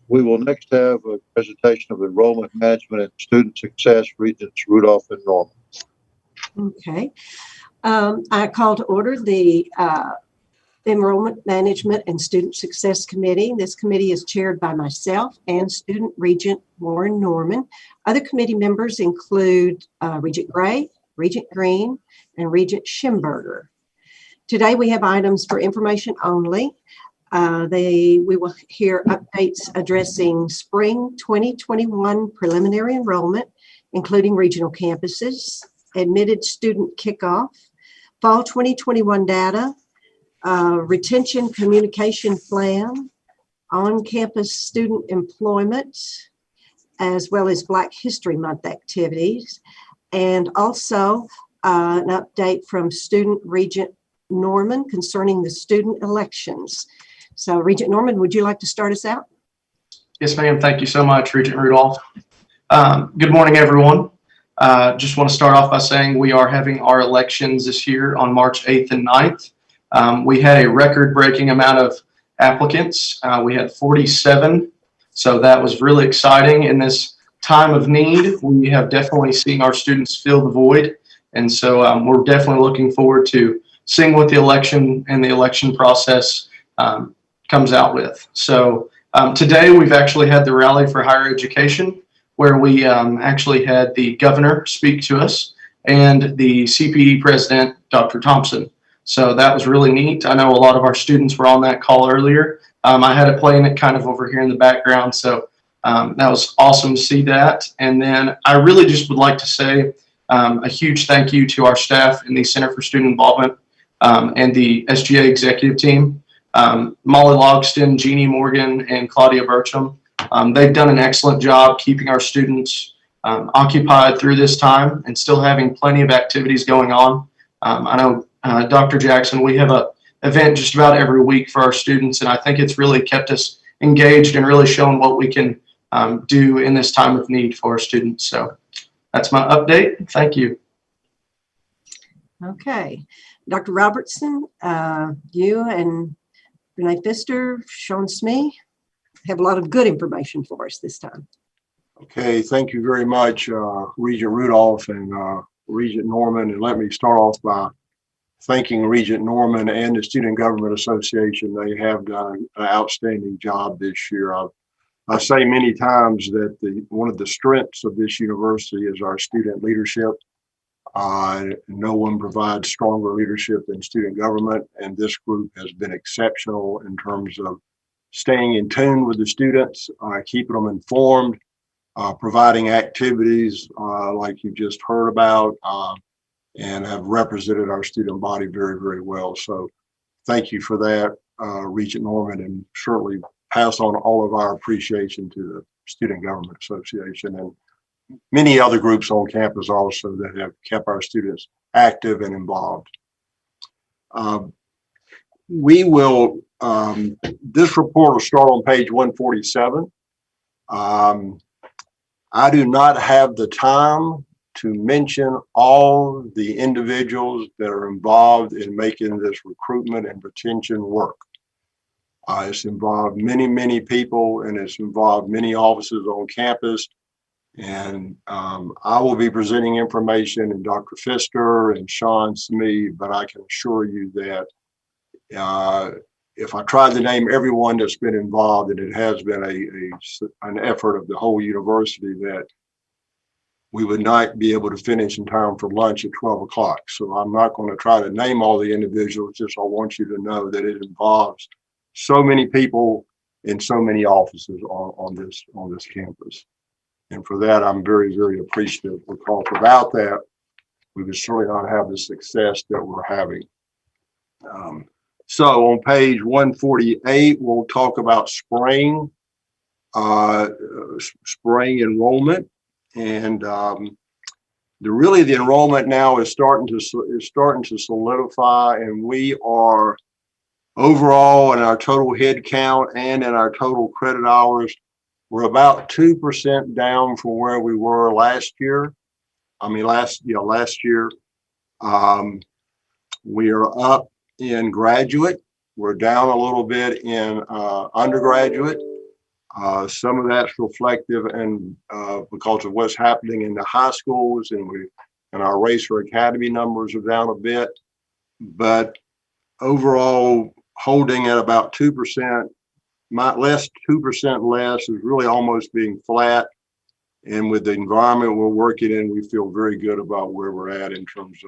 We will next have a presentation of enrollment management and student success, Regents Rudolph and Norman. Okay. I call to order the Enrollment Management and Student Success Committee. This committee is chaired by myself and Student Regent Warren Norman. Other committee members include Regent Gray, Regent Green, and Regent Schimberger. Today we have items for information only. We will hear updates addressing spring 2021 preliminary enrollment, including regional campuses, admitted student kickoff, fall 2021 data, retention communication plan, on-campus student employment, as well as Black History Month activities, and also an update from Student Regent Norman concerning the student elections. So Regent Norman, would you like to start us out? Yes, ma'am. Thank you so much, Regent Rudolph. Good morning, everyone. Just want to start off by saying we are having our elections this year on March 8th and 9th. We had a record-breaking amount of applicants. We had 47, so that was really exciting. In this time of need, we have definitely seen our students fill the void, and so we're definitely looking forward to seeing what the election and the election process comes out with. So Today, we've actually had the Rally for Higher Education, where we actually had the governor speak to us and the CPE president, Dr. Thompson. So that was really neat. I know a lot of our students were on that call earlier. I had it playing it kind of over here in the background. So that was awesome to see that. And then I really just would like to say a huge thank you to our staff in the Center for Student Involvement and the SGA executive team. Molly Logston, Jeannie Morgan, and Claudia Burcham. They've done an excellent job keeping our students occupied through this time and still having plenty of activities going on. I know, Dr. Jackson, we have an event just about every week for our students, and I think it's really kept us engaged and really shown what we can do in this time of need for our students. So that's my update. Thank you. Okay. Dr. Robertson, you and Renee Pfister, Sean Smee have a lot of good information for us this time. Okay, thank you very much, Regent Rudolph and Regent Norman. And let me start off by thanking Regent Norman and the Student Government Association. They have done an outstanding job this year. I say many times that one of the strengths of this university is our student leadership. No one provides stronger leadership than student government, and this group has been exceptional in terms of staying in tune with the students, keeping them informed, providing activities like you just heard about, and have represented our student body very, very well. So thank you for that, Regent Norman, and certainly pass on all of our appreciation to the Student Government Association and many other groups on campus also that have kept our students active and involved. This report will start on page 147. I do not have the time to mention all the individuals that are involved in making this recruitment and retention work. It's involved many, many people, and it's involved many offices on campus. And I will be presenting information, and Dr. Pfister and Sean Smee, but I can assure you that if I tried to name everyone that's been involved, and it has been an effort of the whole university, that we would not be able to finish in time for lunch at 12 o'clock. So I'm not going to try to name all the individuals, just I want you to know that it involves so many people in so many offices on this campus. And for that, I'm very, very appreciative, because without that, we would certainly not have the success that we're having. So on page 148, we'll talk about spring enrollment. And the enrollment now is starting to solidify, and we are overall in our total head count and in our total credit hours, we're about 2% down from where we were last year. Last year. We are up in graduate. We're down a little bit in undergraduate. Some of that's reflective and because of what's happening in the high schools, and our Racer Academy numbers are down a bit. But overall, holding at about 2%. 2% less is really almost being flat. And with the environment we're working in, we feel very good about where we're at in terms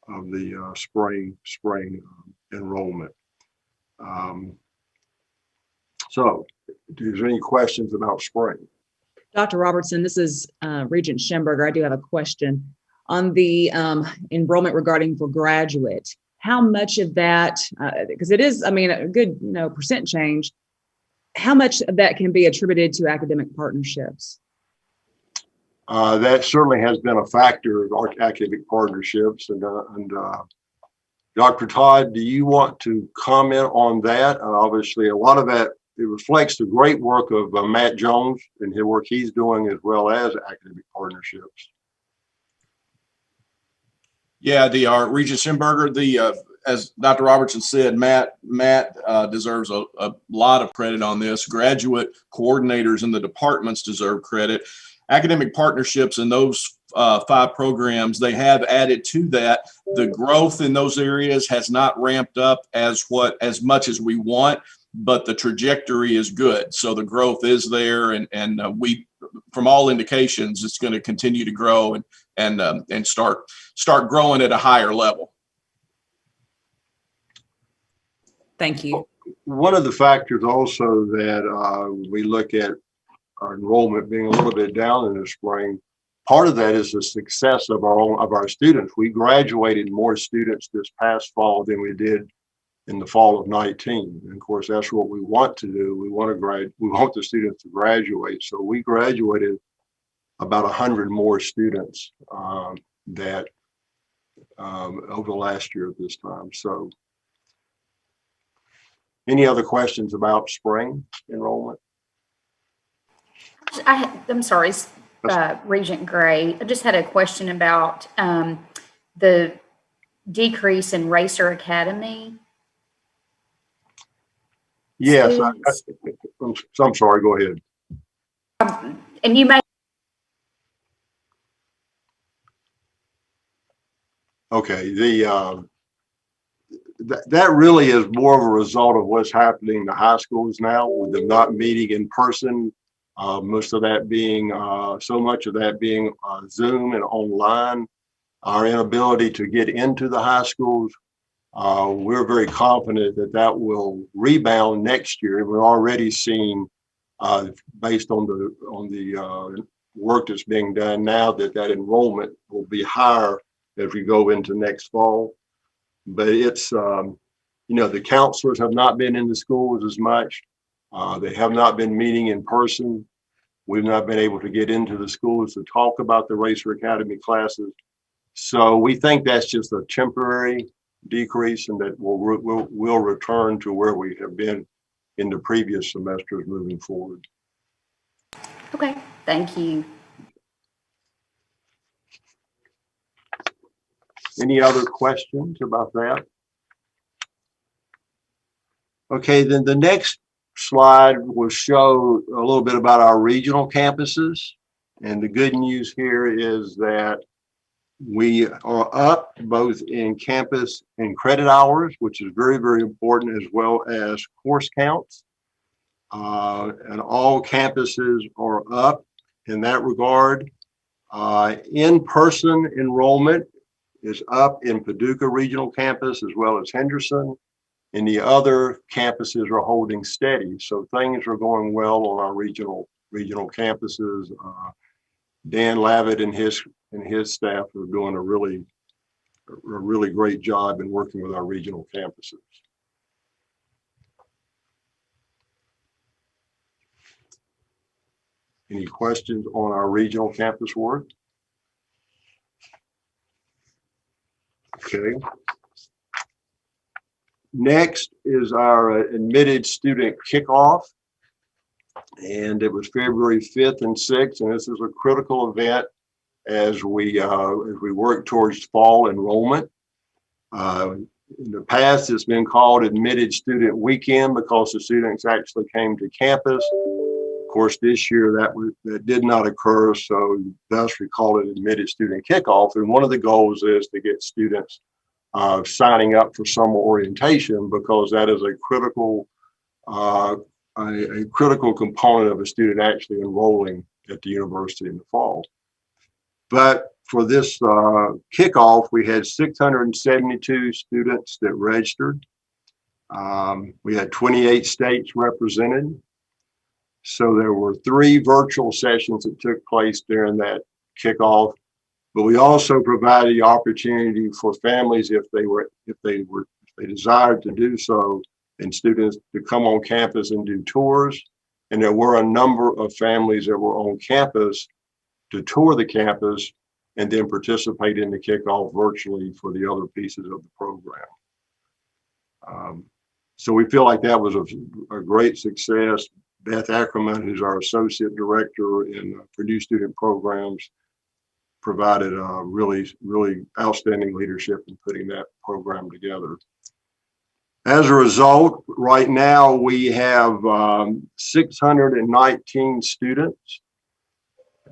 of the spring enrollment. So, is there any questions about spring? Dr. Robertson, this is Regent Schemberger. I do have a question on the enrollment regarding for graduate. How much of that, because it is, a good, percent change, how much of that can be attributed to academic partnerships? That certainly has been a factor of our academic partnerships. And Dr. Todd, do you want to comment on that? Obviously, a lot of that, it reflects the great work of Matt Jones and his work he's doing, as well as academic partnerships. Yeah, Regent Schemberger, as Dr. Robertson said, Matt deserves a lot of credit on this. Graduate coordinators in the departments deserve credit. Academic partnerships in those 5 programs, they have added to that. The growth in those areas has not ramped up as much as we want. but the trajectory is good. So the growth is there, and we, from all indications, it's going to continue to grow and start growing at a higher level. Thank you. One of the factors also that we look at our enrollment being a little bit down in the spring, part of that is the success of our students. We graduated more students this past fall than we did in the fall of 19. And of course, that's what we want to do. We want the students to graduate. So we graduated about 100 more students that over the last year at this time. So any other questions about spring enrollment? I'm sorry, Regent Gray. I just had a question about the decrease in Racer Academy. Yes, I'm sorry, go ahead. And you may. Okay, that really is more of a result of what's happening in the high schools now, with them not meeting in person. Most of that being, so much of that being Zoom and online. Our inability to get into the high schools, we're very confident that that will rebound next year. We're already seeing, based on the work that's being done now, that enrollment will be higher as we go into next fall. But it's, the counselors have not been in the schools as much. They have not been meeting in person. We've not been able to get into the schools to talk about the Racer Academy classes. So we think that's just a temporary decrease, and that we'll return to where we have been in the previous semesters moving forward. Okay, thank you. Any other questions about that? Okay, then the next slide will show a little bit about our regional campuses. And the good news here is that we are up both in campus and credit hours, which is very, very important, as well as course counts. And all campuses are up in that regard. In-person enrollment is up in Paducah Regional Campus as well as Henderson, and the other campuses are holding steady. So things are going well on our regional campuses. Dan Lavitt and his staff are doing a really great job in working with our regional campuses. Any questions on our regional campus work? Okay. Next is our admitted student kickoff. And it was February 5th and 6th, and this is a critical event as we work towards fall enrollment. In the past, it's been called Admitted Student Weekend because the students actually came to campus. Of course, this year that did not occur, so thus we call it Admitted Student Kickoff. And one of the goals is to get students signing up for summer orientation, because that is a critical component of a student actually enrolling at the university in the fall. But for this kickoff, we had 672 students that registered. We had 28 states represented. So there were 3 virtual sessions that took place during that kickoff. But we also provided the opportunity for families, if they desired to do so, and students to come on campus and do tours. And there were a number of families that were on campus to tour the campus and then participate in the kickoff virtually for the other pieces of the program. So we feel like that was a great success. Beth Ackerman, who's our associate director for new student programs, provided really, really outstanding leadership in putting that program together. As a result, right now we have 619 students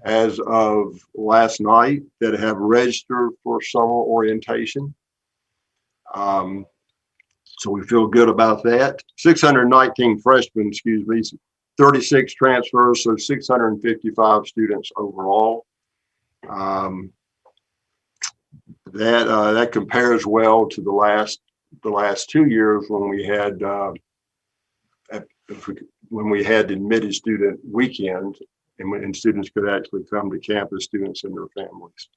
as of last night that have registered for summer orientation. So we feel good about that. 619 freshmen, 36 transfers, so 655 students overall. That compares well to the last 2 years when we had admitted student weekends and students could actually come to campus, students and their families.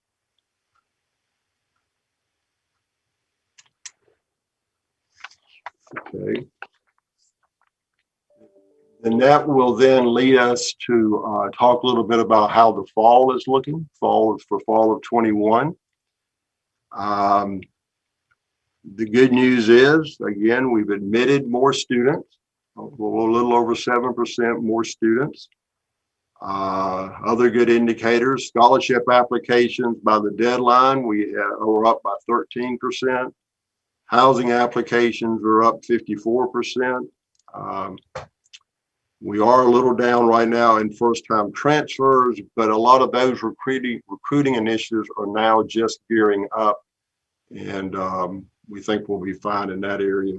Okay. And that will then lead us to talk a little bit about how the fall is looking, fall of 21. The good news is, again, we've admitted more students, a little over 7% more students. Other good indicators, scholarship applications by the deadline, we're up by 13%. Housing applications are up 54%. We are a little down right now in first-time transfers, but a lot of those recruiting initiatives are now just gearing up, and we think we'll be fine in that area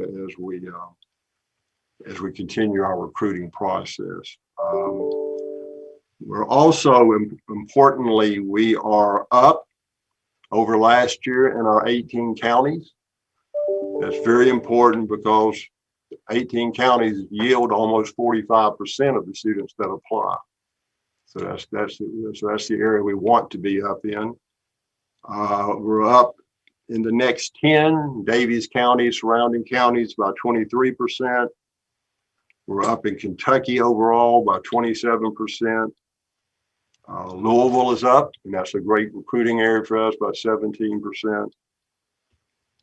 as we continue our recruiting process. We're also, importantly, we are up over last year in our 18 counties. That's very important because 18 counties yield almost 45% of the students that apply. So that's the area we want to be up in. We're up in the next 10, Daviess County, surrounding counties by 23%. We're up in Kentucky overall by 27%. Louisville is up, and that's a great recruiting area for us, by 17%.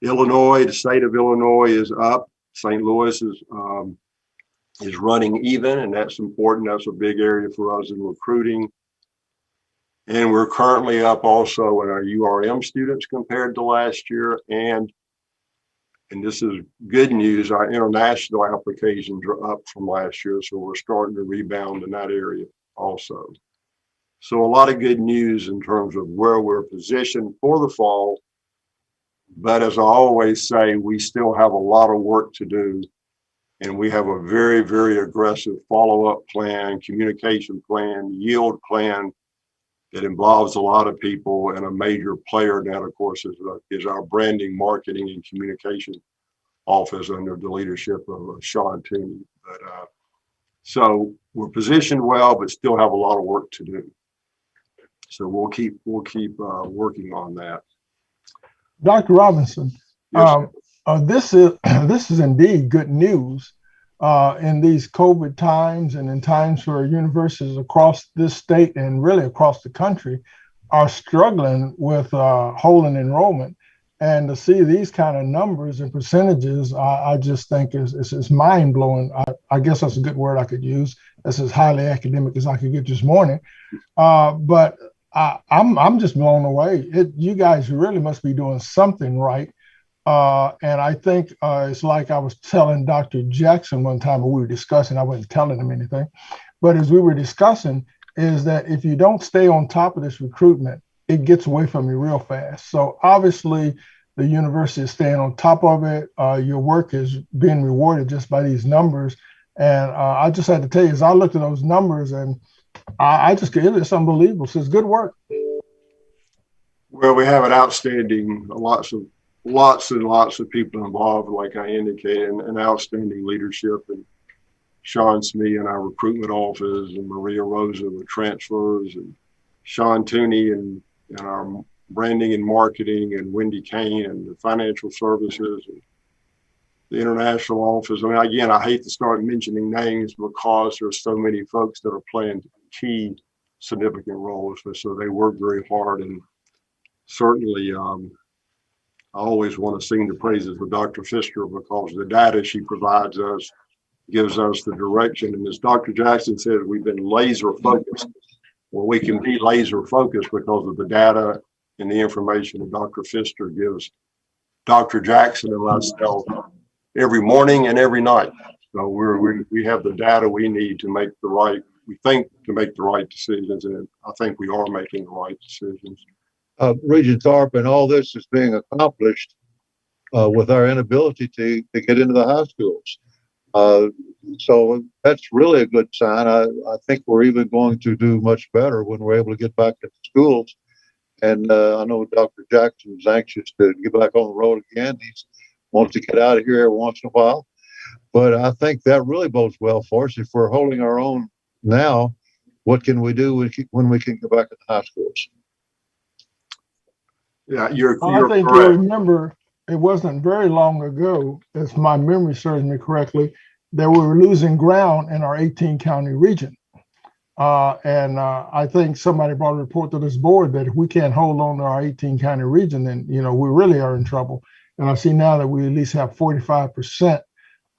Illinois, the state of Illinois is up. St. Louis is running even, and that's important. That's a big area for us in recruiting. And we're currently up also in our URM students compared to last year. And this is good news, our international applications are up from last year. So we're starting to rebound in that area also. So a lot of good news in terms of where we're positioned for the fall. But as I always say, we still have a lot of work to do. And we have a very, very aggressive follow-up plan, communication plan, yield plan that involves a lot of people, and a major player in that, of course, is our branding, marketing, and communication office under the leadership of Sean Tooney. So we're positioned well, but still have a lot of work to do. So we'll keep working on that. Dr. Robinson, Yes, this is indeed good news in these COVID times, and in times where universities across this state and really across the country are struggling with holding enrollment. And to see these kind of numbers and percentages, I just think is mind blowing. I guess that's a good word I could use. That's as highly academic as I could get this morning. But I'm just blown away. You guys really must be doing something right. And I think it's like I was telling Dr. Jackson one time when we were discussing, I wasn't telling him anything, but as we were discussing, is that if you don't stay on top of this recruitment, it gets away from you real fast. So obviously the university is staying on top of it. Your work is being rewarded just by these numbers. And I just had to tell you, as I looked at those numbers, and it's unbelievable. So it's good work. well, we have an outstanding, lots and lots of people involved, like I indicated, and outstanding leadership, and Sean Smee in our recruitment office, and Maria Rosa with transfers, and Sean Tooney and our branding and marketing, and Wendy Kane and the financial services, and the international office. I mean, again, I hate to start mentioning names because there's so many folks that are playing key significant roles. So they work very hard, and certainly I always want to sing the praises of Dr. Pfister, because the data she provides us gives us the direction. And as Dr. Jackson said, we've been laser focused. Well, we can be laser focused because of the data and the information that Dr. Pfister gives Dr. Jackson and myself every morning and every night. So we have the data we need to make the right decisions, and I think we are making the right decisions. Regent Thorpe, and all this is being accomplished with our inability to get into the high schools. So that's really a good sign. I think we're even going to do much better when we're able to get back into schools. And I know Dr. Jackson is anxious to get back on the road again. He wants to get out of here every once in a while. But I think that really bodes well for us. If we're holding our own now, what can we do when we can go back to the high schools? Yeah, you're I think correct. you'll remember it wasn't very long ago, if my memory serves me correctly, that we were losing ground in our 18 county region. I think somebody brought a report to this board that if we can't hold on to our 18 county region, then, we really are in trouble. And I see now that we at least have 45%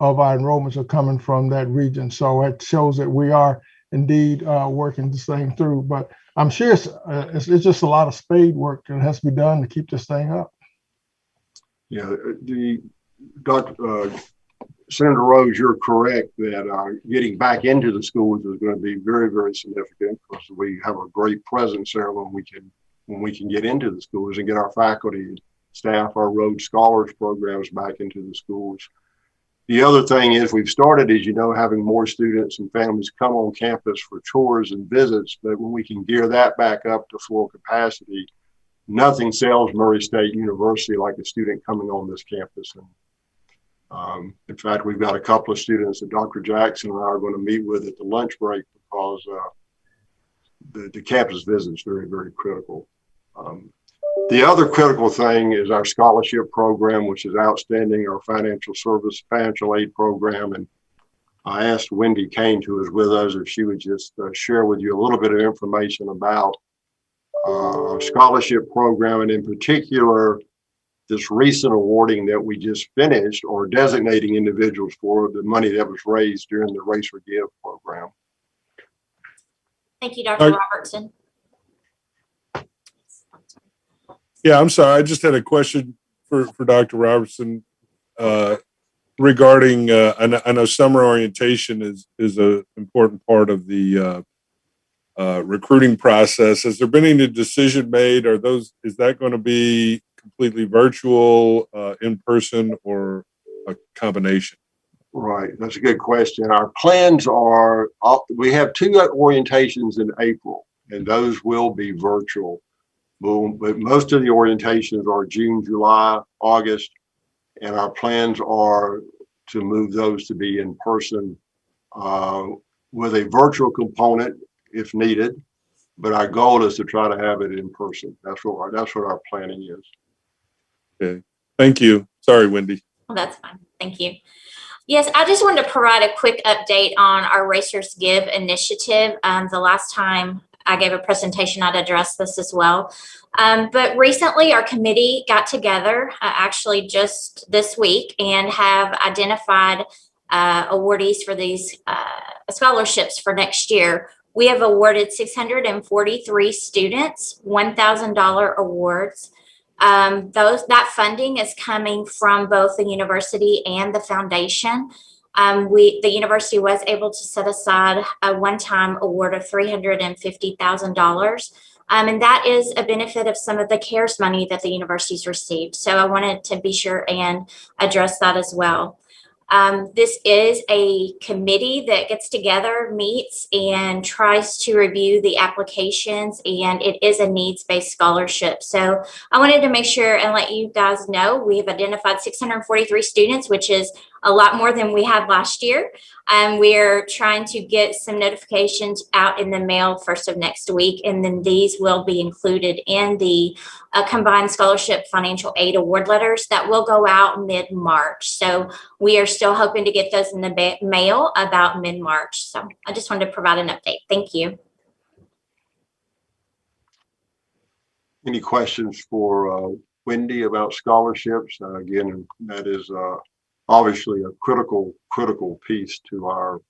of our enrollments are coming from that region. So it shows that we are indeed working this thing through. But I'm sure it's just a lot of spade work that has to be done to keep this thing up. Yeah, Senator Rose, you're correct that getting back into the schools is going to be very, very significant because we have a great presence there when we can get into the schools and get our faculty, staff, our Rhodes Scholars programs back into the schools. The other thing is we've started, as you know, having more students and families come on campus for tours and visits, but when we can gear that back up to full capacity, nothing sells Murray State University like a student coming on this campus. And in fact, we've got a couple of students that Dr. Jackson and I are going to meet with at the lunch break because the campus visit is very, very critical. The other critical thing is our scholarship program, which is outstanding, our financial aid program. And I asked Wendy Kane, who is with us, if she would just share with you a little bit of information about our scholarship program, and in particular, this recent awarding that we just finished, or designating individuals for the money that was raised during the Race or Give program. Thank you, Dr. Robertson. Yeah, I'm sorry. I just had a question for Dr. Robertson regarding, I know summer orientation is an important part of the recruiting process. Has there been any decision made? Is that going to be completely virtual, in person, or a combination? Right, that's a good question. Our plans are, we have 2 orientations in April, and those will be virtual. But most of the orientations are June, July, August, and our plans are to move those to be in person with a virtual component if needed. But our goal is to try to have it in person. That's what our planning is. Okay, thank you. Sorry, Wendy. Well, that's fine. Thank you. Yes, I just wanted to provide a quick update on our Racers Give initiative. The last time I gave a presentation, I'd addressed this as well. But recently our committee got together, actually just this week, and have identified awardees for these scholarships for next year. We have awarded 643 students $1,000 awards. That funding is coming from both the university and the foundation. The university was able to set aside a one-time award of $350,000. And that is a benefit of some of the CARES money that the university's received. So I wanted to be sure and address that as well. This is a committee that gets together, meets, and tries to review the applications, and it is a needs-based scholarship. So I wanted to make sure and let you guys know we have identified 643 students, which is a lot more than we had last year. We're trying to get some notifications out in the mail first of next week, and then these will be included in the combined scholarship financial aid award letters that will go out mid-March. So we are still hoping to get those in the mail about mid-March. So I just wanted to provide an update. Thank you. Any questions for Wendy about scholarships? Again, that is obviously a critical piece to our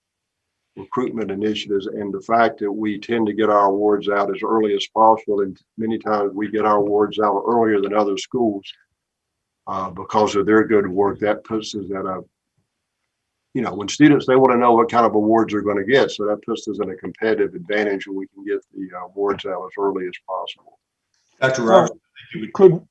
recruitment initiatives, and the fact that we tend to get our awards out as early as possible, and many times we get our awards out earlier than other schools because of their good work. That puts us at a, when students, they want to know what kind of awards they're going to get, so that puts us in a competitive advantage when we can get the awards out as early as possible. Dr. Roberts, could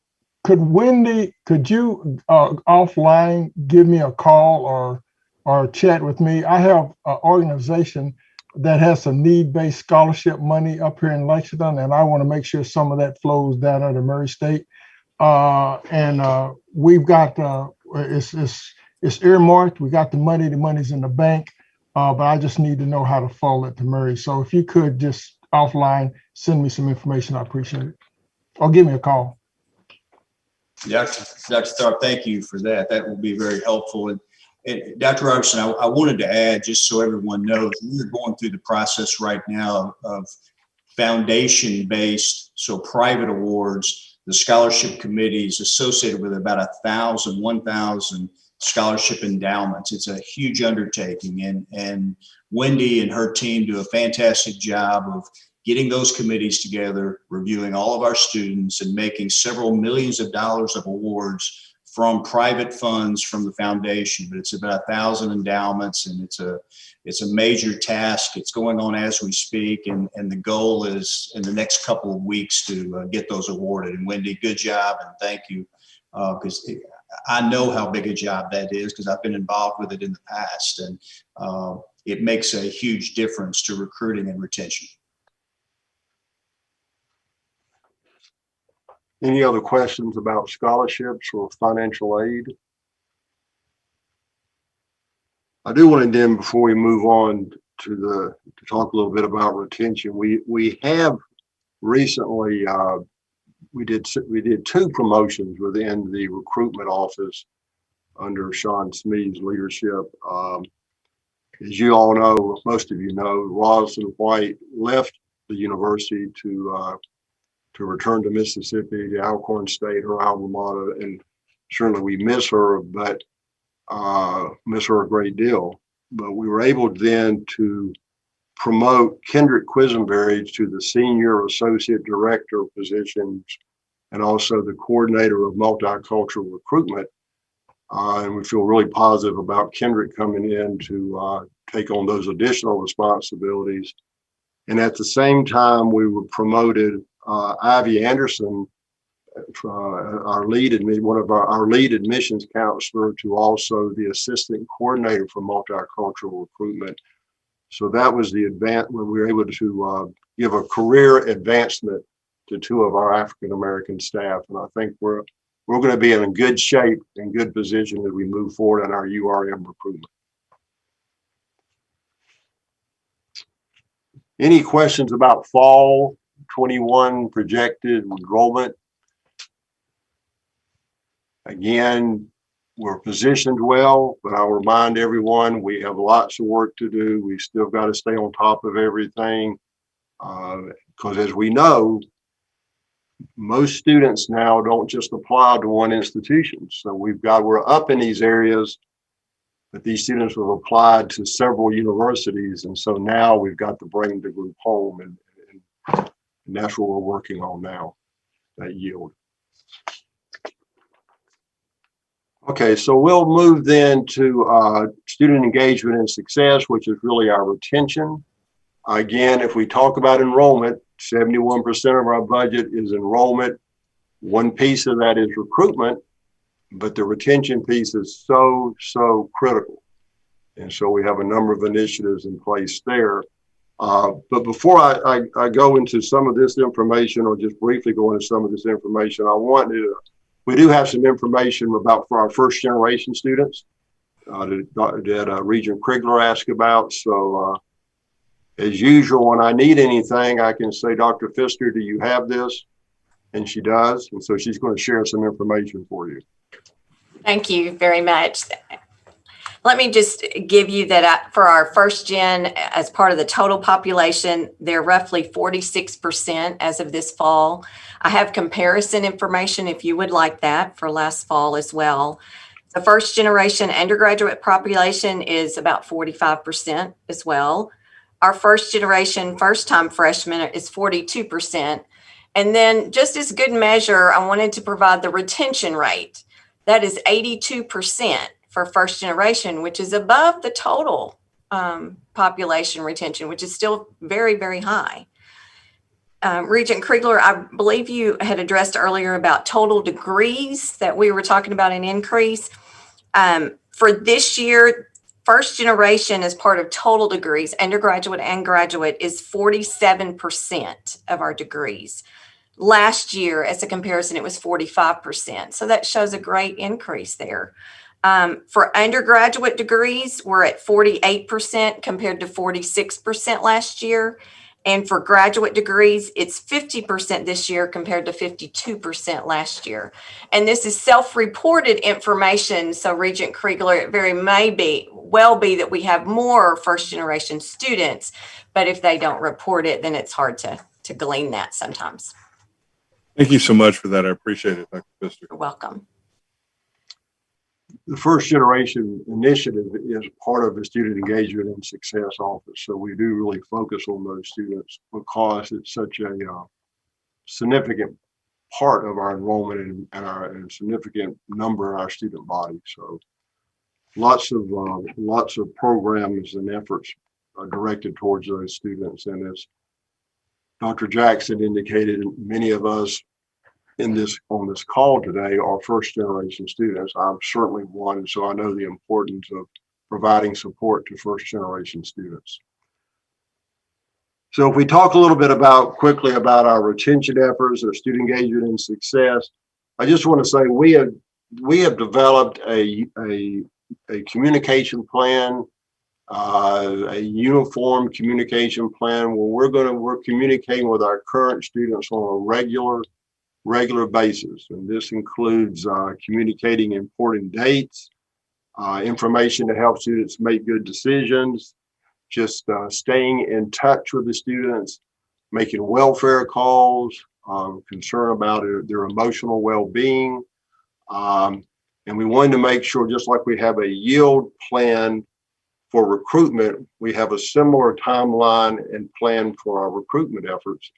Wendy, could you offline give me a call or chat with me? I have an organization that has some need-based scholarship money up here in Lexington, and I want to make sure some of that flows down under Murray State. We've got it's earmarked. We got the money. The money's in the bank, but I just need to know how to funnel it to Murray. So if you could just offline send me some information, I appreciate it. Or give me a call. Dr. Tharp, thank you for that. That will be very helpful. And Dr. Robertson, I wanted to add, just so everyone knows, we're going through the process right now of foundation-based, so private awards. The scholarship committee is associated with about 1,000 scholarship endowments. It's a huge undertaking, and Wendy and her team do a fantastic job of getting those committees together, reviewing all of our students, and making several millions of dollars of awards from private funds from the foundation. But it's about 1,000 endowments, and it's a major task. It's going on as we speak, and the goal is in the next couple of weeks to get those awarded. And Wendy, good job, and thank you, because I know how big a job that is because I've been involved with it in the past, and it makes a huge difference to recruiting and retention. Any other questions about scholarships or financial aid? I do want to then, before we move on to talk a little bit about retention, we have recently we did 2 promotions within the recruitment office under Sean Smead's leadership. As you all know, most of you know, Roslyn White left the university to return to Mississippi, to Alcorn State, her alma mater, and certainly we miss her, but miss her a great deal. But we were able then to promote Kendrick Quisenberry to the Senior Associate Director positions and also the Coordinator of Multicultural Recruitment. And we feel really positive about Kendrick coming in to take on those additional responsibilities. And at the same time, we were promoted Ivy Anderson, our lead admissions counselor, to also the assistant coordinator for multicultural recruitment. So that was the advance when we were able to give a career advancement to 2 of our African American staff, and I think we're going to be in a good shape and good position as we move forward in our URM recruitment. Any questions about fall 21 projected enrollment? Again, we're positioned well, but I'll remind everyone we have lots of work to do. We still got to stay on top of everything because as we know, most students now don't just apply to one institution. So we're up in these areas, but these students have applied to several universities. And so now we've got to bring the group home, and that's what we're working on now, that yield. Okay, so we'll move then to student engagement and success, which is really our retention. Again, if we talk about enrollment, 71% of our budget is enrollment. One piece of that is recruitment, but the retention piece is so critical. And so we have a number of initiatives in place there. But before I go into some of this information, or just briefly go into some of this information, we do have some information for our first generation students that Regent Krigler asked about. So as usual, when I need anything, I can say, Dr. Pfister, do you have this? And she does. And so she's going to share some information for you. Thank you very much. Let me just give you that for our first gen, as part of the total population, they're roughly 46% as of this fall. I have comparison information if you would like that for last fall as well. The first generation undergraduate population is about 45% as well. Our first generation first time freshmen is 42%. And then just as good measure, I wanted to provide the retention rate. That is 82% for first generation, which is above the total population retention, which is still very, very high. Regent Kriegler, I believe you had addressed earlier about total degrees that we were talking about an increase. For this year, first generation as part of total degrees, undergraduate and graduate, is 47% of our degrees. Last year, as a comparison, it was 45%. So that shows a great increase there. For undergraduate degrees, we're at 48% compared to 46% last year. And for graduate degrees, it's 50% this year compared to 52% last year. And this is self-reported information. So Regent Kriegler, it very may well be that we have more first generation students, but if they don't report it, then it's hard to glean that sometimes. Thank you so much for that. I appreciate it, Dr. Pfister. You're welcome. The first generation initiative is part of the student engagement and success office. So we do really focus on those students because it's such a significant part of our enrollment and a significant number of our student body. So lots of programs and efforts are directed towards those students. And as Dr. Jackson indicated, many of us on this call today are first generation students. I'm certainly one, so I know the importance of providing support to first generation students. So if we talk a little bit quickly about our retention efforts, our student engagement and success, I just want to say we have developed a communication plan, a uniform communication plan where we're communicating with our current students on a regular basis. And this includes communicating important dates, information to help students make good decisions, just staying in touch with the students, making welfare calls, concern about their emotional well-being. And we wanted to make sure, just like we have a yield plan for recruitment, we have a similar timeline and plan for our recruitment efforts.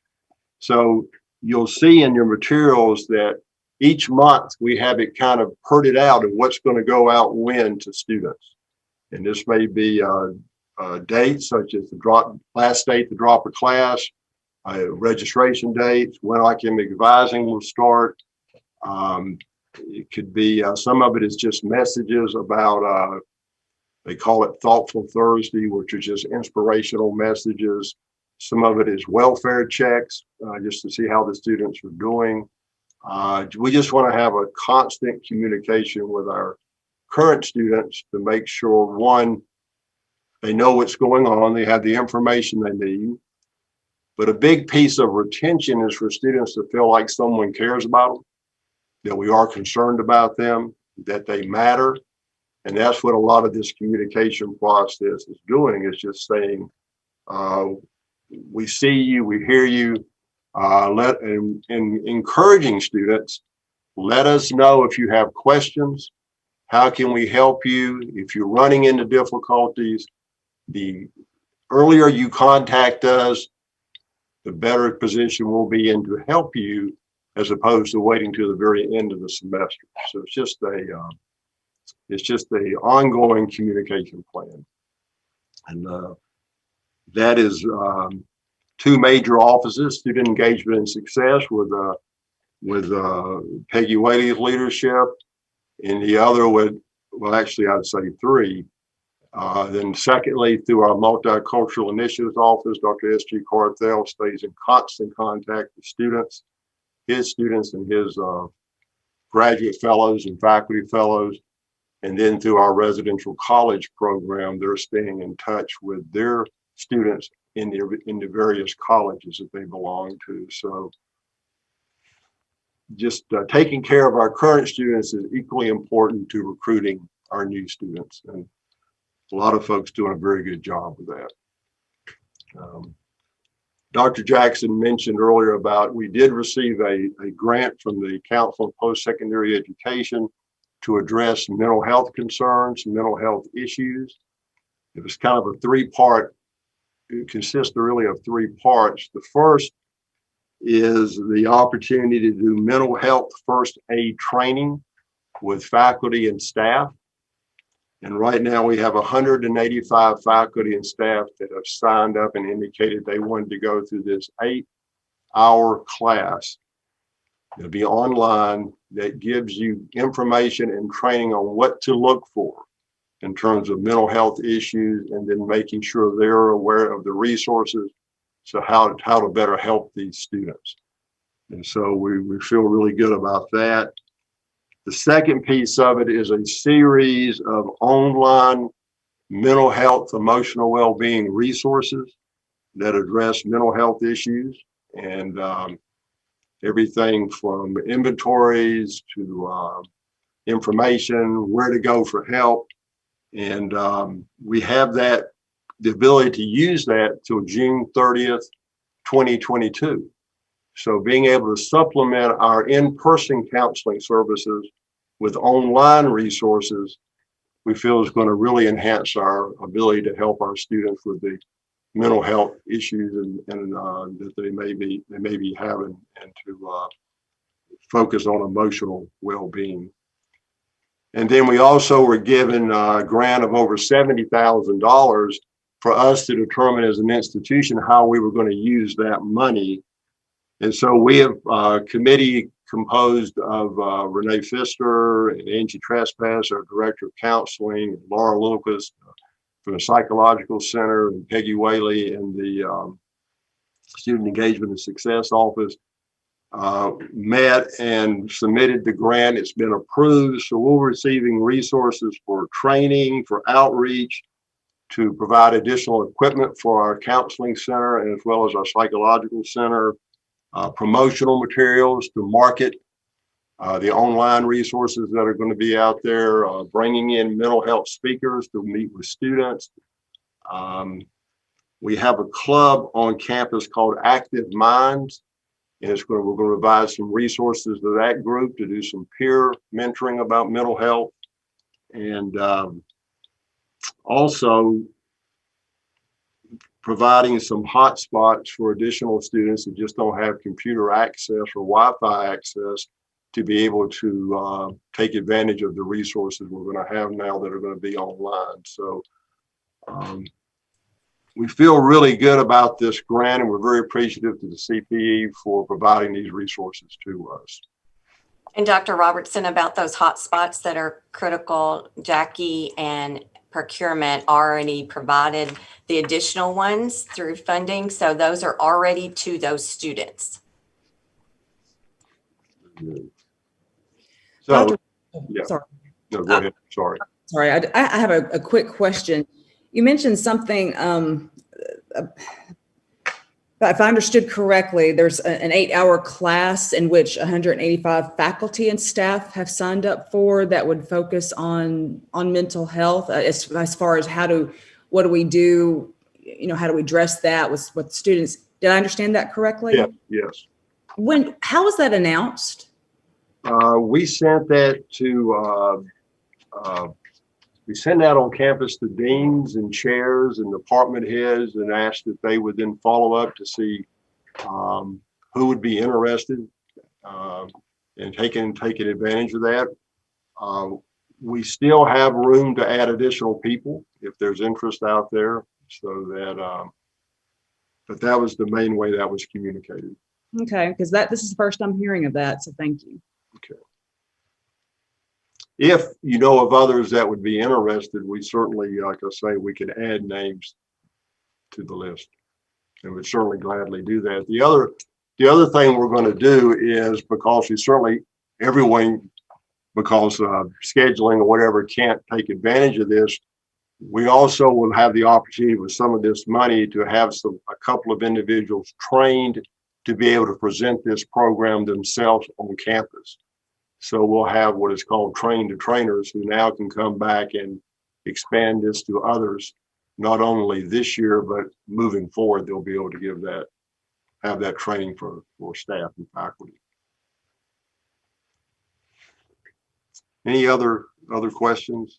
So you'll see in your materials that each month we have it kind of herded out of what's going to go out when to students. And this may be dates such as last date to drop a class, registration dates, when academic advising will start. It could be, some of it is just messages about, they call it Thoughtful Thursday, which are just inspirational messages. Some of it is welfare checks, just to see how the students are doing. We just want to have a constant communication with our current students to make sure, one, they know what's going on, they have the information they need. But a big piece of retention is for students to feel like someone cares about them, that we are concerned about them, that they matter. And that's what a lot of this communication process is doing, is just saying, we see you, we hear you, and encouraging students, let us know if you have questions. How can we help you? If you're running into difficulties, the earlier you contact us, the better position we'll be in to help you, as opposed to waiting to the very end of the semester. So it's just a ongoing communication plan. And that is two major offices, student engagement and success with Peggy Whaley's leadership, and the other well, actually I'd say three. Then secondly, through our multicultural initiatives office, Dr. S.G. Carthel stays in constant contact with students, his students and his graduate fellows and faculty fellows. And then through our residential college program, they're staying in touch with their students in the various colleges that they belong to. So just taking care of our current students is equally important to recruiting our new students. And a lot of folks doing a very good job with that. Dr. Jackson mentioned earlier about, we did receive a grant from the Council on Post-Secondary Education to address mental health concerns, mental health issues. It was kind of a three-part, it consists really of three parts. The first is the opportunity to do mental health first aid training with faculty and staff. And right now we have 185 faculty and staff that have signed up and indicated they wanted to go through this hour class. It'll be online that gives you information and training on what to look for in terms of mental health issues, and then making sure they're aware of the resources, so how to better help these students. And so we feel really good about that. The second piece of it is a series of online mental health, emotional well-being resources that address mental health issues, and everything from inventories to information, where to go for help. And we have the ability to use that till June 30th, 2022. So being able to supplement our in-person counseling services with online resources, we feel is going to really enhance our ability to help our students with the mental health issues and that they may be having, and to focus on emotional well-being. And then we also were given a grant of over $70,000 for us to determine as an institution how we were going to use that money. And so we have a committee composed of Renee Pfister and Angie Trespass, our Director of Counseling, and Laura Lucas from the Psychological Center, and Peggy Whaley in the Student Engagement and Success Office. Met and submitted the grant. It's been approved, so we're receiving resources for training, for outreach, to provide additional equipment for our counseling center, and as well as our psychological center, promotional materials to market the online resources that are going to be out there, bringing in mental health speakers to meet with students. We have a club on campus called Active Minds, and we're going to provide some resources to that group to do some peer mentoring about mental health. And also providing some hotspots for additional students that just don't have computer access or Wi-Fi access to be able to take advantage of the resources we're going to have now that are going to be online. So we feel really good about this grant, and we're very appreciative to the CPE for providing these resources to us. And Dr. Robertson, about those hotspots that are critical, Jackie and procurement already provided the additional ones through funding. So those are already to those students. So, yeah. Sorry. No, go ahead. Sorry. Sorry, I have a quick question. You mentioned something, if I understood correctly, there's an 8-hour class in which 185 faculty and staff have signed up for that would focus on mental health as far as what do we do, how do we address that with students? Did I understand that correctly? Yeah, yes. How was that announced? We sent that to we sent that on campus to deans and chairs and department heads, and asked if they would then follow up to see who would be interested in taking advantage of that. We still have room to add additional people if there's interest out there. So that, but that was the main way that was communicated. Okay, because this is the first I'm hearing of that, so thank you. Okay. If you know of others that would be interested, we certainly, like I say, we could add names to the list, and we'd certainly gladly do that. The other thing we're going to do is, because everyone, because scheduling or whatever can't take advantage of this, we also will have the opportunity with some of this money to have a couple of individuals trained to be able to present this program themselves on campus. So we'll have what is called train to trainers, who now can come back and expand this to others, not only this year, but moving forward, they'll be able to have that training for staff and faculty. Any other questions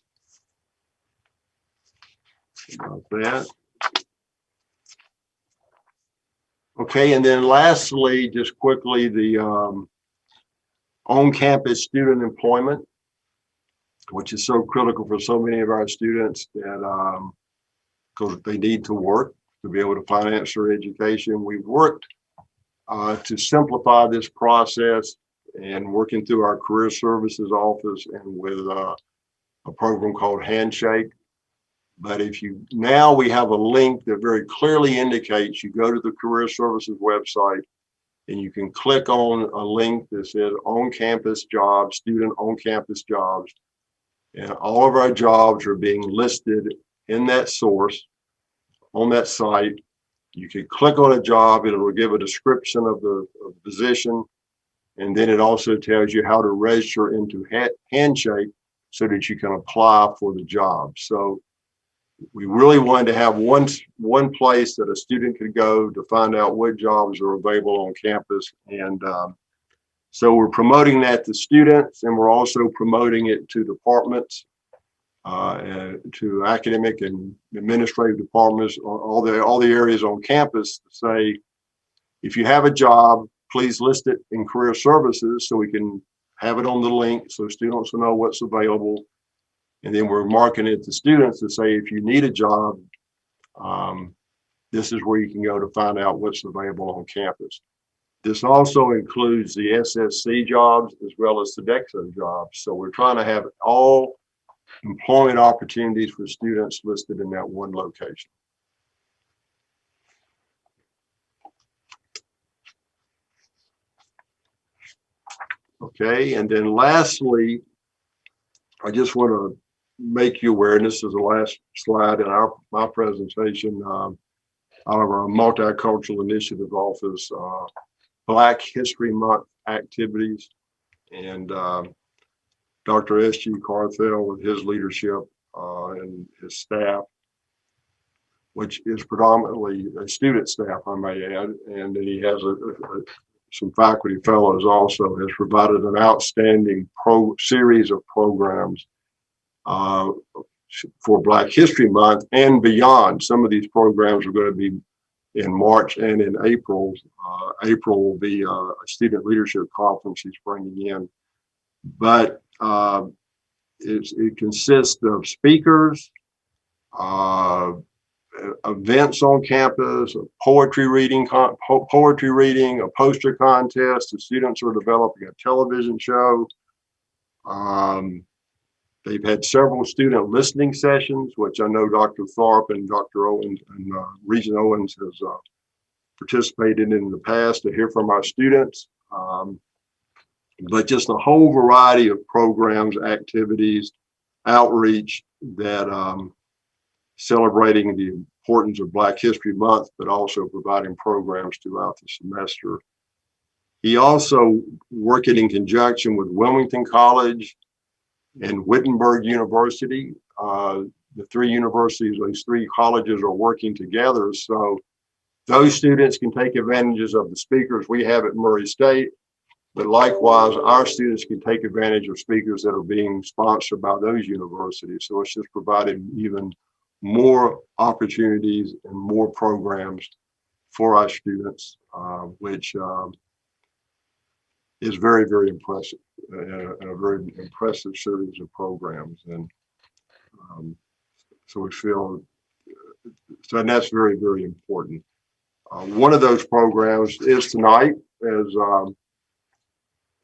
about that? Okay, and then lastly, just quickly, the on-campus student employment, which is so critical for so many of our students, that because they need to work to be able to finance their education. We've worked to simplify this process and working through our career services office and with a program called Handshake. But now we have a link that very clearly indicates you go to the career services website and you can click on a link that says on-campus jobs, student on-campus jobs. And all of our jobs are being listed in that source on that site. You can click on a job, it'll give a description of the position. And then it also tells you how to register into Handshake so that you can apply for the job. So we really wanted to have one place that a student could go to find out what jobs are available on campus. And so we're promoting that to students, and we're also promoting it to departments, to academic and administrative departments, all the areas on campus to say, if you have a job, please list it in career services so we can have it on the link so students will know what's available. And then we're marketing it to students to say, if you need a job, this is where you can go to find out what's available on campus. This also includes the SSC jobs as well as the DEXO jobs. So we're trying to have all employment opportunities for students listed in that one location. Okay, and then lastly, I just want to make you aware, and this is the last slide in my presentation, out of our Multicultural Initiative Office, Black History Month activities. And Dr. S.G. Carthel with his leadership and his staff, which is predominantly a student staff, I may add, and he has some faculty fellows also, has provided an outstanding series of programs for Black History Month and beyond. Some of these programs are going to be in March and in April. April will be a student leadership conference he's bringing in. But it consists of speakers, events on campus, a poetry reading, a poster contest. The students are developing a television show. They've had several student listening sessions, which I know Dr. Tharp and Dr. Owens and Regent Owens has participated in the past to hear from our students. But just a whole variety of programs, activities, outreach that celebrating the importance of Black History Month, but also providing programs throughout the semester. He also, working in conjunction with Wilmington College and Wittenberg University, the three universities, these three colleges are working together. So those students can take advantages of the speakers we have at Murray State, but likewise, our students can take advantage of speakers that are being sponsored by those universities. So it's just providing even more opportunities and more programs for our students, which is very, very impressive, and a very impressive series of programs. And so we feel, and that's very, very important. One of those programs is tonight, as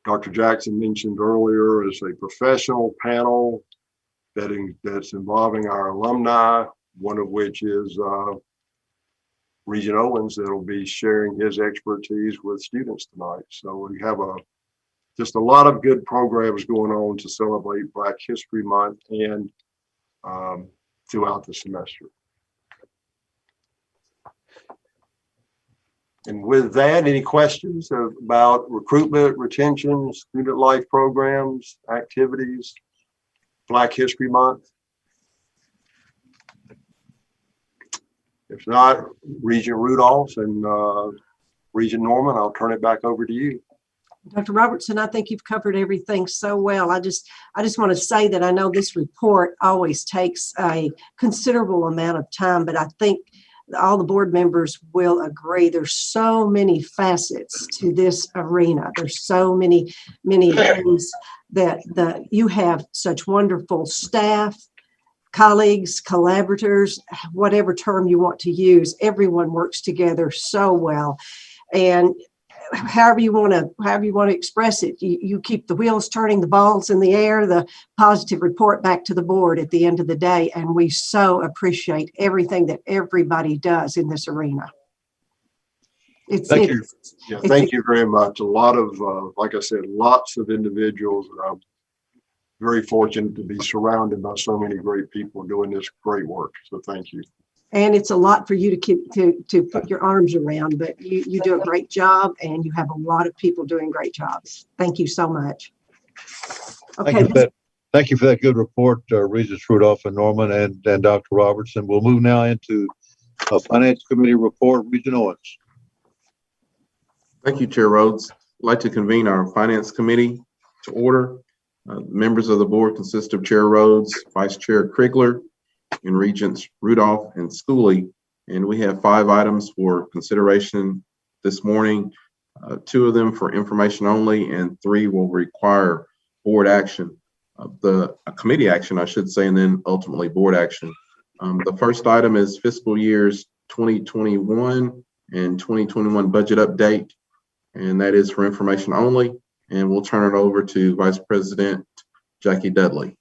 Dr. Jackson mentioned earlier, is a professional panel that's involving our alumni, one of which is Regent Owens, that will be sharing his expertise with students tonight. So we have just a lot of good programs going on to celebrate Black History Month and throughout the semester. And with that, any questions about recruitment, retention, student life programs, activities, Black History Month? If not, Regent Rudolph and Regent Norman, I'll turn it back over to you. Dr. Robertson, I think you've covered everything so well. I just want to say that I know this report always takes a considerable amount of time, but I think all the board members will agree there's so many facets to this arena. There's so many things that you have such wonderful staff, colleagues, collaborators, whatever term you want to use. Everyone works together so well. And however you want to express it. You keep the wheels turning, the balls in the air, the positive report back to the board at the end of the day. And we so appreciate everything that everybody does in this arena. Thank you. Yeah, thank you very much. A lot of, like I said, lots of individuals. And I'm very fortunate to be surrounded by so many great people doing this great work. So thank you. And it's a lot for you to keep to put your arms around, but you do a great job, and you have a lot of people doing great jobs. Thank you so much. Okay. Thank you for that good report, Regents Rudolph and Norman and Dr. Robertson. We'll move now into a Finance Committee report. Regent Owens. Thank you, Chair Rhodes. I'd like to convene our Finance Committee to order. Members of the board consist of Chair Rhodes, Vice Chair Krigler, and Regents Rudolph and Schooley. And we have 5 items for consideration this morning. 2 of them for information only, and 3 will require board action. Committee action, I should say, and then ultimately board action. The first item is fiscal years 2021 and 2021 budget update, and that is for information only. And we'll turn it over to Vice President Jackie Dudley.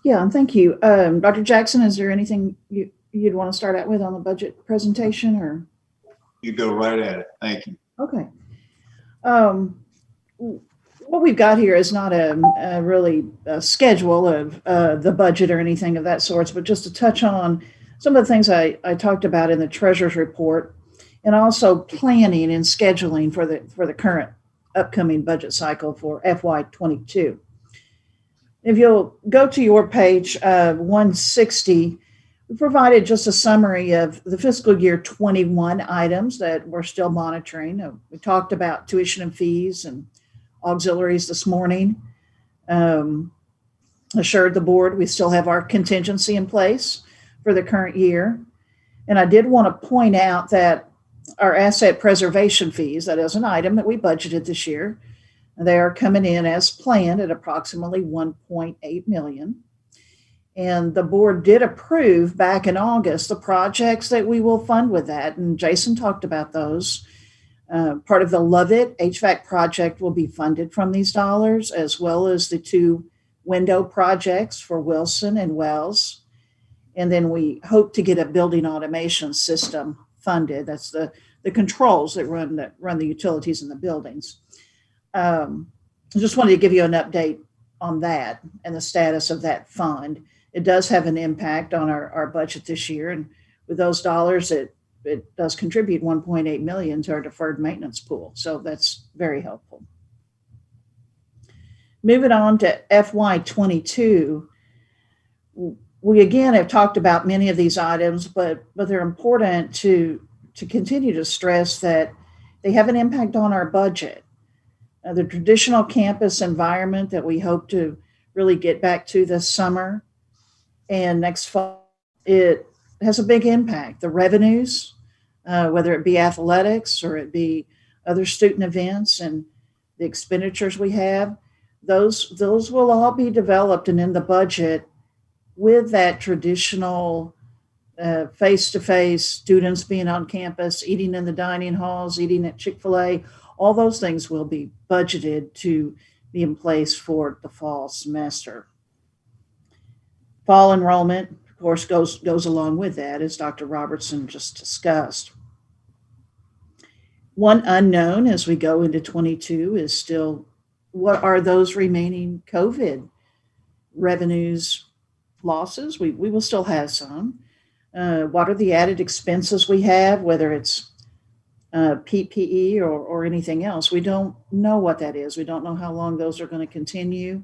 Yeah, and thank you. Dr. Jackson, is there anything you'd want to start out with on the budget presentation, or? You go right at it. Thank you. Okay. What we've got here is not a really a schedule of the budget or anything of that sort, but just to touch on some of the things I talked about in the treasurer's report, and also planning and scheduling for the current upcoming budget cycle for FY22. If you'll go to your page 160, we provided just a summary of the fiscal year 21 items that we're still monitoring. We talked about tuition and fees and auxiliaries this morning. Assured the board we still have our contingency in place for the current year. And I did want to point out that our asset preservation fees, that is an item that we budgeted this year, they are coming in as planned at approximately $1.8 million. And the board did approve back in August the projects that we will fund with that. And Jason talked about those. Part of the Lovett HVAC project will be funded from these dollars, as well as the 2 window projects for Wilson and Wells. And then we hope to get a building automation system funded. That's the controls that run the utilities in the buildings. I just wanted to give you an update on that and the status of that fund. It does have an impact on our budget this year. And with those dollars, it does contribute $1.8 million to our deferred maintenance pool. So that's very helpful. Moving on to FY22, we again have talked about many of these items, but they're important to continue to stress that they have an impact on our budget. The traditional campus environment that we hope to really get back to this summer and next fall, it has a big impact. The revenues, whether it be athletics or it be other student events, and the expenditures we have, those will all be developed and in the budget with that traditional face-to-face students being on campus, eating in the dining halls, eating at Chick-fil-A. All those things will be budgeted to be in place for the fall semester. Fall enrollment, of course, goes along with that, as Dr. Robertson just discussed. One unknown as we go into 22 is still, what are those remaining COVID revenues losses? We will still have some. What are the added expenses we have, whether it's PPE or anything else? We don't know what that is. We don't know how long those are going to continue.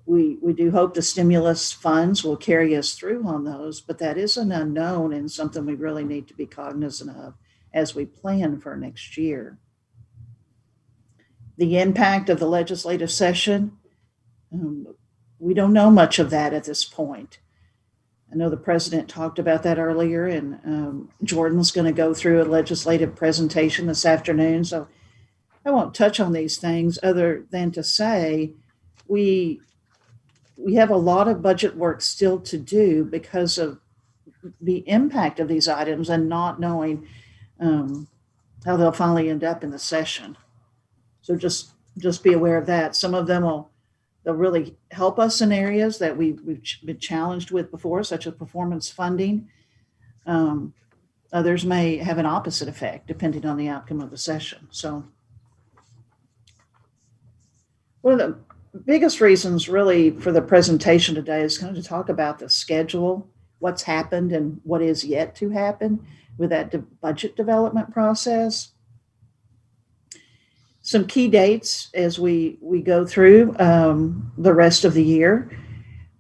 We do hope the stimulus funds will carry us through on those, but that is an unknown and something we really need to be cognizant of as we plan for next year. The impact of the legislative session, we don't know much of that at this point. I know the president talked about that earlier, and Jordan's going to go through a legislative presentation this afternoon. So I won't touch on these things other than to say we have a lot of budget work still to do because of the impact of these items and not knowing how they'll finally end up in the session. So just be aware of that. Some of them they'll really help us in areas that we've been challenged with before, such as performance funding. Others may have an opposite effect depending on the outcome of the session. So one of the biggest reasons really for the presentation today is kind of to talk about the schedule, what's happened and what is yet to happen with that budget development process. Some key dates as we go through the rest of the year.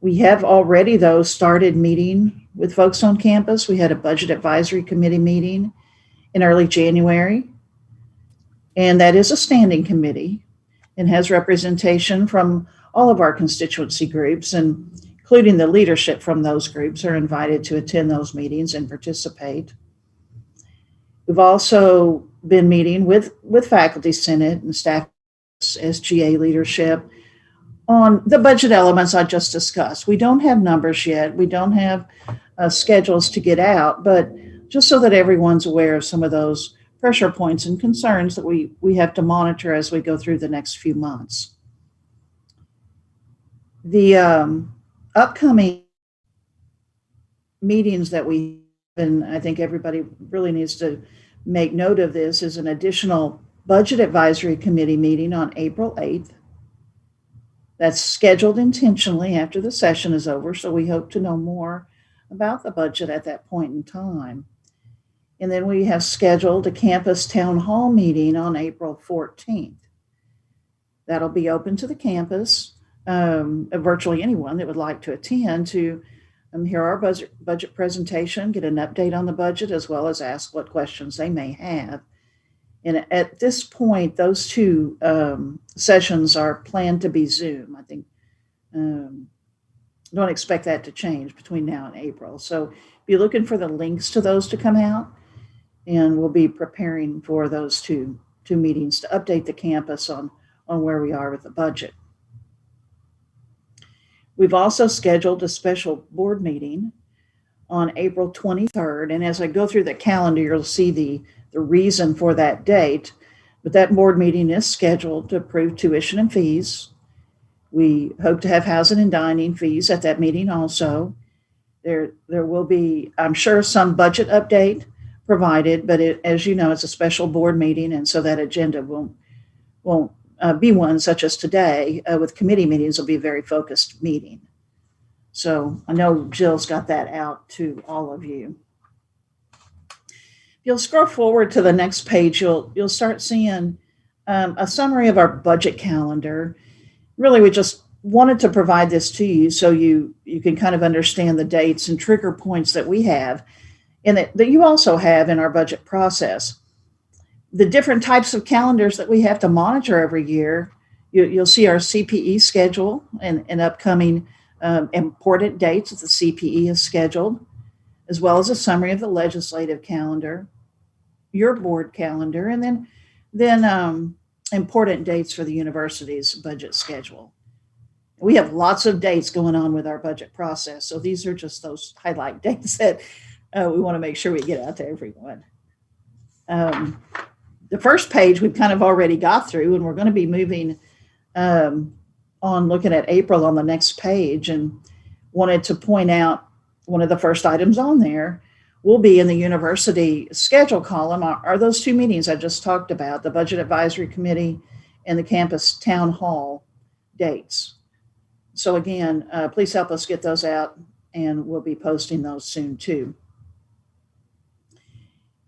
We have already, though, started meeting with folks on campus. We had a budget advisory committee meeting in early January, and that is a standing committee and has representation from all of our constituency groups, and including the leadership from those groups are invited to attend those meetings and participate. We've also been meeting with Faculty Senate and staff SGA leadership on the budget elements I just discussed. We don't have numbers yet. We don't have schedules to get out, but just so that everyone's aware of some of those pressure points and concerns that we have to monitor as we go through the next few months. The upcoming meetings that we have, and I think everybody really needs to make note of this, is an additional budget advisory committee meeting on April 8th. That's scheduled intentionally after the session is over, so we hope to know more about the budget at that point in time. And then we have scheduled a campus town hall meeting on April 14th. That'll be open to the campus, virtually anyone that would like to attend to hear our budget presentation, get an update on the budget, as well as ask what questions they may have. And at this point, those two sessions are planned to be Zoom. I think don't expect that to change between now and April. So be looking for the links to those to come out, and we'll be preparing for those two meetings to update the campus on where we are with the budget. We've also scheduled a special board meeting on April 23rd. And as I go through the calendar, you'll see the reason for that date. But that board meeting is scheduled to approve tuition and fees. We hope to have housing and dining fees at that meeting also. There will be, I'm sure, some budget update provided, but as you know, it's a special board meeting, and so that agenda won't be one such as today. With committee meetings, will be a very focused meeting. So I know Jill's got that out to all of you. If you'll scroll forward to the next page, you'll start seeing a summary of our budget calendar. Really, we just wanted to provide this to you so you can kind of understand the dates and trigger points that we have and that you also have in our budget process. The different types of calendars that we have to monitor every year, you'll see our CPE schedule and upcoming important dates that the CPE is scheduled, as well as a summary of the legislative calendar, your board calendar, and then important dates for the university's budget schedule. We have lots of dates going on with our budget process, so these are just those highlight dates that we want to make sure we get out to everyone. The first page we've kind of already got through, and we're going to be moving on looking at April on the next page, and wanted to point out one of the first items on there will be in the university schedule column are those two meetings I just talked about, the Budget Advisory Committee and the Campus Town Hall dates. So again, please help us get those out, and we'll be posting those soon too.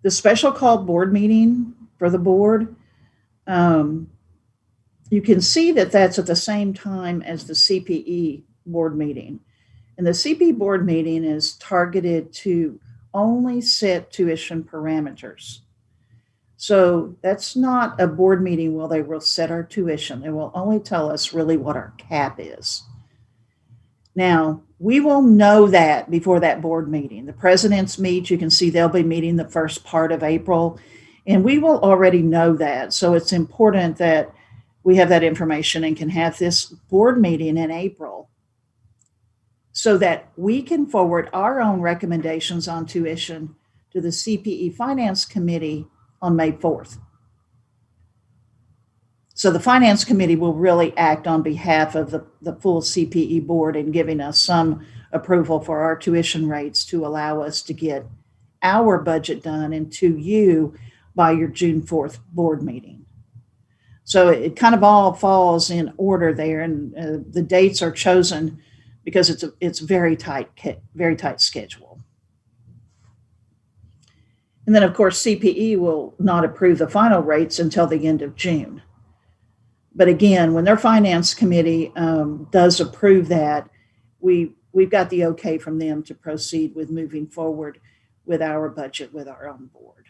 The special called board meeting for the board, you can see that that's at the same time as the CPE board meeting. And the CPE board meeting is targeted to only set tuition parameters. So that's not a board meeting where they will set our tuition. They will only tell us really what our cap is. Now, we will know that before that board meeting. The presidents meet, you can see they'll be meeting the first part of April, and we will already know that. So it's important that we have that information and can have this board meeting in April so that we can forward our own recommendations on tuition to the CPE Finance Committee on May 4th. So the Finance Committee will really act on behalf of the full CPE board in giving us some approval for our tuition rates to allow us to get our budget done and to you by your June 4th board meeting. So it kind of all falls in order there, and the dates are chosen because it's very tight schedule. And then of course CPE will not approve the final rates until the end of June. But again, when their finance committee does approve that, we've got the okay from them to proceed with moving forward with our budget with our own board.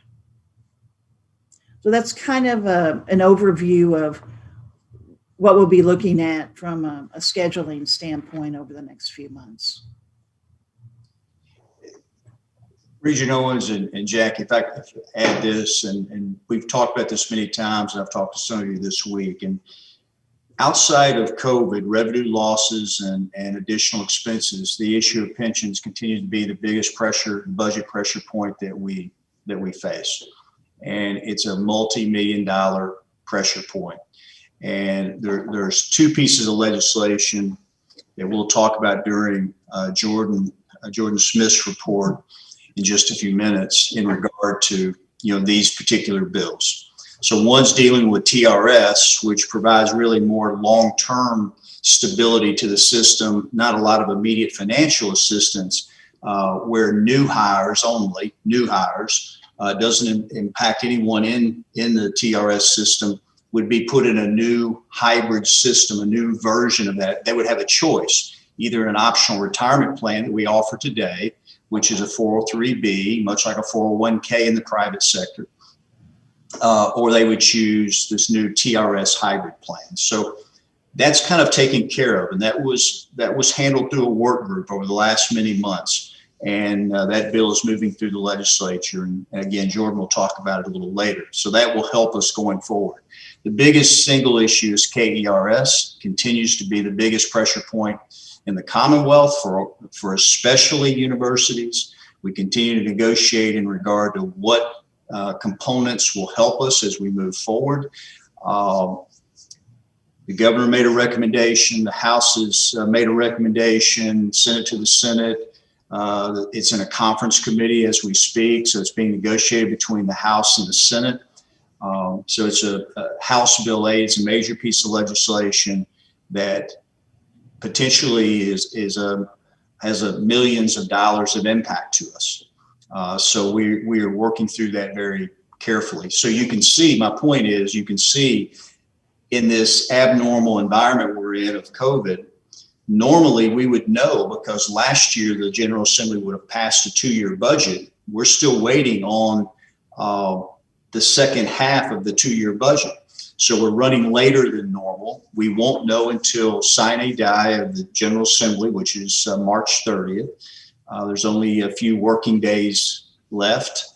So that's kind of an overview of what we'll be looking at from a scheduling standpoint over the next few months. Regent Owens and Jackie, if I could add this, and we've talked about this many times, and I've talked to some of you this week, and outside of COVID, revenue losses and additional expenses, the issue of pensions continues to be the biggest budget pressure point that we face. And it's a multi-million-dollar pressure point. And there's two pieces of legislation that we'll talk about during Jordan Smith's report in just a few minutes in regard to these particular bills. So one's dealing with TRS, which provides really more long-term stability to the system, not a lot of immediate financial assistance, where new hires doesn't impact anyone in the TRS system, would be put in a new hybrid system, a new version of that. They would have a choice, either an optional retirement plan that we offer today, which is a 403B, much like a 401k in the private sector, or they would choose this new TRS hybrid plan. So that's kind of taken care of, and that was handled through a work group over the last many months. And that bill is moving through the legislature. And again, Jordan will talk about it a little later. So that will help us going forward. The biggest single issue is KERS, continues to be the biggest pressure point in the Commonwealth for especially universities. We continue to negotiate in regard to what components will help us as we move forward. The governor made a recommendation, the House has made a recommendation, sent it to the Senate. It's in a conference committee as we speak, so it's being negotiated between the House and the Senate. So it's a House Bill 8. It's a major piece of legislation that potentially has millions of dollars of impact to us. So we are working through that very carefully. So you can see, my point is, you can see in this abnormal environment we're in of COVID, normally we would know, because last year the General Assembly would have passed a 2-year budget. We're still waiting on the second half of the 2-year budget. So we're running later than normal. We won't know until sine die of the General Assembly, which is March 30th. There's only a few working days left.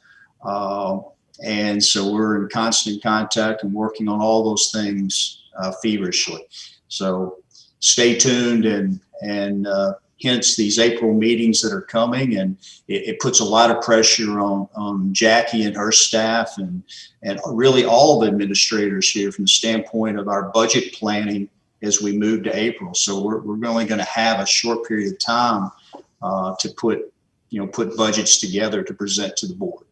And so we're in constant contact and working on all those things feverishly. So stay tuned, and hence these April meetings that are coming, and it puts a lot of pressure on Jackie and her staff and really all the administrators here from the standpoint of our budget planning as we move to April. So we're only going to have a short period of time to put budgets together to present to the board.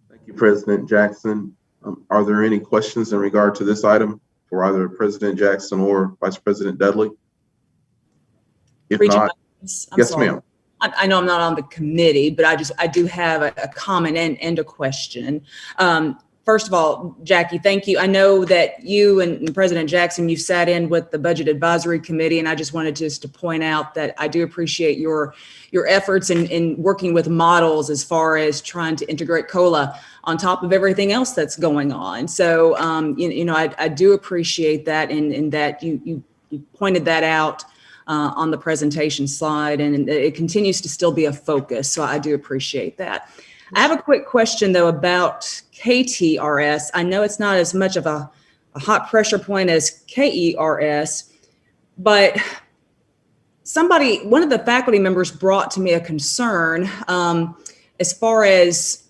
Thank you, President Jackson. Are there any questions in regard to this item for either President Jackson or Vice President Dudley? If not, yes, ma'am. I know I'm not on the committee, but I do have a comment and a question. First of all, Jackie, thank you. I know that you and President Jackson, you've sat in with the Budget Advisory Committee, and I just wanted to point out that I do appreciate your efforts in working with models as far as trying to integrate COLA on top of everything else that's going on. So, I do appreciate that, and that you pointed that out on the presentation slide, and it continues to still be a focus. So I do appreciate that. I have a quick question though about KTRS. I know it's not as much of a hot pressure point as KERS, but one of the faculty members brought to me a concern as far as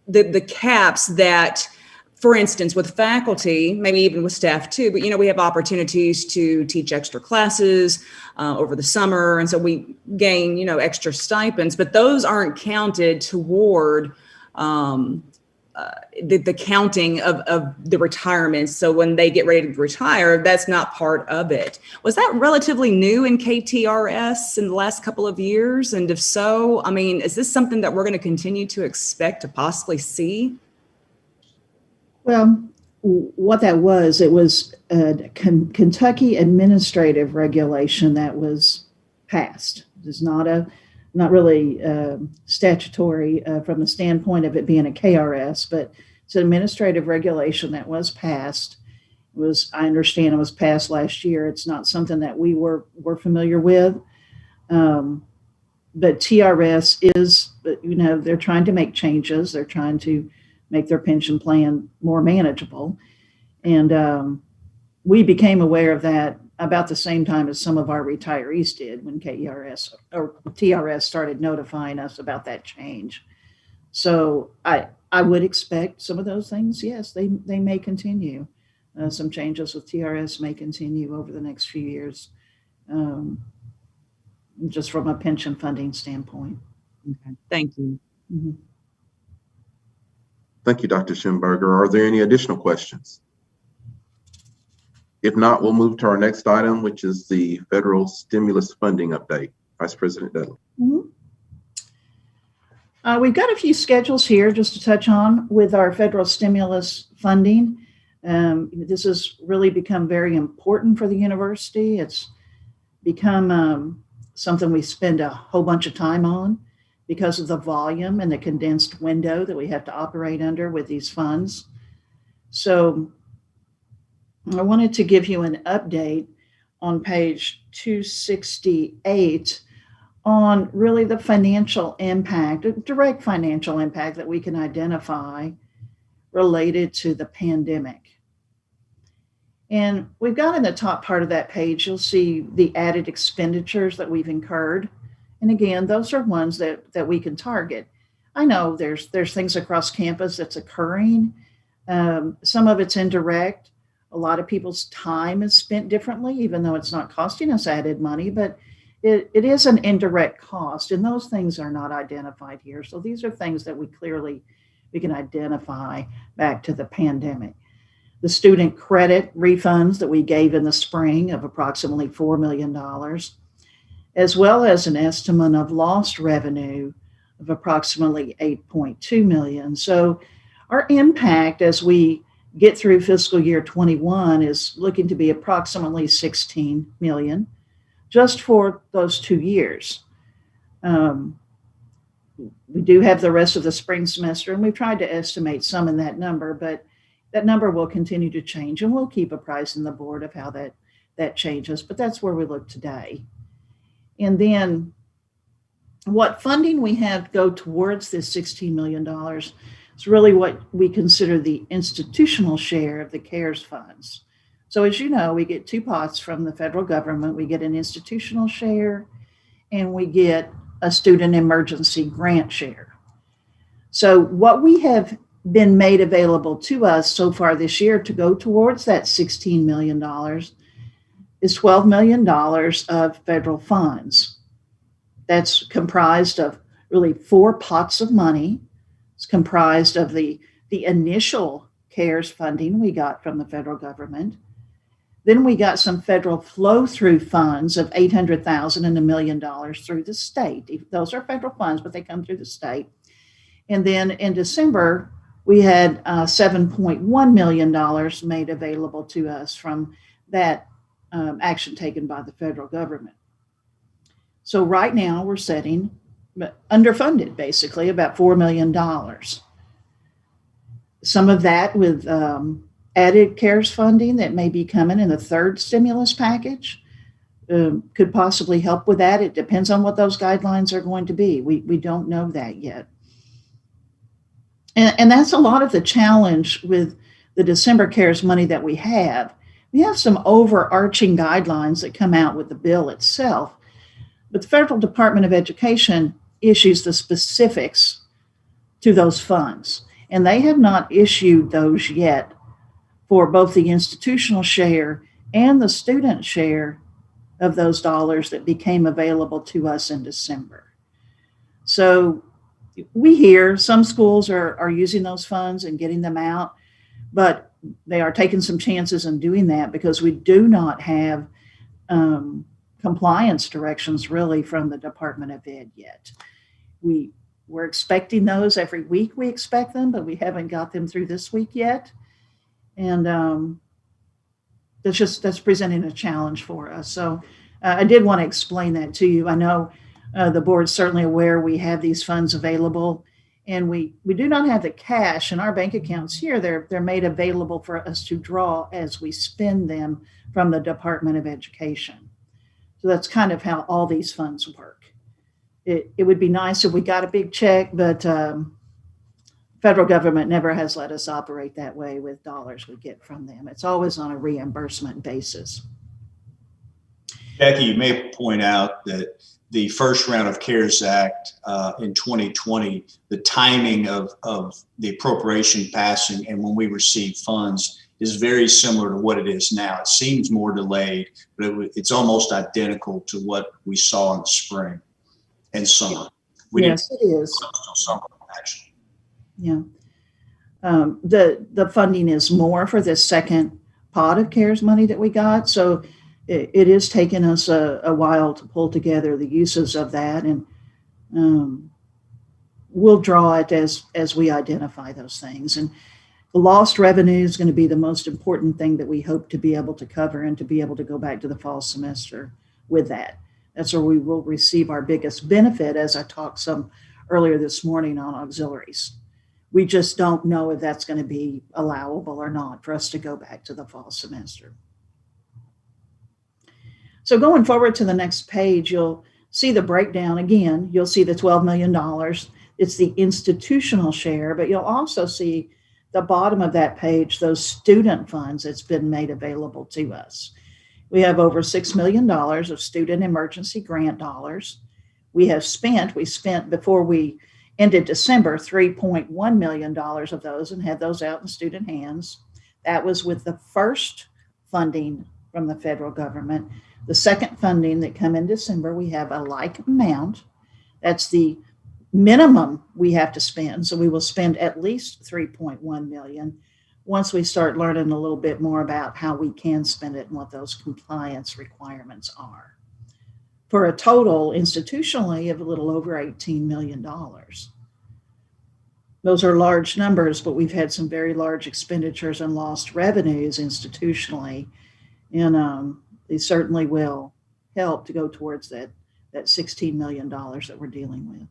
the caps that, for instance, with faculty, maybe even with staff too, but we have opportunities to teach extra classes over the summer. And so we gain, extra stipends, but those aren't counted toward the counting of the retirements. So when they get ready to retire, that's not part of it. Was that relatively new in KTRS in the last couple of years? And if so, is this something that we're going to continue to expect to possibly see? Well, what that was, it was a Kentucky administrative regulation that was passed. It's not really statutory from the standpoint of it being a KRS, but it's an administrative regulation that was passed. I understand it was passed last year. It's not something that we were familiar with. But TRS is, they're trying to make changes. They're trying to make their pension plan more manageable. And we became aware of that about the same time as some of our retirees did when KERS or TRS started notifying us about that change. So I would expect some of those things, yes, they may continue. Some changes with TRS may continue over the next few years, just from a pension funding standpoint. Okay, thank you. Mm-hmm. Thank you, Dr. Schimberger. Are there any additional questions? If not, we'll move to our next item, which is the federal stimulus funding update. Vice President Dudley. Mm-hmm. We've got a few schedules here just to touch on with our federal stimulus funding. This has really become very important for the university. It's become something we spend a whole bunch of time on because of the volume and the condensed window that we have to operate under with these funds. So I wanted to give you an update on page 268 on really the financial impact, direct financial impact that we can identify related to the pandemic. And we've got in the top part of that page, you'll see the added expenditures that we've incurred. And again, those are ones that we can target. I know there's things across campus that's occurring. Some of it's indirect. A lot of people's time is spent differently, even though it's not costing us added money, but it is an indirect cost, and those things are not identified here. So these are things that we can identify back to the pandemic. The student credit refunds that we gave in the spring of approximately $4 million, as well as an estimate of lost revenue of approximately $8.2 million. So our impact as we get through fiscal year 21 is looking to be approximately $16 million just for those 2 years. We do have the rest of the spring semester, and we've tried to estimate some in that number, but that number will continue to change, and we'll keep apprising the board of how that changes, but that's where we look today. And then what funding we have go towards this $16 million is really what we consider the institutional share of the CARES funds. So as you know, we get two pots from the federal government. We get an institutional share and we get a student emergency grant share. So what we have been made available to us so far this year to go towards that $16 million is $12 million of federal funds. That's comprised of really 4 pots of money. It's comprised of the initial CARES funding we got from the federal government. Then we got some federal flow-through funds of $800,000 and $1 million through the state. Those are federal funds, but they come through the state. And then in December, we had $7.1 million made available to us from that action taken by the federal government. So right now we're sitting underfunded, basically, about $4 million. Some of that with added CARES funding that may be coming in the third stimulus package could possibly help with that. It depends on what those guidelines are going to be. We don't know that yet. And that's a lot of the challenge with the December CARES money that we have. We have some overarching guidelines that come out with the bill itself, But the Federal Department of Education issues the specifics to those funds, and they have not issued those yet for both the institutional share and the student share of those dollars that became available to us in December. So we hear some schools are using those funds and getting them out, but they are taking some chances in doing that because we do not have compliance directions really from the Department of Ed yet. We're expecting those every week. We expect them, but we haven't got them through this week yet. And that's presenting a challenge for us. So I did want to explain that to you. I know the board's certainly aware we have these funds available, and we do not have the cash in our bank accounts here. They're made available for us to draw as we spend them from the Department of Education. So that's kind of how all these funds work. It would be nice if we got a big check, but federal government never has let us operate that way with dollars we get from them. It's always on a reimbursement basis. Jackie, you may point out that the first round of CARES Act in 2020, the timing of the appropriation passing and when we receive funds is very similar to what it is now. It seems more delayed, but it's almost identical to what we saw in the spring and summer. Yes, it is. Summer, actually. Yeah. The funding is more for this second pot of CARES money that we got. So it is taking us a while to pull together the uses of that. And we'll draw it as we identify those things. And the lost revenue is going to be the most important thing that we hope to be able to cover and to be able to go back to the fall semester with that. That's where we will receive our biggest benefit, as I talked some earlier this morning on auxiliaries. We just don't know if that's going to be allowable or not for us to go back to the fall semester. So going forward to the next page, you'll see the breakdown again. You'll see the $12 million. It's the institutional share, but you'll also see the bottom of that page, those student funds that's been made available to us. We have over $6 million of student emergency grant dollars. We spent before we ended December, $3.1 million of those and had those out in student hands. That was with the first funding from the federal government. The second funding that come in December, we have a like amount. That's the minimum we have to spend. So we will spend at least $3.1 million once we start learning a little bit more about how we can spend it and what those compliance requirements are, for a total institutionally of a little over $18 million. Those are large numbers, but we've had some very large expenditures and lost revenues institutionally, and they certainly will help to go towards that $16 million that we're dealing with.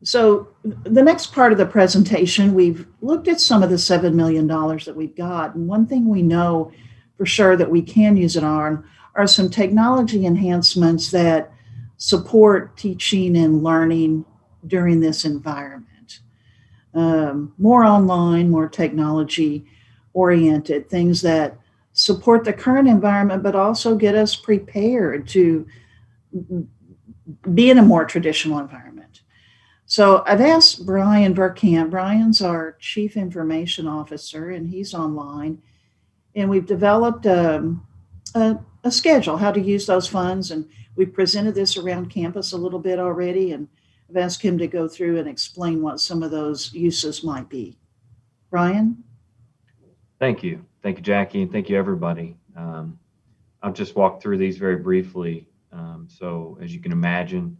So the next part of the presentation, we've looked at some of the $7 million that we've got. And one thing we know for sure that we can use it on are some technology enhancements that support teaching and learning during this environment. More online, more technology oriented, things that support the current environment, but also get us prepared to be in a more traditional environment. So I've asked Brian Verkamp. Brian's our Chief Information Officer, and he's online. And we've developed a schedule, how to use those funds. And we've presented this around campus a little bit already. And I've asked him to go through and explain what some of those uses might be. Brian? Thank you. Thank you, Jackie, and thank you, everybody. I'll just walk through these very briefly. So as you can imagine,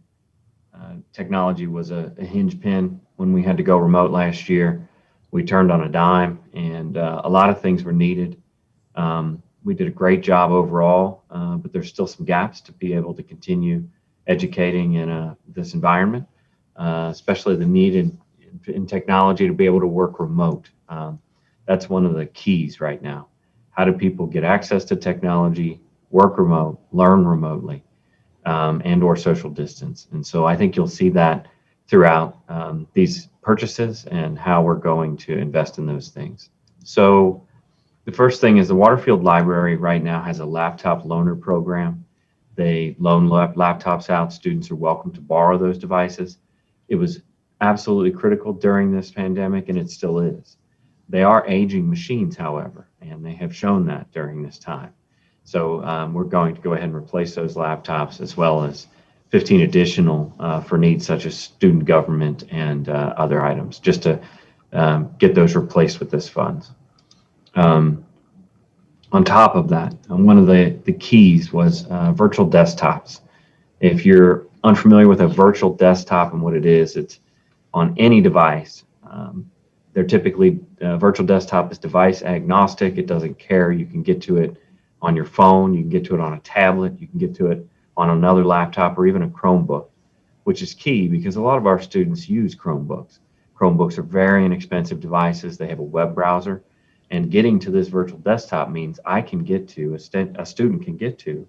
technology was a hinge pin when we had to go remote last year. We turned on a dime, and a lot of things were needed. We did a great job overall, but there's still some gaps to be able to continue educating in this environment, especially the need in technology to be able to work remote. That's one of the keys right now. How do people get access to technology, work remote, learn remotely, and or social distance? And so I think you'll see that throughout these purchases and how we're going to invest in those things. So The first thing is the Waterfield Library right now has a laptop loaner program. They loan laptops out. Students are welcome to borrow those devices. It was absolutely critical during this pandemic, and it still is. They are aging machines, however, and they have shown that during this time. So we're going to go ahead and replace those laptops, as well as 15 additional for needs such as student government and other items, just to get those replaced with this funds. On top of that, one of the keys was virtual desktops. If you're unfamiliar with a virtual desktop and what it is, it's on any device. They're typically, virtual desktop is device agnostic. It doesn't care. You can get to it on your phone. You can get to it on a tablet. You can get to it on another laptop or even a Chromebook, which is key because a lot of our students use Chromebooks. Chromebooks are very inexpensive devices. They have a web browser. And getting to this virtual desktop means I can get to, a student can get to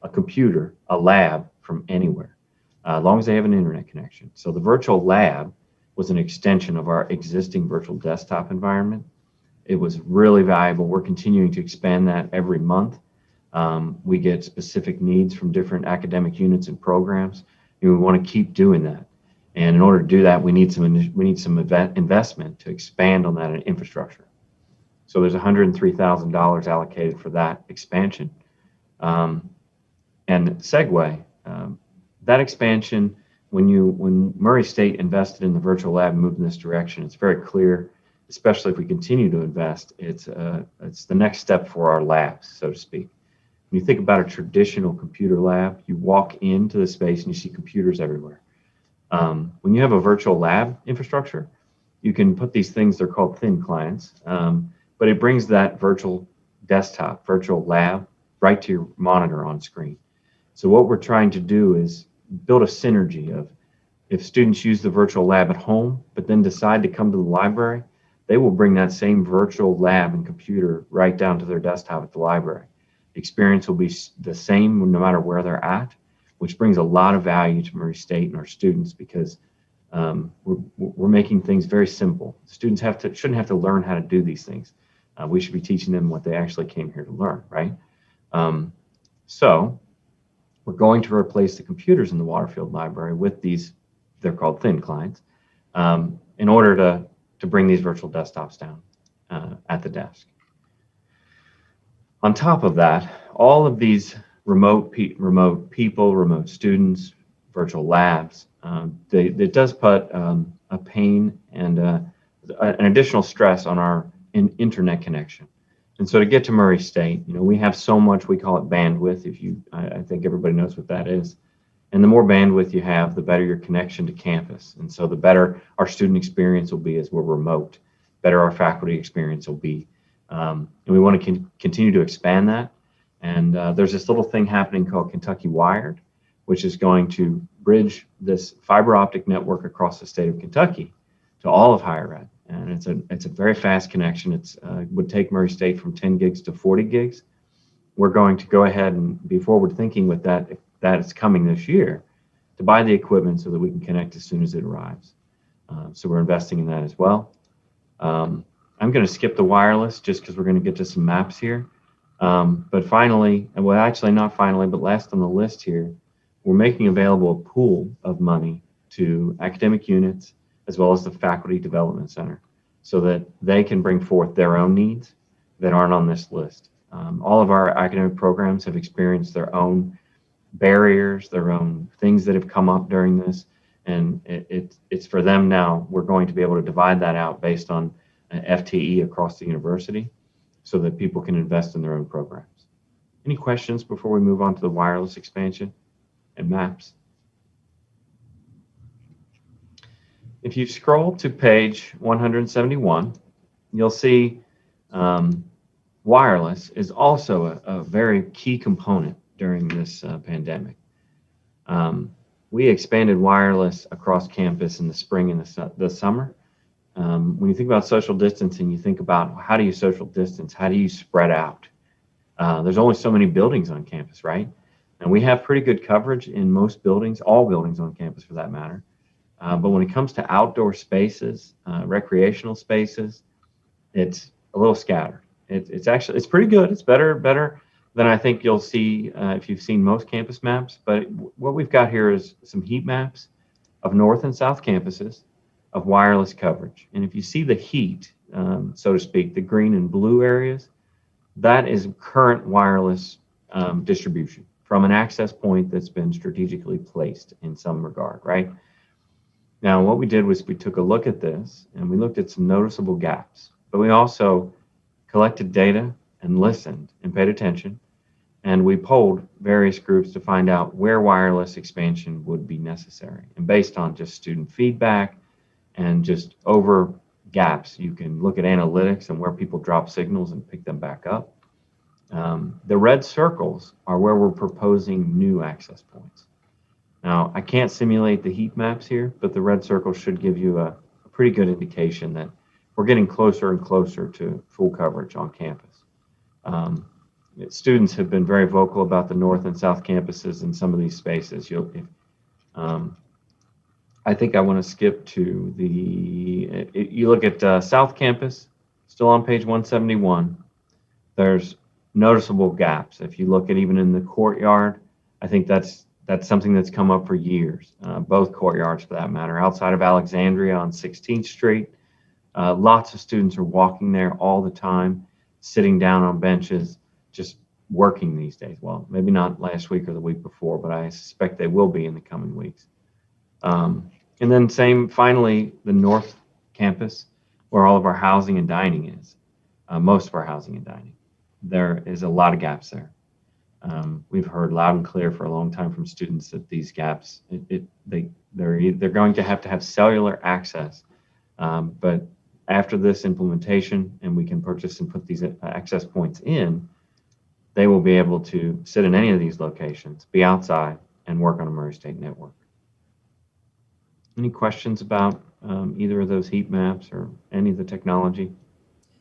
a computer, a lab from anywhere, as long as they have an internet connection. So the virtual lab was an extension of our existing virtual desktop environment. It was really valuable. We're continuing to expand that every month. We get specific needs from different academic units and programs, and we want to keep doing that. And in order to do that, we need some investment to expand on that infrastructure. So there's $103,000 allocated for that expansion. And segue, that expansion, when Murray State invested in the virtual lab and moved in this direction, it's very clear, especially if we continue to invest, it's the next step for our labs, so to speak. When you think about a traditional computer lab, you walk into the space and you see computers everywhere. When you have a virtual lab infrastructure, you can put these things, they're called thin clients, but it brings that virtual desktop, virtual lab, right to your monitor on screen. So what we're trying to do is build a synergy of, if students use the virtual lab at home, but then decide to come to the library, they will bring that same virtual lab and computer right down to their desktop at the library. The experience will be the same no matter where they're at, which brings a lot of value to Murray State and our students because we're making things very simple. Students shouldn't have to learn how to do these things. We should be teaching them what they actually came here to learn, right? So we're going to replace the computers in the Waterfield Library with these, they're called thin clients, in order to bring these virtual desktops down at the desk. On top of that, all of these remote people, remote students, virtual labs, it does put a pain and an additional stress on our internet connection. And so to get to Murray State, we have so much, we call it bandwidth. I think everybody knows what that is. And the more bandwidth you have, the better your connection to campus. And so the better our student experience will be as we're remote, better our faculty experience will be. And we want to continue to expand that. And there's this little thing happening called Kentucky Wired, which is going to bridge this fiber optic network across the state of Kentucky to all of higher ed. And it's a very fast connection. It would take Murray State from 10 gigs to 40 gigs. We're going to go ahead and be forward thinking with that, if that is coming this year, to buy the equipment so that we can connect as soon as it arrives. So we're investing in that as well. I'm going to skip the wireless just because we're going to get to some maps here. But finally, well, actually not finally, but last on the list here, we're making available a pool of money to academic units as well as the Faculty Development Center so that they can bring forth their own needs that aren't on this list. All of our academic programs have experienced their own barriers, their own things that have come up during this, and it's for them now. We're going to be able to divide that out based on FTE across the university so that people can invest in their own programs. Any questions before we move on to the wireless expansion and maps? If you scroll to page 171, you'll see wireless is also a very key component during this pandemic. We expanded wireless across campus in the spring and the summer. When you think about social distancing, you think about how do you social distance? How do you spread out? There's only so many buildings on campus, right? And we have pretty good coverage in most buildings, all buildings on campus for that matter. But when it comes to outdoor spaces, recreational spaces, it's a little scattered. it's pretty good. It's better than I think you'll see if you've seen most campus maps. But what we've got here is some heat maps of North and South campuses of wireless coverage. And if you see the heat, so to speak, the green and blue areas, that is current wireless distribution from an access point that's been strategically placed in some regard, right? Now, what we did was we took a look at this and we looked at some noticeable gaps, but we also collected data and listened and paid attention, and we polled various groups to find out where wireless expansion would be necessary. And based on just student feedback and just over gaps, you can look at analytics and where people drop signals and pick them back up. The red circles are where we're proposing new access points. Now, I can't simulate the heat maps here, but the red circles should give you a pretty good indication that we're getting closer and closer to full coverage on campus. Students have been very vocal about the North and South campuses in some of these spaces. I think I want to skip to you look at South Campus, still on page 171. There's noticeable gaps. If you look at even in the courtyard, I think that's something that's come up for years, both courtyards for that matter. Outside of Alexandria on 16th Street, lots of students are walking there all the time, sitting down on benches, just working these days. Well, maybe not last week or the week before, but I suspect they will be in the coming weeks. And then finally, the North Campus, where all of our housing and dining is, most of our housing and dining. There is a lot of gaps there. We've heard loud and clear for a long time from students that these gaps, they're going to have cellular access. But after this implementation, and we can purchase and put these access points in, they will be able to sit in any of these locations, be outside, and work on a Murray State network. Any questions about either of those heat maps or any of the technology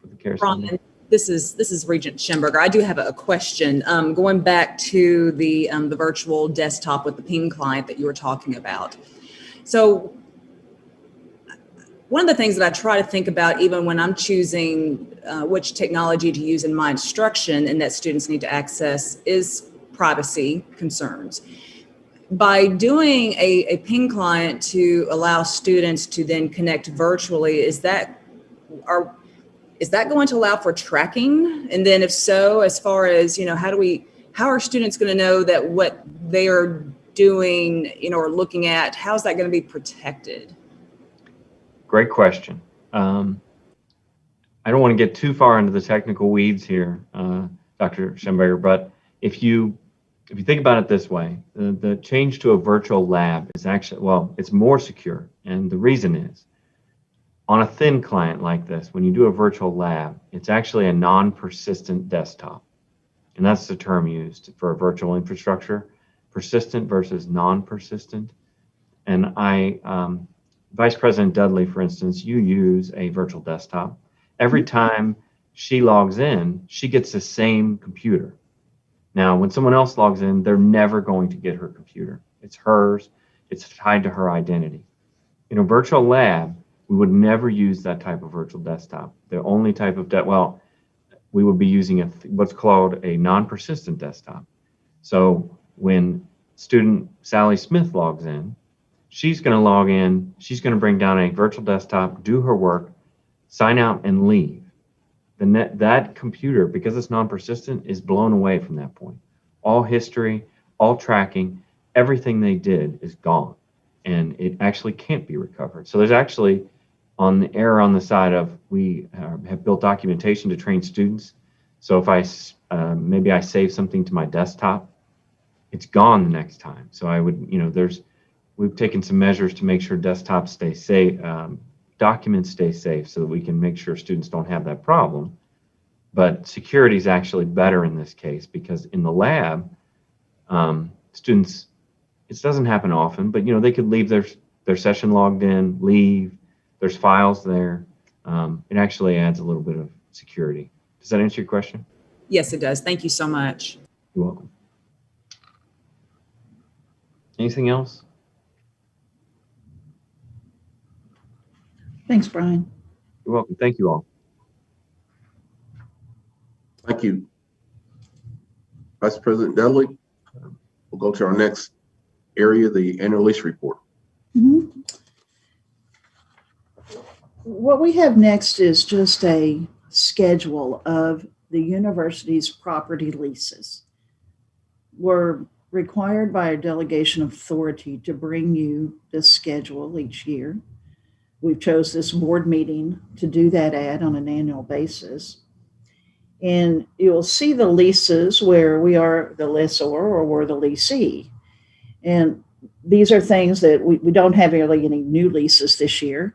with the care center? Ron, this is Regent Schemberger. I do have a question. Going back to the virtual desktop with the ping client that you were talking about. So one of the things that I try to think about, even when I'm choosing which technology to use in my instruction and that students need to access, is privacy concerns. By doing a ping client to allow students to then connect virtually, is that going to allow for tracking? And then if so, as far as, how are students going to know that what they are doing, or looking at, how is that going to be protected? Great question. I don't want to get too far into the technical weeds here, Dr. Schemberger, but if you think about it this way, the change to a virtual lab is actually, it's more secure. And the reason is, on a thin client like this, when you do a virtual lab, it's actually a non-persistent desktop. And that's the term used for a virtual infrastructure, persistent versus non-persistent. And Vice President Dudley, for instance, you use a virtual desktop. Every time she logs in, she gets the same computer. Now, when someone else logs in, they're never going to get her computer. It's hers. It's tied to her identity. In a virtual lab, we would never use that type of virtual desktop. The only type of we would be using what's called a non-persistent desktop. So when student Sally Smith logs in, she's going to log in. She's going to bring down a virtual desktop, do her work, sign out, and leave. That computer, because it's non-persistent, is blown away from that point. All history, all tracking, everything they did is gone, and it actually can't be recovered. So there's actually on the error on the side of we have built documentation to train students. So if maybe I save something to my desktop, it's gone the next time. So I would, we've taken some measures to make sure desktops stay safe, documents stay safe, so that we can make sure students don't have that problem. But security is actually better in this case, because in the lab, students, it doesn't happen often, but they could leave their session logged in, leave. There's files there. It actually adds a little bit of security. Does that answer your question? Yes, it does. Thank you so much. You're welcome. Anything else? Thanks, Brian. You're welcome. Thank you all. Thank you, Vice President Dudley. We'll go to our next area, the annual lease report. Mhm. What we have next is just a schedule of the university's property leases. We're required by a delegation of authority to bring you this schedule each year. We've chose this board meeting to do that at on an annual basis. And you'll see the leases where we are the lessor or we're the leasee. And these are things that we don't have really any new leases this year,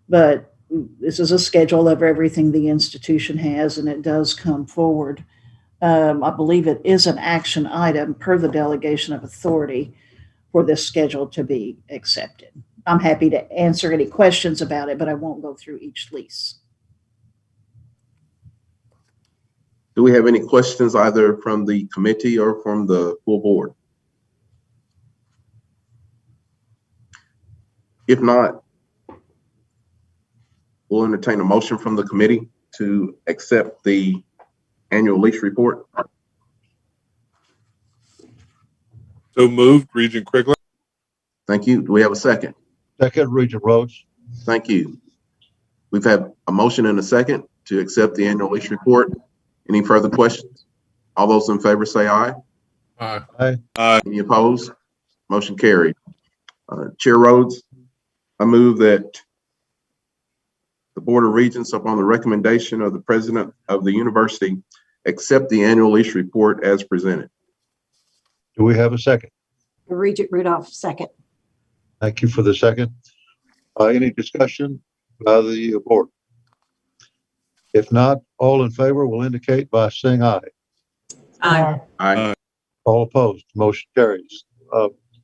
but this is a schedule of everything the institution has, and it does come forward. I believe it is an action item per the delegation of authority for this schedule to be accepted. I'm happy to answer any questions about it, but I won't go through each lease. Do we have any questions either from the committee or from the full board? If not, we'll entertain a motion from the committee to accept the annual lease report. So moved, Regent Quigley. Thank you. Do we have a second? Second, Regent Rhodes. Thank you. We've had a motion and a second to accept the annual lease report. Any further questions? All those in favor say aye. Aye. Aye. Aye. Any opposed? Motion carried. Chair Rhodes, I move that the Board of Regents, upon the recommendation of the president of the university, accept the annual lease report as presented. Do we have a second? Regent Rudolph, second. Thank you for the second. Any discussion by the board? If not, all in favor will indicate by saying aye. Aye. Aye. All opposed, motion carries.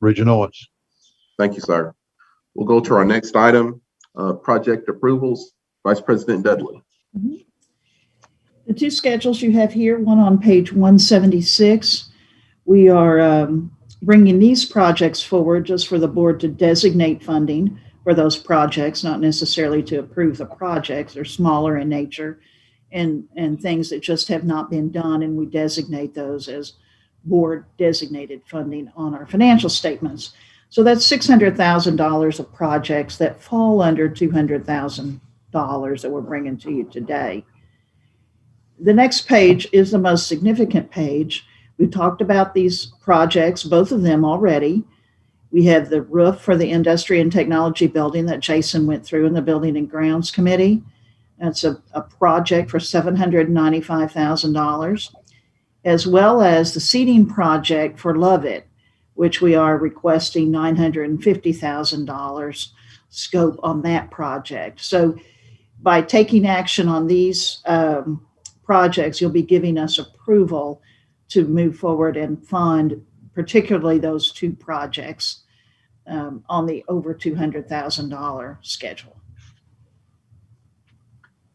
Regent Owens. Thank you, sir. We'll go to our next item, project approvals. Vice President Dudley. Mhm. The two schedules you have here, one on page 176, we are bringing these projects forward just for the board to designate funding for those projects, not necessarily to approve the projects. They're smaller in nature and things that just have not been done, and we designate those as board designated funding on our financial statements. So that's $600,000 of projects that fall under $200,000 that we're bringing to you today. The next page is the most significant page. We've talked about these projects, both of them already. We have the roof for the Industry and Technology Building that Jason went through in the Building and Grounds Committee. That's a project for $795,000, as well as the seating project for Lovett, which we are requesting $950,000 scope on that project. So by taking action on these projects, you'll be giving us approval to move forward and fund particularly those two projects on the over $200,000 schedule.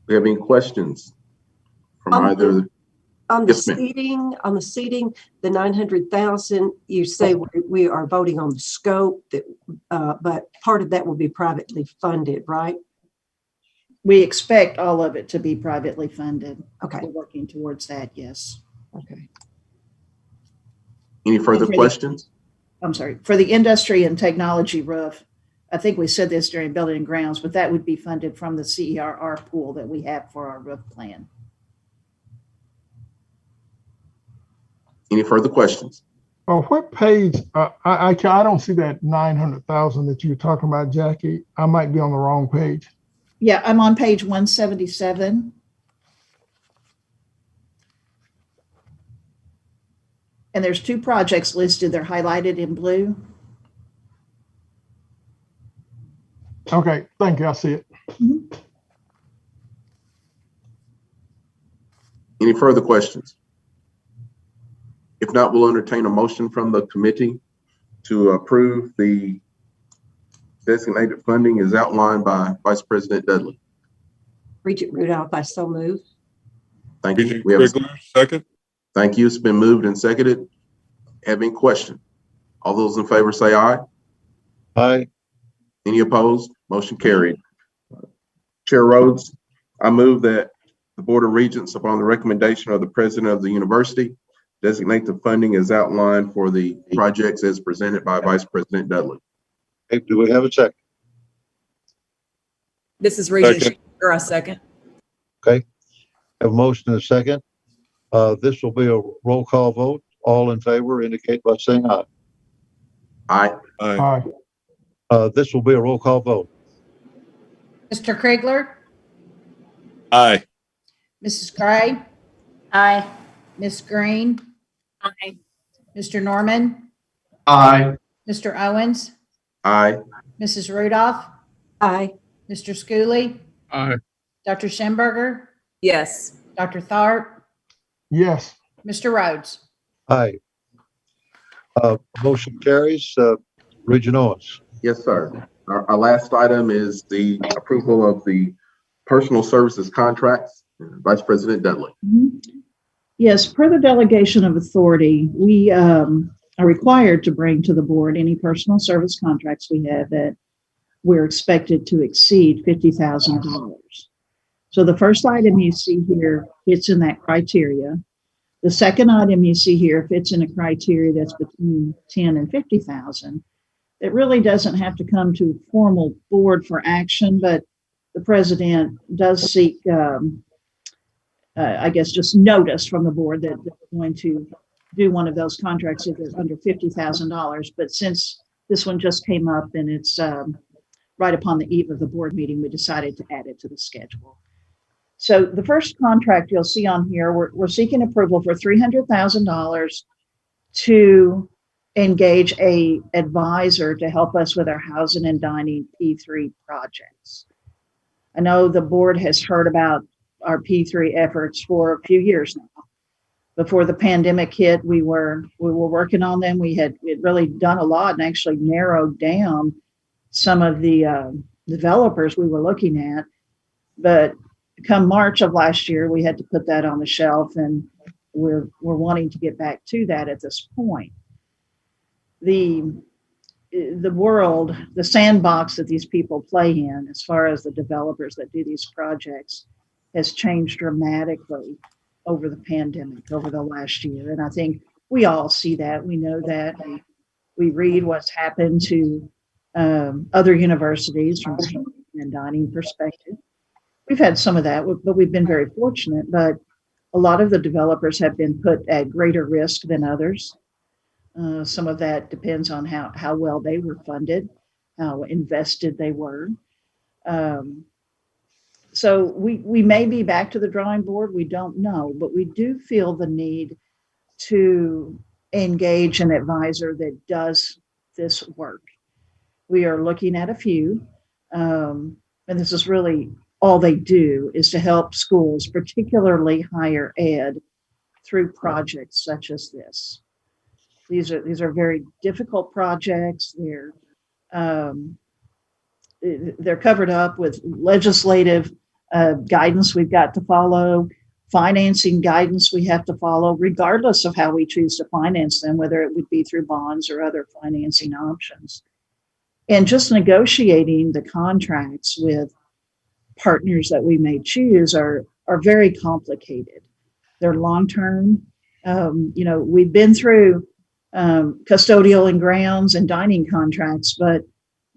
Do you have any questions from either? On the Yes, ma'am. seating, the 900,000, you say we are voting on the scope, that, but part of that will be privately funded, right? We expect all of it to be privately funded. Okay. We're working towards that, yes. Okay. Any further questions? I'm sorry, for the Industry and Technology roof, I think we said this during Building and Grounds, but that would be funded from the CERR pool that we have for our roof plan. Any further questions? What page? I don't see that 900,000 that you were talking about, Jackie. I might be on the wrong page. Yeah, I'm on page 177. And there's two projects listed. They're highlighted in blue. Okay, thank you. I see it. Mm-hmm. Any further questions? If not, we'll entertain a motion from the committee to approve the designated funding as outlined by Vice President Dudley. Regent Rudolph, I so move. Thank you. Regent We have a Quigley, second. Thank you. It's been moved and seconded. Have any question? All those in favor say aye. Aye. Any opposed? Motion carried. Chair Rhodes, I move that The Board of Regents, upon the recommendation of the President of the University, designate the funding as outlined for the projects as presented by Vice President Dudley. Okay, do we have a second? This is Regent Second. Shaver, I second. Okay, have a motion and a second. This will be a roll call vote. All in favor indicate by saying aye. Aye. Aye. Aye. This will be a roll call vote. Mr. Krigler, Aye. Mrs. Gray, Aye. Ms. Green, Aye. Mr. Norman, Aye. Mr. Owens, Aye. Mrs. Rudolph, Aye. Mr. Schooley, Aye. Dr. Schemberger, Yes. Dr. Tharp, Yes. Mr. Rhodes. Aye. Motion carries. Regent Owens. Yes, sir. Our last item is the approval of the personal services contracts. Vice President Dudley. Yes, per the delegation of authority, we are required to bring to the board any personal service contracts we have that we're expected to exceed $50,000. So the first item you see here fits in that criteria. The second item you see here fits in a criteria that's between 10 and 50,000. It really doesn't have to come to a formal board for action, but the president does seek, I guess, just notice from the board that they're going to do one of those contracts if they're under $50,000. But since this one just came up and it's right upon the eve of the board meeting, we decided to add it to the schedule. So the first contract you'll see on here, we're seeking approval for $300,000 to engage a advisor to help us with our housing and dining P3 projects. I know the board has heard about our P3 efforts for a few years now. Before the pandemic hit, we were working on them. We had really done a lot and actually narrowed down some of the developers we were looking at. But come March of last year, we had to put that on the shelf, and we're wanting to get back to that at this point. The world, the sandbox that these people play in, as far as the developers that do these projects, has changed dramatically over the pandemic, over the last year. And I think we all see that. We know that. We read what's happened to other universities from a dining perspective. We've had some of that, but we've been very fortunate. But a lot of the developers have been put at greater risk than others. Some of that depends on how well they were funded, how invested they were. So we may be back to the drawing board. We don't know, but we do feel the need to engage an advisor that does this work. We are looking at a few, and this is really all they do is to help schools, particularly higher ed, through projects such as this. These are very difficult projects. They're covered up with legislative guidance we've got to follow, financing guidance we have to follow, regardless of how we choose to finance them, whether it would be through bonds or other financing options. And just negotiating the contracts with partners that we may choose are very complicated. They're long-term. We've been through custodial and grounds and dining contracts, but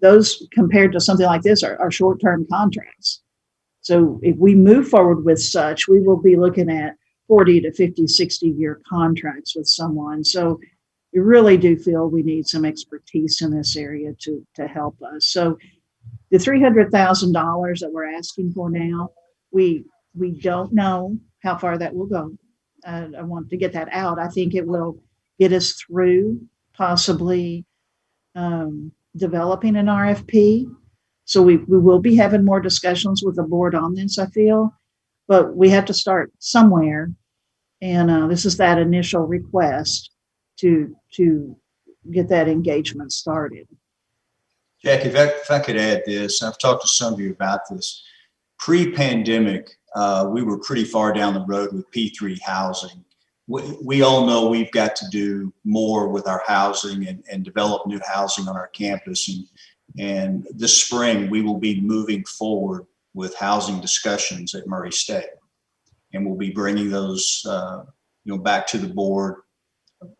those compared to something like this are short-term contracts. So if we move forward with such, we will be looking at 40 to 50, 60-year contracts with someone. So we really do feel we need some expertise in this area to help us. So the $300,000 that we're asking for now, we don't know how far that will go. I want to get that out. I think it will get us through possibly developing an RFP. So we will be having more discussions with the board on this, I feel, but we have to start somewhere. And this is that initial request to get that engagement started. Jack, if I could add this, I've talked to some of you about this. Pre-pandemic, we were pretty far down the road with P3 housing. We all know we've got to do more with our housing and develop new housing on our campus. And this spring, we will be moving forward with housing discussions at Murray State. and we'll be bringing those, back to the board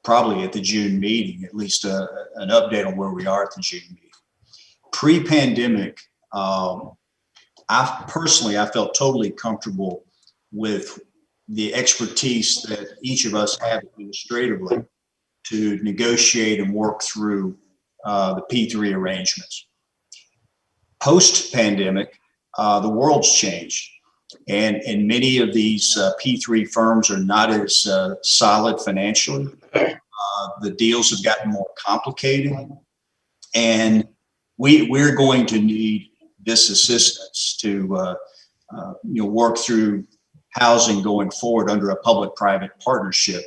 probably at the June meeting, at least an update on where we are at the June meeting. Pre-pandemic, I felt totally comfortable with the expertise that each of us have administratively to negotiate and work through the P3 arrangements. Post-pandemic, the world's changed, and many of these P3 firms are not as solid financially. The deals have gotten more complicated, and we're going to need this assistance to work through housing going forward under a public-private partnership.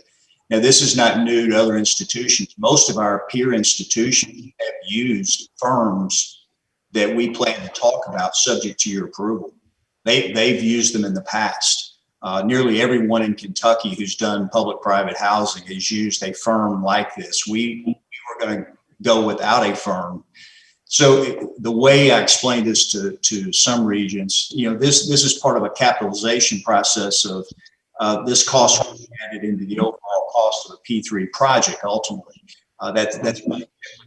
Now, this is not new to other institutions. Most of our peer institutions have used firms that we plan to talk about subject to your approval. They've used them in the past. Nearly everyone in Kentucky who's done public-private housing has used a firm like this. We were going to go without a firm. So the way I explained this to some regions, this is part of a capitalization process of this cost will be added into the overall cost of a P3 project. Ultimately, that's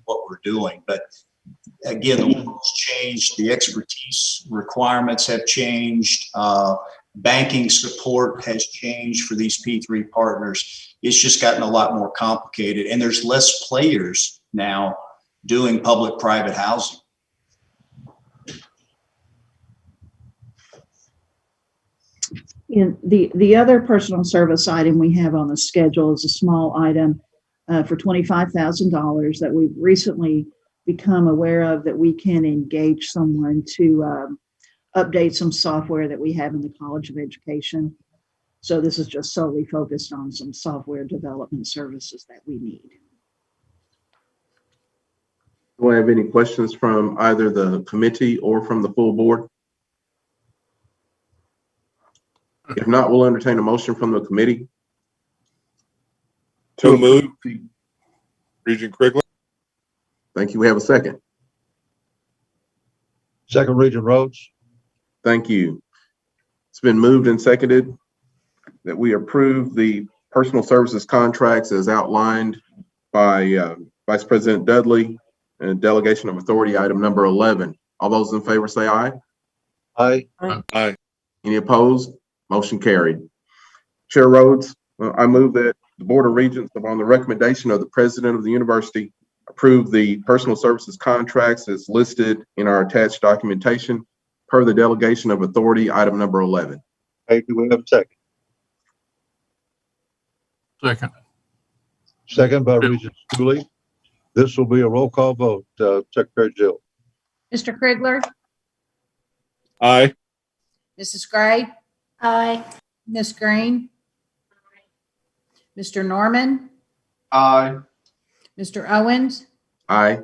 what we're doing. But again, the world's changed. The expertise requirements have changed. Banking support has changed for these P3 partners. It's just gotten a lot more complicated, and there's less players now doing public-private housing. And the other personal service item we have on the schedule is a small item for $25,000 that we've recently become aware of, that we can engage someone to update some software that we have in the College of Education. So this is just solely focused on some software development services that we need. Do I have any questions from either the committee or from the full board? If not, we'll entertain a motion from the committee. So moved. Regent Krigler. Thank you. We have a second. Second, Regent Rhodes. Thank you. It's been moved and seconded that we approve the personal services contracts as outlined by Vice President Dudley and delegation of authority item number 11. All those in favor say aye. Aye. Aye. Any opposed? Motion carried. Chair Rhodes, I move that the Board of Regents, upon the recommendation of the President of the University, approve the personal services contracts as listed in our attached documentation per the delegation of authority item number 11. Hey, do we have a second? Second. Second by Regent Schooley. This will be a roll call vote. Secretary Jill. Mr. Krigler, Aye. Mrs. Gray, Aye. Ms. Green, Mr. Norman, Aye. Mr. Owens, Aye.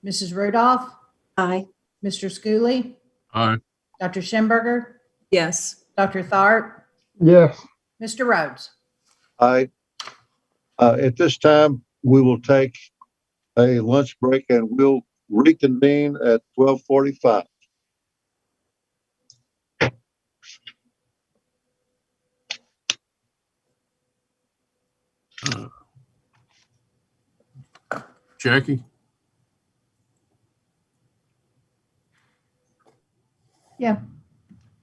Mrs. Rudolph, Aye. Mr. Schooley, Aye. Dr. Schimberger, Yes. Dr. Tharp, Yes. Mr. Rhodes. Aye. At this time, we will take a lunch break and we'll reconvene at 12:45. Jackie? Yeah.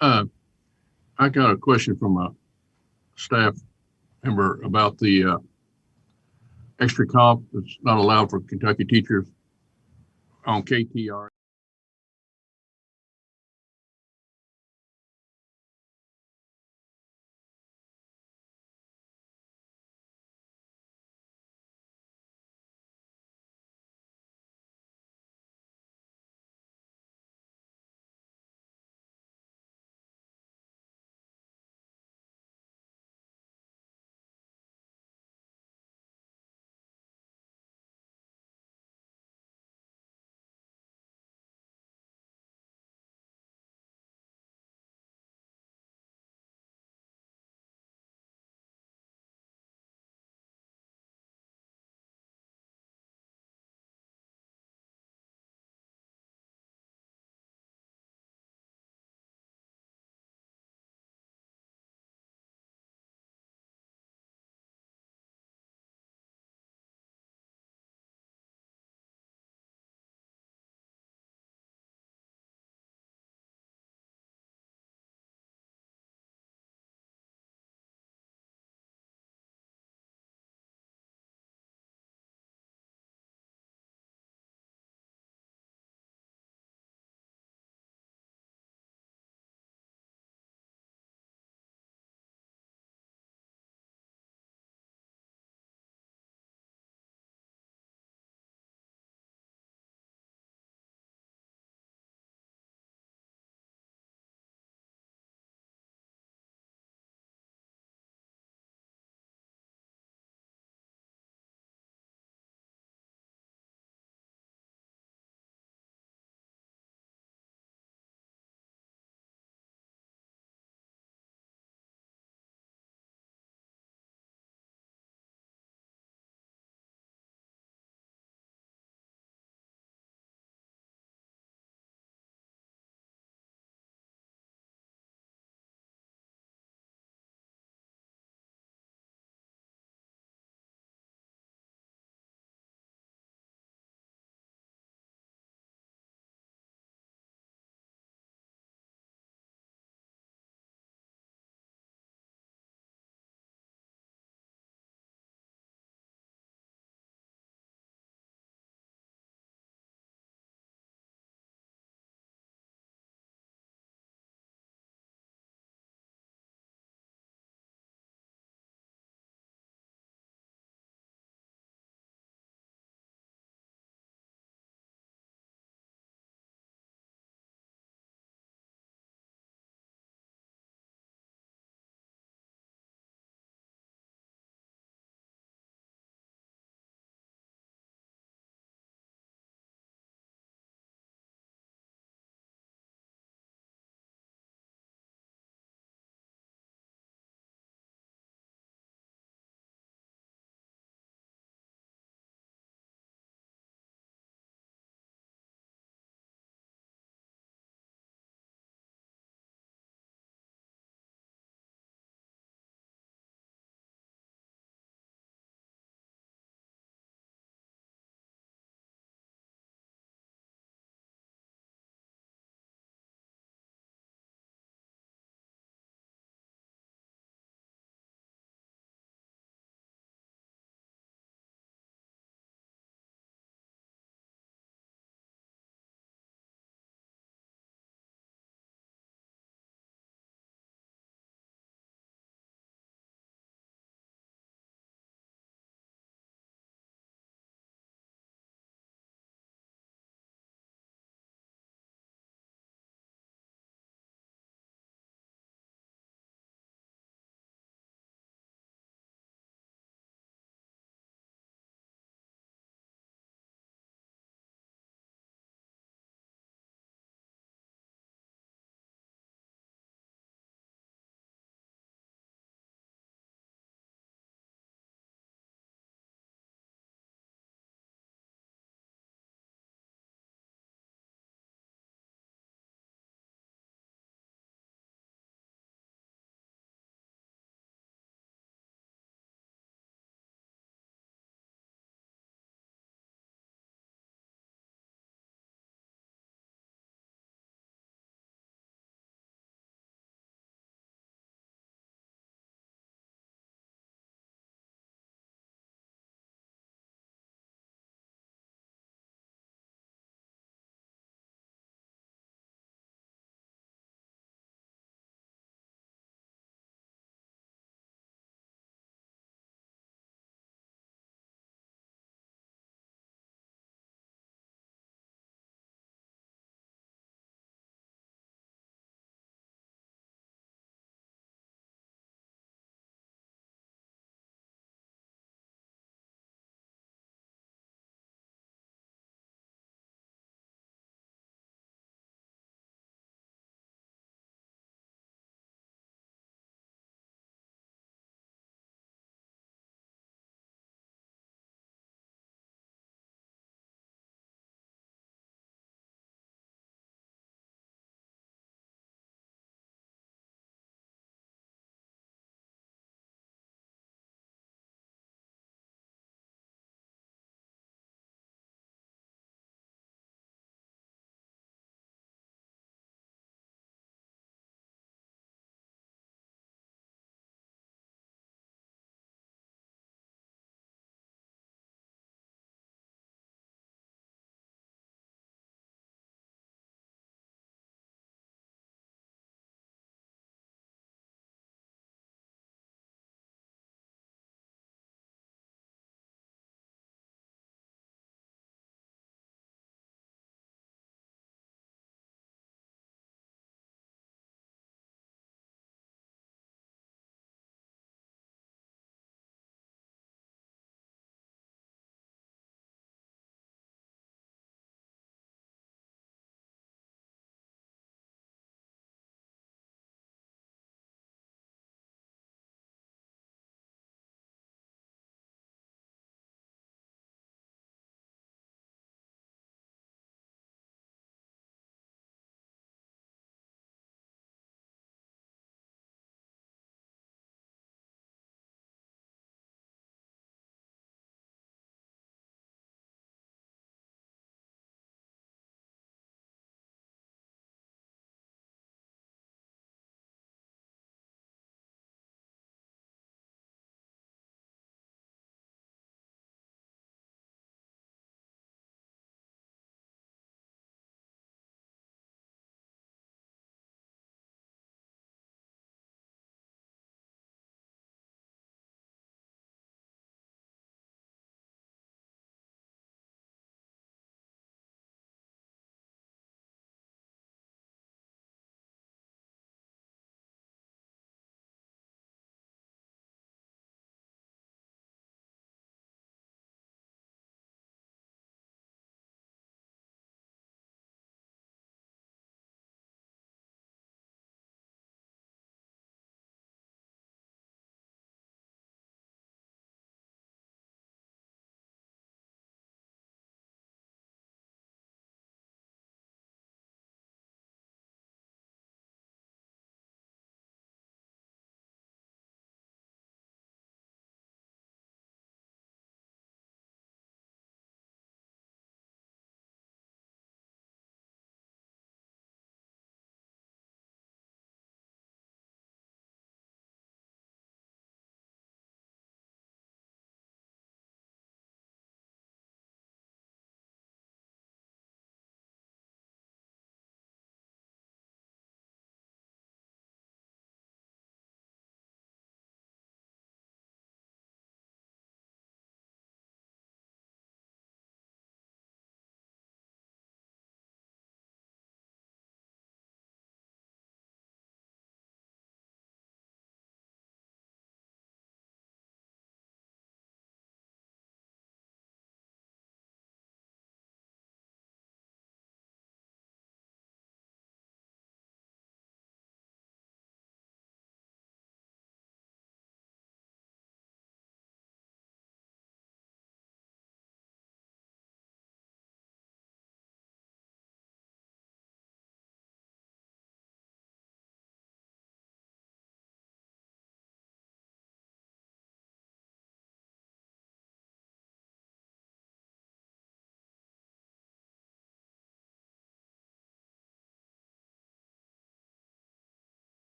I got a question from a staff member about the extra comp that's not allowed for Kentucky teachers on KTR.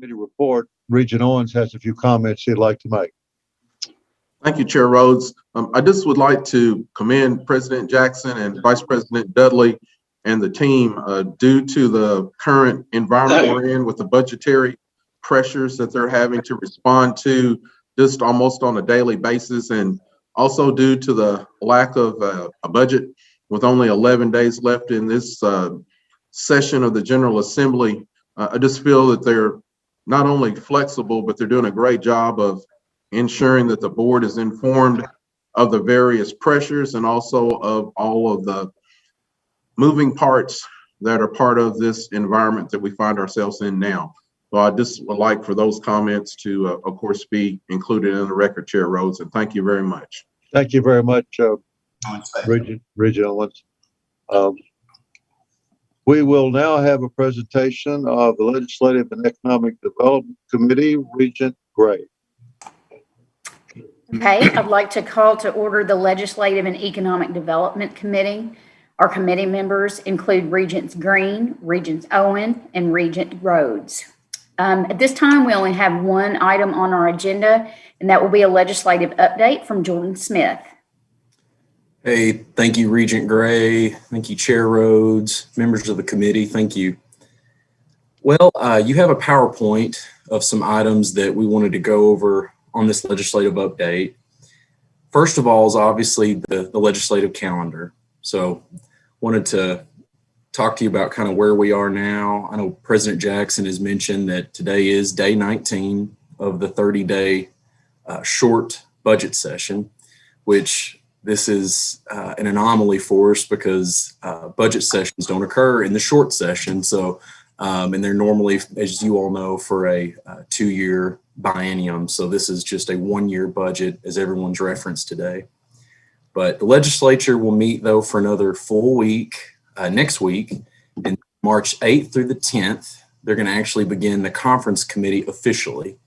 committee report, Regent Owens has a few comments he'd like to make. Thank you, Chair Rhodes. I just would like to commend President Jackson and Vice President Dudley and the team due to the current environment we're in with the budgetary pressures that they're having to respond to just almost on a daily basis, and also due to the lack of a budget with only 11 days left in this session of the General Assembly. I just feel that they're not only flexible, but they're doing a great job of ensuring that the board is informed of the various pressures and also of all of the moving parts that are part of this environment that we find ourselves in now. So I just would like for those comments to, of course, be included in the record, Chair Rhodes, and thank you very much. Thank you very much, Regent Owens. We will now have a presentation of the Legislative and Economic Development Committee, Regent Gray. Okay, I'd like to call to order the Legislative and Economic Development Committee. Our committee members include Regents Green, Regents Owen, and Regent Rhodes. At this time, we only have one item on our agenda, and that will be a legislative update from Jordan Smith. Hey, thank you, Regent Gray. Thank you, Chair Rhodes, members of the committee. Thank you. Well, you have a PowerPoint of some items that we wanted to go over on this legislative update. First of all is obviously the legislative calendar. So wanted to talk to you about kind of where we are now. I know President Jackson has mentioned that today is day 19 of the 30-day short budget session, which this is an anomaly for us because budget sessions don't occur in the short session. So, and they're normally, as you all know, for a 2-year biennium. So this is just a 1-year budget, as everyone's referenced today. But the legislature will meet, though, for another full week next week, and March 8th through the 10th. They're going to actually begin the conference committee officially.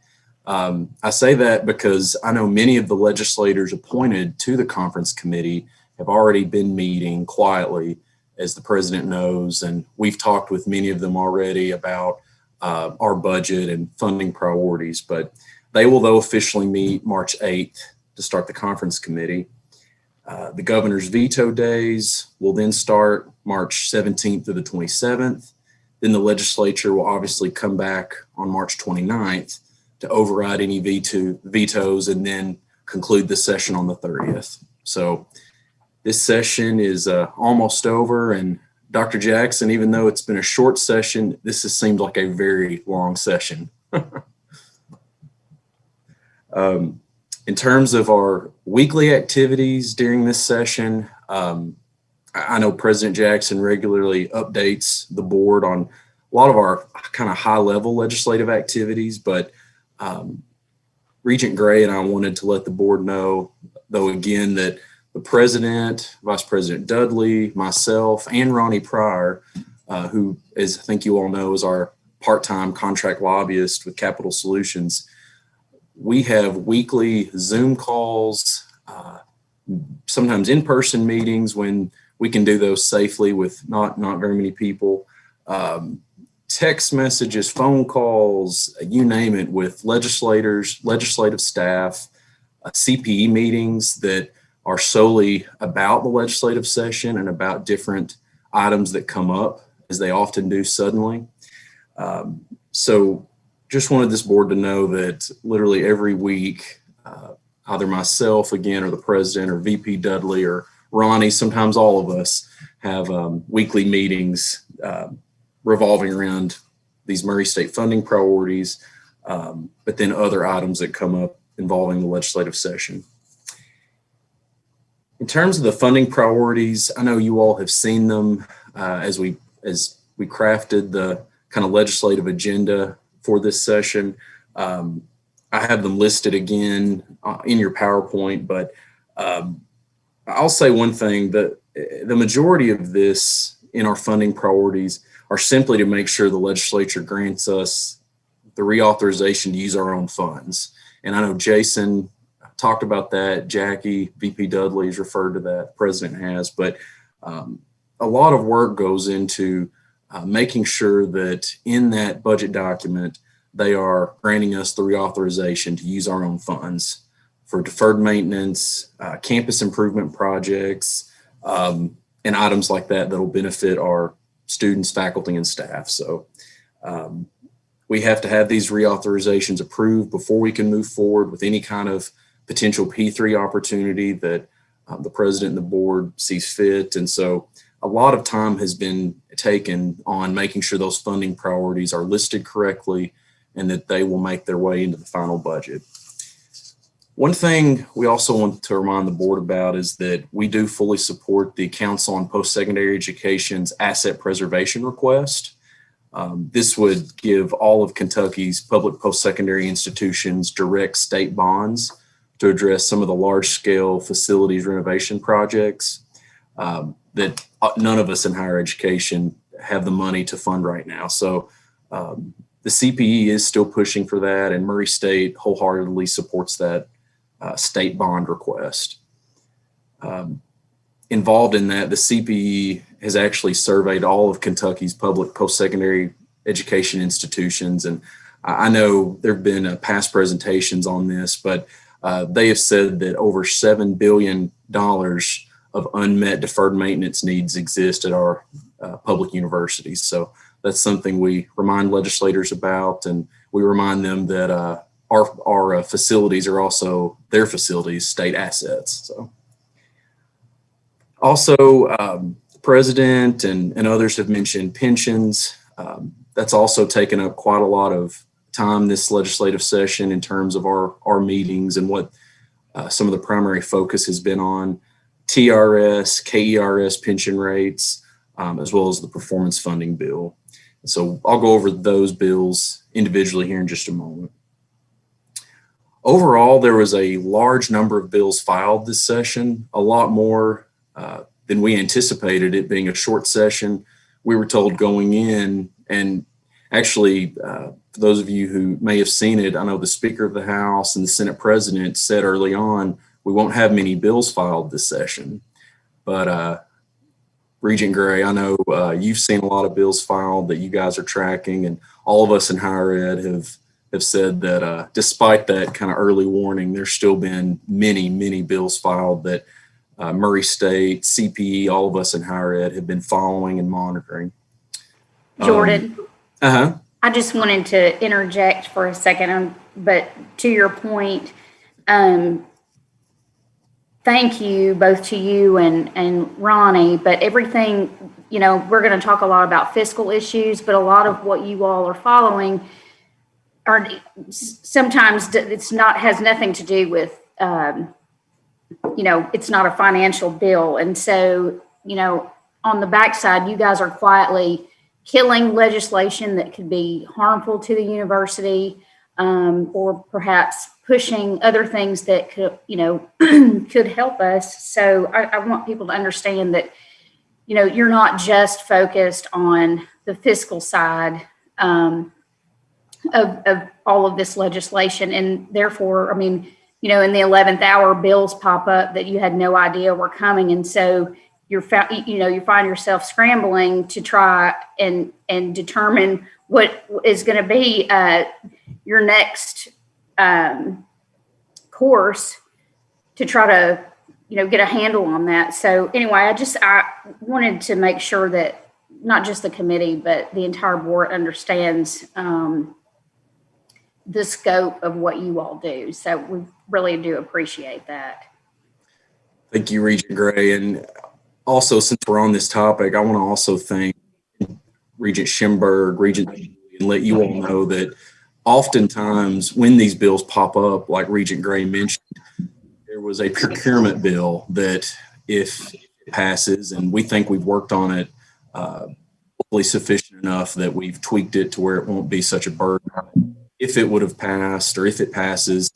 I say that because I know many of the legislators appointed to the conference committee have already been meeting quietly, as the president knows, and we've talked with many of them already about our budget and funding priorities. But they will, though, officially meet March 8th to start the conference committee. The governor's veto days will then start March 17th to the 27th. Then the legislature will obviously come back on March 29th to override any vetoes and then conclude the session on the 30th. So this session is almost over, and Dr. Jackson, even though it's been a short session, this has seemed like a very long session. In terms of our weekly activities during this session, I know President Jackson regularly updates the board on a lot of our kind of high-level legislative activities, but Regent Gray and I wanted to let the board know, though, again, that the President, Vice President Dudley, myself, and Ronnie Pryor, who, as I think you all know, is our part-time contract lobbyist with Capital Solutions, we have weekly Zoom calls, sometimes in-person meetings when we can do those safely with not very many people, text messages, phone calls, you name it, with legislators, legislative staff, CPE meetings that are solely about the legislative session and about different items that come up, as they often do suddenly. So just wanted this board to know that literally every week, either myself again, or the president, or VP Dudley, or Ronnie, sometimes all of us have weekly meetings revolving around these Murray State funding priorities, but then other items that come up involving the legislative session. In terms of the funding priorities, I know you all have seen them as we crafted the kind of legislative agenda for this session. I have them listed again in your PowerPoint, but I'll say one thing, that the majority of this in our funding priorities are simply to make sure the legislature grants us the reauthorization to use our own funds. And I know Jason talked about that, Jackie, VP Dudley has referred to that, the president has, but a lot of work goes into making sure that in that budget document, they are granting us the reauthorization to use our own funds for deferred maintenance, campus improvement projects, and items like that that'll benefit our students, faculty, and staff. So we have to have these reauthorizations approved before we can move forward with any kind of potential P3 opportunity that the president and the board sees fit. And so a lot of time has been taken on making sure those funding priorities are listed correctly and that they will make their way into the final budget. One thing we also want to remind the board about is that we do fully support the Council on Post-Secondary Education's asset preservation request. This would give all of Kentucky's public post-secondary institutions direct state bonds to address some of the large-scale facilities renovation projects that none of us in higher education have the money to fund right now. So the CPE is still pushing for that, and Murray State wholeheartedly supports that state bond request. Involved in that, the CPE has actually surveyed all of Kentucky's public post-secondary education institutions. And I know there have been past presentations on this, but they have said that over $7 billion of unmet deferred maintenance needs exist at our public universities. So that's something we remind legislators about, and we remind them that our facilities are also their facilities, state assets. So also, the president and others have mentioned pensions. That's also taken up quite a lot of time this legislative session in terms of our meetings and what some of the primary focus has been on. TRS, KERS pension rates, as well as the performance funding bill. So I'll go over those bills individually here in just a moment. Overall, there was a large number of bills filed this session, a lot more than we anticipated, it being a short session. We were told going in, and actually, for those of you who may have seen it, I know the Speaker of the House and the Senate President said early on, we won't have many bills filed this session. But Regent Gray, I know you've seen a lot of bills filed that you guys are tracking, and all of us in higher ed have said that despite that kind of early warning, there's still been many bills filed that Murray State, CPE, all of us in higher ed have been following and monitoring. Jordan, I just wanted to interject for a second, but to your point, thank you both to you and Ronnie, but everything, we're going to talk a lot about fiscal issues, but a lot of what you all are following are sometimes has nothing to do with, it's not a financial bill. And so, on the backside, you guys are quietly killing legislation that could be harmful to the university, or perhaps pushing other things that could, could help us. So I want people to understand that, you're not just focused on the fiscal side of all of this legislation. And therefore, in the 11th hour, bills pop up that you had no idea were coming. And so you find yourself scrambling to try and determine what is going to be your next course to try to, get a handle on that. So anyway, I wanted to make sure that not just the committee, but the entire board understands the scope of what you all do. So we really do appreciate that. Thank you, Regent Gray. And also, since we're on this topic, I want to also thank Regent Schimberg, Regent, and let you all know that oftentimes when these bills pop up, like Regent Gray mentioned, there was a procurement bill that if it passes, and we think we've worked on it hopefully sufficient enough that we've tweaked it to where it won't be such a burden. If it would have passed, or if it passes,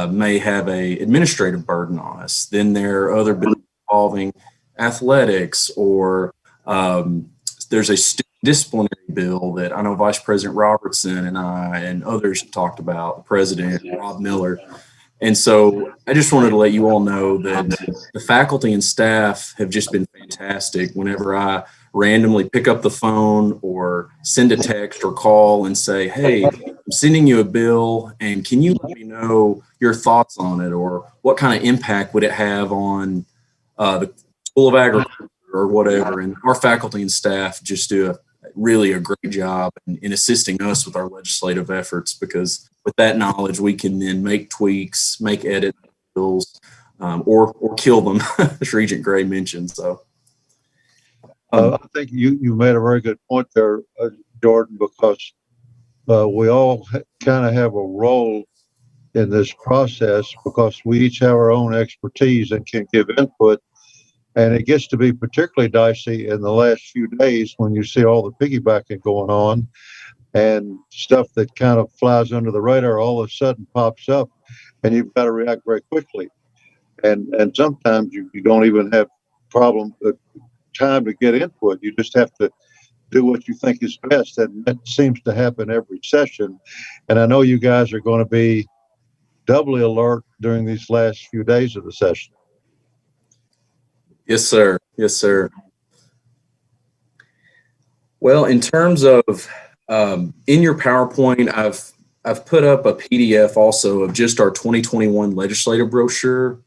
may have a administrative burden on us. Then there are other bills involving athletics, or there's a student disciplinary bill that I know Vice President Robertson and I and others talked about, the president, Rob Miller. And so I just wanted to let you all know that the faculty and staff have just been fantastic. Whenever I randomly pick up the phone or send a text or call and say, hey, sending you a bill, and can you let me know your thoughts on it, or what kind of impact would it have on the School of Agriculture or whatever? And our faculty and staff just do really a great job in assisting us with our legislative efforts, because with that knowledge, we can then make tweaks, make edit bills, or kill them, as Regent Gray mentioned. So. I think you made a very good point there, Jordan, because we all kind of have a role in this process, because we each have our own expertise and can give input. And it gets to be particularly dicey in the last few days when you see all the piggybacking going on, and stuff that kind of flies under the radar all of a sudden pops up, and you've got to react very quickly. And sometimes you don't even have time to get input. You just have to do what you think is best. And that seems to happen every session. And I know you guys are going to be doubly alert during these last few days of the session. Yes, sir. Yes, sir. Well, in terms of in your PowerPoint, I've put up a PDF also of just our 2021 legislative brochure.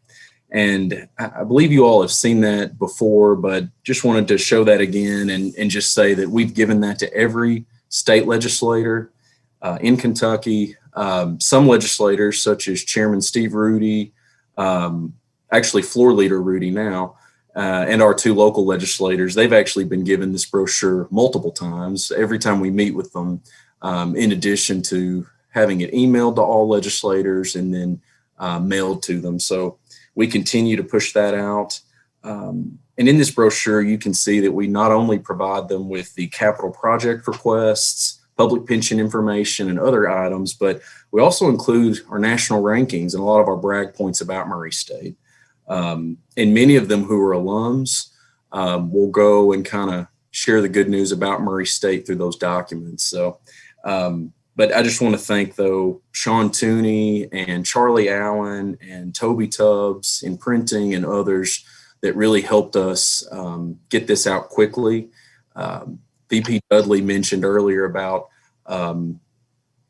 And I believe you all have seen that before, but just wanted to show that again and just say that we've given that to every state legislator in Kentucky. Some legislators, such as Chairman Steve Rudy, actually Floor Leader Rudy now, and our two local legislators, they've actually been given this brochure multiple times every time we meet with them, in addition to having it emailed to all legislators and then mailed to them. So we continue to push that out. And in this brochure, you can see that we not only provide them with the capital project requests, public pension information, and other items, but we also include our national rankings and a lot of our brag points about Murray State. And many of them who are alums will go and kind of share the good news about Murray State through those documents. So, but I just want to thank, though, Sean Tooney and Charlie Allen and Toby Tubbs in printing and others that really helped us get this out quickly. VP Dudley mentioned earlier about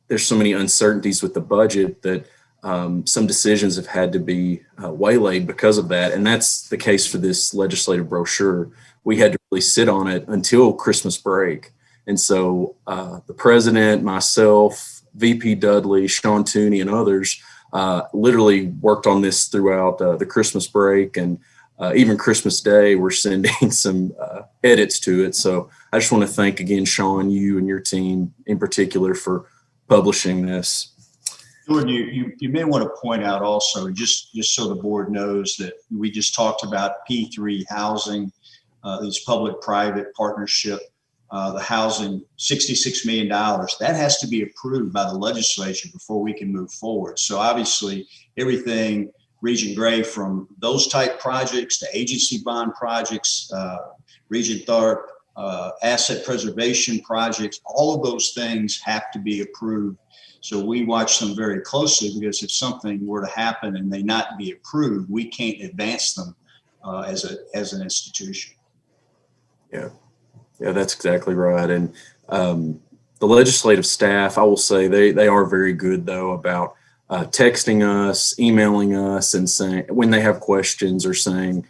there's so many uncertainties with the budget that some decisions have had to be waylaid because of that. And that's the case for this legislative brochure. We had to really sit on it until Christmas break. And so the president, myself, VP Dudley, Sean Tooney, and others literally worked on this throughout the Christmas break, and even Christmas Day, we're sending some edits to it. So I just want to thank again, Sean, you and your team in particular for publishing this. Jordan, you may want to point out also, just so the board knows, that we just talked about P3 housing, these public-private partnership. The housing, $66 million, that has to be approved by the legislature before we can move forward. So obviously everything Regent Gray, from those type projects to agency bond projects, Regent Tharp, asset preservation projects, all of those things have to be approved. So we watch them very closely, because if something were to happen and they not be approved, we can't advance them as an institution. Yeah, that's exactly right. And the legislative staff, I will say they are very good, though, about texting us, emailing us, and saying when they have questions, or saying,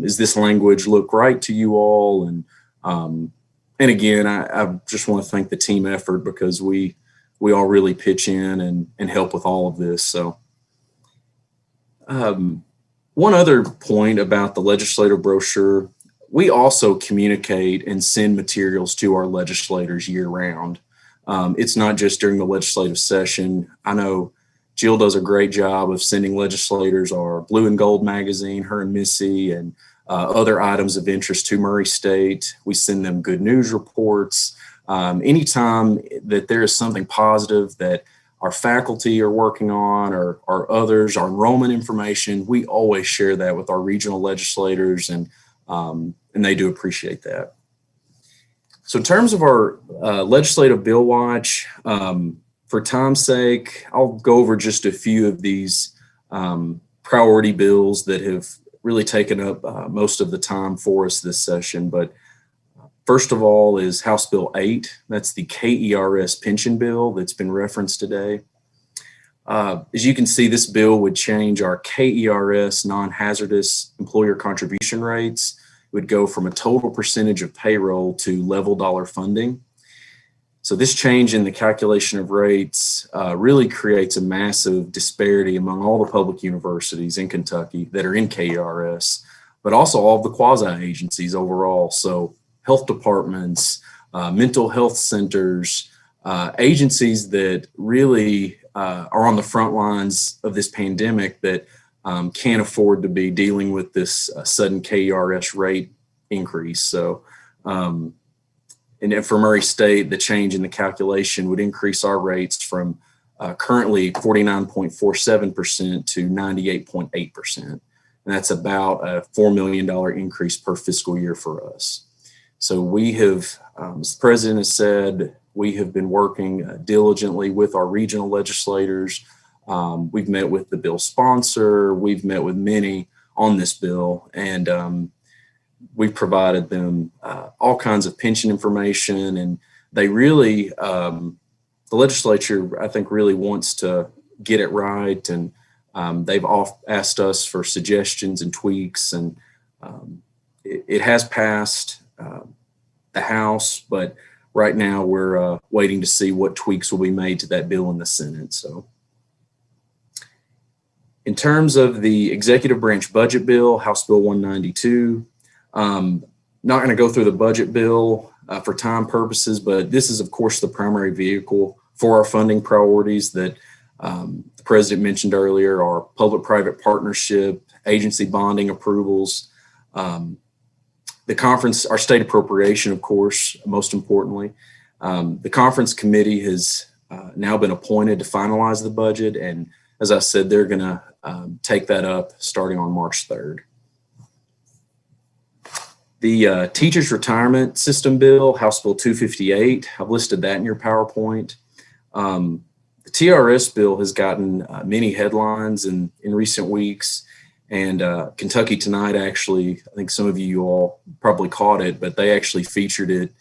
"Is this language look right to you all?" And again, I just want to thank the team effort, because we all really pitch in and help with all of this. So one other point about the legislative brochure. We also communicate and send materials to our legislators year round. It's not just during the legislative session. I know Jill does a great job of sending legislators our Blue and Gold magazine, her and Missy, and other items of interest to Murray State. We send them good news reports. Anytime that there is something positive that our faculty are working on, or others, our enrollment information, we always share that with our regional legislators, and they do appreciate that. So in terms of our legislative bill watch, for time's sake, I'll go over just a few of these priority bills that have really taken up most of the time for us this session. But First of all is House Bill 8. That's the KERS pension bill that's been referenced today. As you can see, this bill would change our KERS non-hazardous employer contribution rates. It would go from a total percentage of payroll to level dollar funding. So this change in the calculation of rates really creates a massive disparity among all the public universities in Kentucky that are in KERS, but also all of the quasi-agencies overall. So health departments, mental health centers, agencies that really are on the front lines of this pandemic that can't afford to be dealing with this sudden KERS rate increase. So, and for Murray State, the change in the calculation would increase our rates from currently 49.47% to 98.8%. And that's about a $4 million increase per fiscal year for us. So we have, as the president has said, we have been working diligently with our regional legislators. We've met with the bill sponsor. We've met with many on this bill, and we've provided them all kinds of pension information. And they really, the legislature, I think, really wants to get it right. And they've asked us for suggestions and tweaks, and it has passed the House, but right now we're waiting to see what tweaks will be made to that bill in the Senate. So in terms of the executive branch budget bill, House Bill 192, not going to go through the budget bill for time purposes, but this is of course the primary vehicle for our funding priorities that the president mentioned earlier, our public-private partnership, agency bonding approvals, the conference, our state appropriation, of course, most importantly. The conference committee has now been appointed to finalize the budget. And as I said, they're going to take that up starting on March 3rd. The teachers retirement system bill, House Bill 258, I've listed that in your PowerPoint. The TRS bill has gotten many headlines in recent weeks. And Kentucky Tonight, actually, I think some of you all probably caught it, but they actually featured it,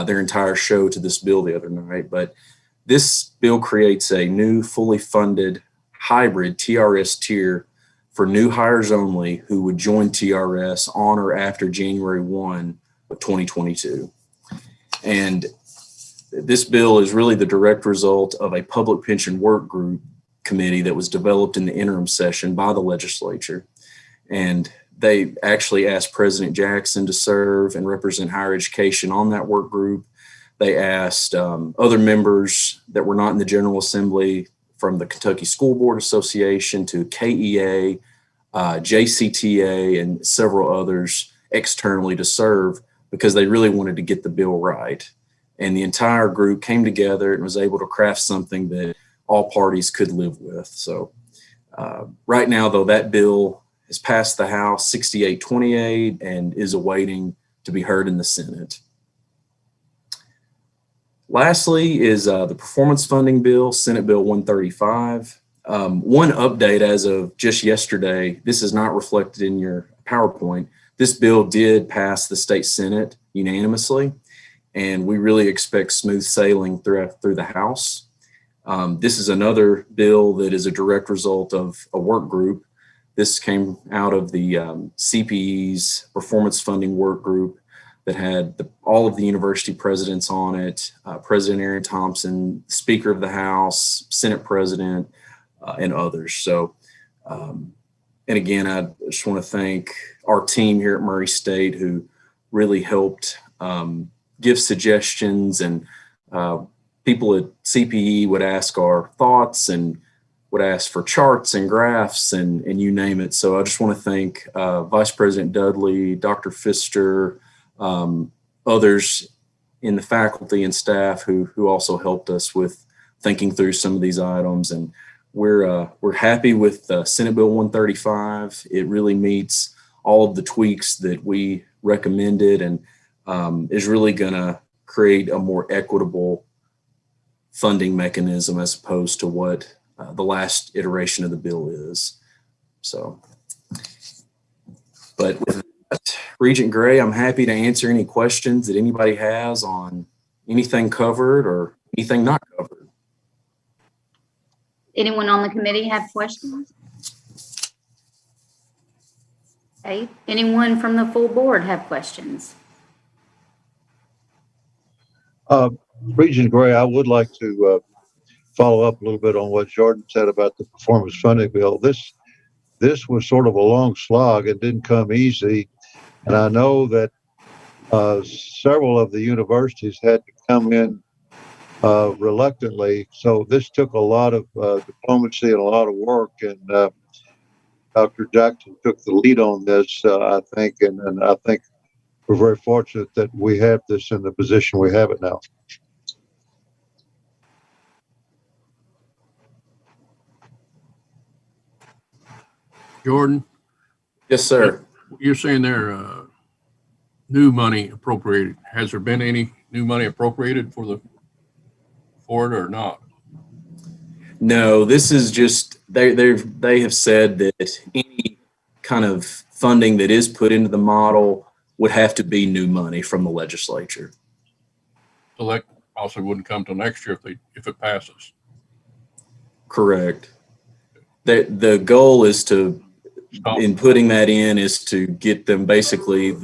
their entire show to this bill the other night. But this bill creates a new fully funded hybrid TRS tier for new hires only who would join TRS on or after January 1 of 2022. And this bill is really the direct result of a public pension work group committee that was developed in the interim session by the legislature. And they actually asked President Jackson to serve and represent higher education on that work group. They asked other members that were not in the General Assembly, from the Kentucky School Board Association to KEA, JCTA, and several others externally to serve because they really wanted to get the bill right. And the entire group came together and was able to craft something that all parties could live with. So right now, though, that bill has passed the House 68-28 and is awaiting to be heard in the Senate. Lastly is the performance funding bill, Senate Bill 135. One update as of just yesterday, this is not reflected in your PowerPoint. This bill did pass the state Senate unanimously, and we really expect smooth sailing through the House. This is another bill that is a direct result of a work group. This came out of the CPE's performance funding work group that had all of the university presidents on it, President Aaron Thompson, Speaker of the House, Senate President, and others. So, and again, I just want to thank our team here at Murray State who really helped give suggestions, and people at CPE would ask our thoughts and would ask for charts and graphs and you name it. So I just want to thank Vice President Dudley, Dr. Pfister, others in the faculty and staff who also helped us with thinking through some of these items. And we're happy with Senate Bill 135. It really meets all of the tweaks that we recommended and is really going to create a more equitable funding mechanism as opposed to what the last iteration of the bill is. So, but with that, Regent Gray, I'm happy to answer any questions that anybody has on anything covered or anything not covered. Anyone on the committee have questions? Okay, anyone from the full board have questions? Regent Gray, I would like to follow up a little bit on what Jordan said about the performance funding bill. This was sort of a long slog. It didn't come easy. And I know that several of the universities had to come in reluctantly. So this took a lot of diplomacy and a lot of work. And Dr. Jackson took the lead on this, I think. And I think we're very fortunate that we have this in the position we have it now. Jordan? Yes, sir. You're saying there new money appropriated. Has there been any new money appropriated for it or not? No, this is just they have said that any kind of funding that is put into the model would have to be new money from the legislature. So that also wouldn't come till next year if it passes. Correct. The goal is to, in putting that in, is to get them basically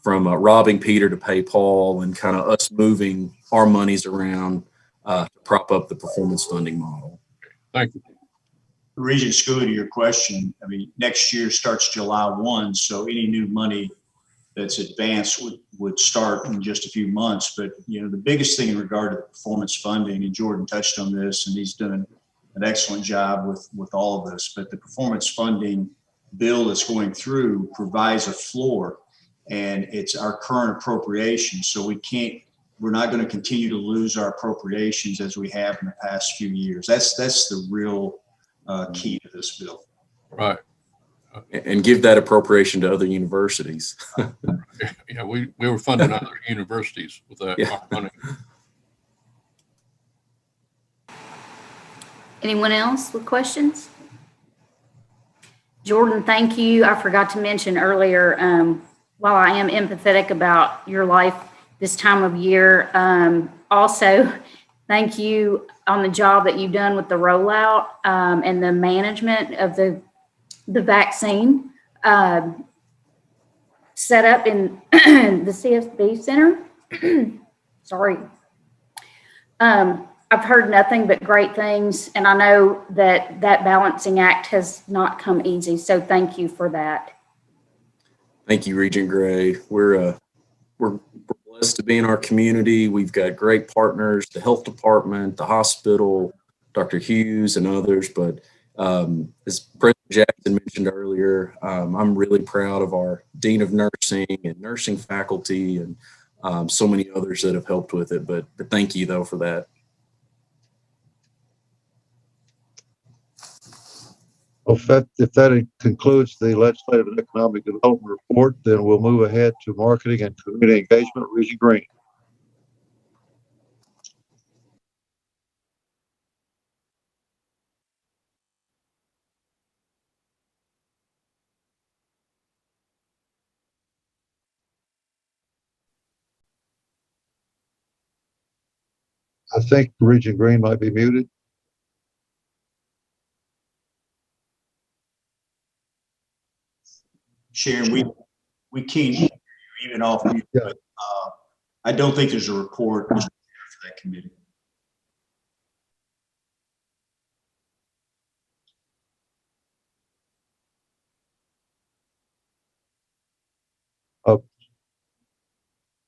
from robbing Peter to pay Paul, and kind of us moving our monies around to prop up the performance funding model. Thank you. Regent Schooley, to your question, I mean, next year starts July 1, so any new money that's advanced would start in just a few months. But, you know, the biggest thing in regard to the performance funding, and Jordan touched on this, and he's done an excellent job with all of this, but the performance funding bill that's going through provides a floor, and it's our current appropriation. So we're not going to continue to lose our appropriations as we have in the past few years. That's the real key to this bill. Right. And give that appropriation to other universities. Yeah, we were funding other universities with that money. Anyone else with questions? Jordan, thank you. I forgot to mention earlier, while I am empathetic about your life this time of year, also thank you on the job that you've done with the rollout and the management of the vaccine set up in the CSB Center. Sorry. I've heard nothing but great things, and I know that balancing act has not come easy. So thank you for that. Thank you, Regent Gray. We're blessed to be in our community. We've got great partners, the health department, the hospital, Dr. Hughes and others. But as President Jackson mentioned earlier, I'm really proud of our Dean of Nursing and nursing faculty and so many others that have helped with it. But thank you, though, for that. If that concludes the Legislative and Economic Development Report, then we'll move ahead to Marketing and Community Engagement. Regent Green. I think Regent Green might be muted. Sharon, we can't hear you even off mute, but I don't think there's a report for that committee.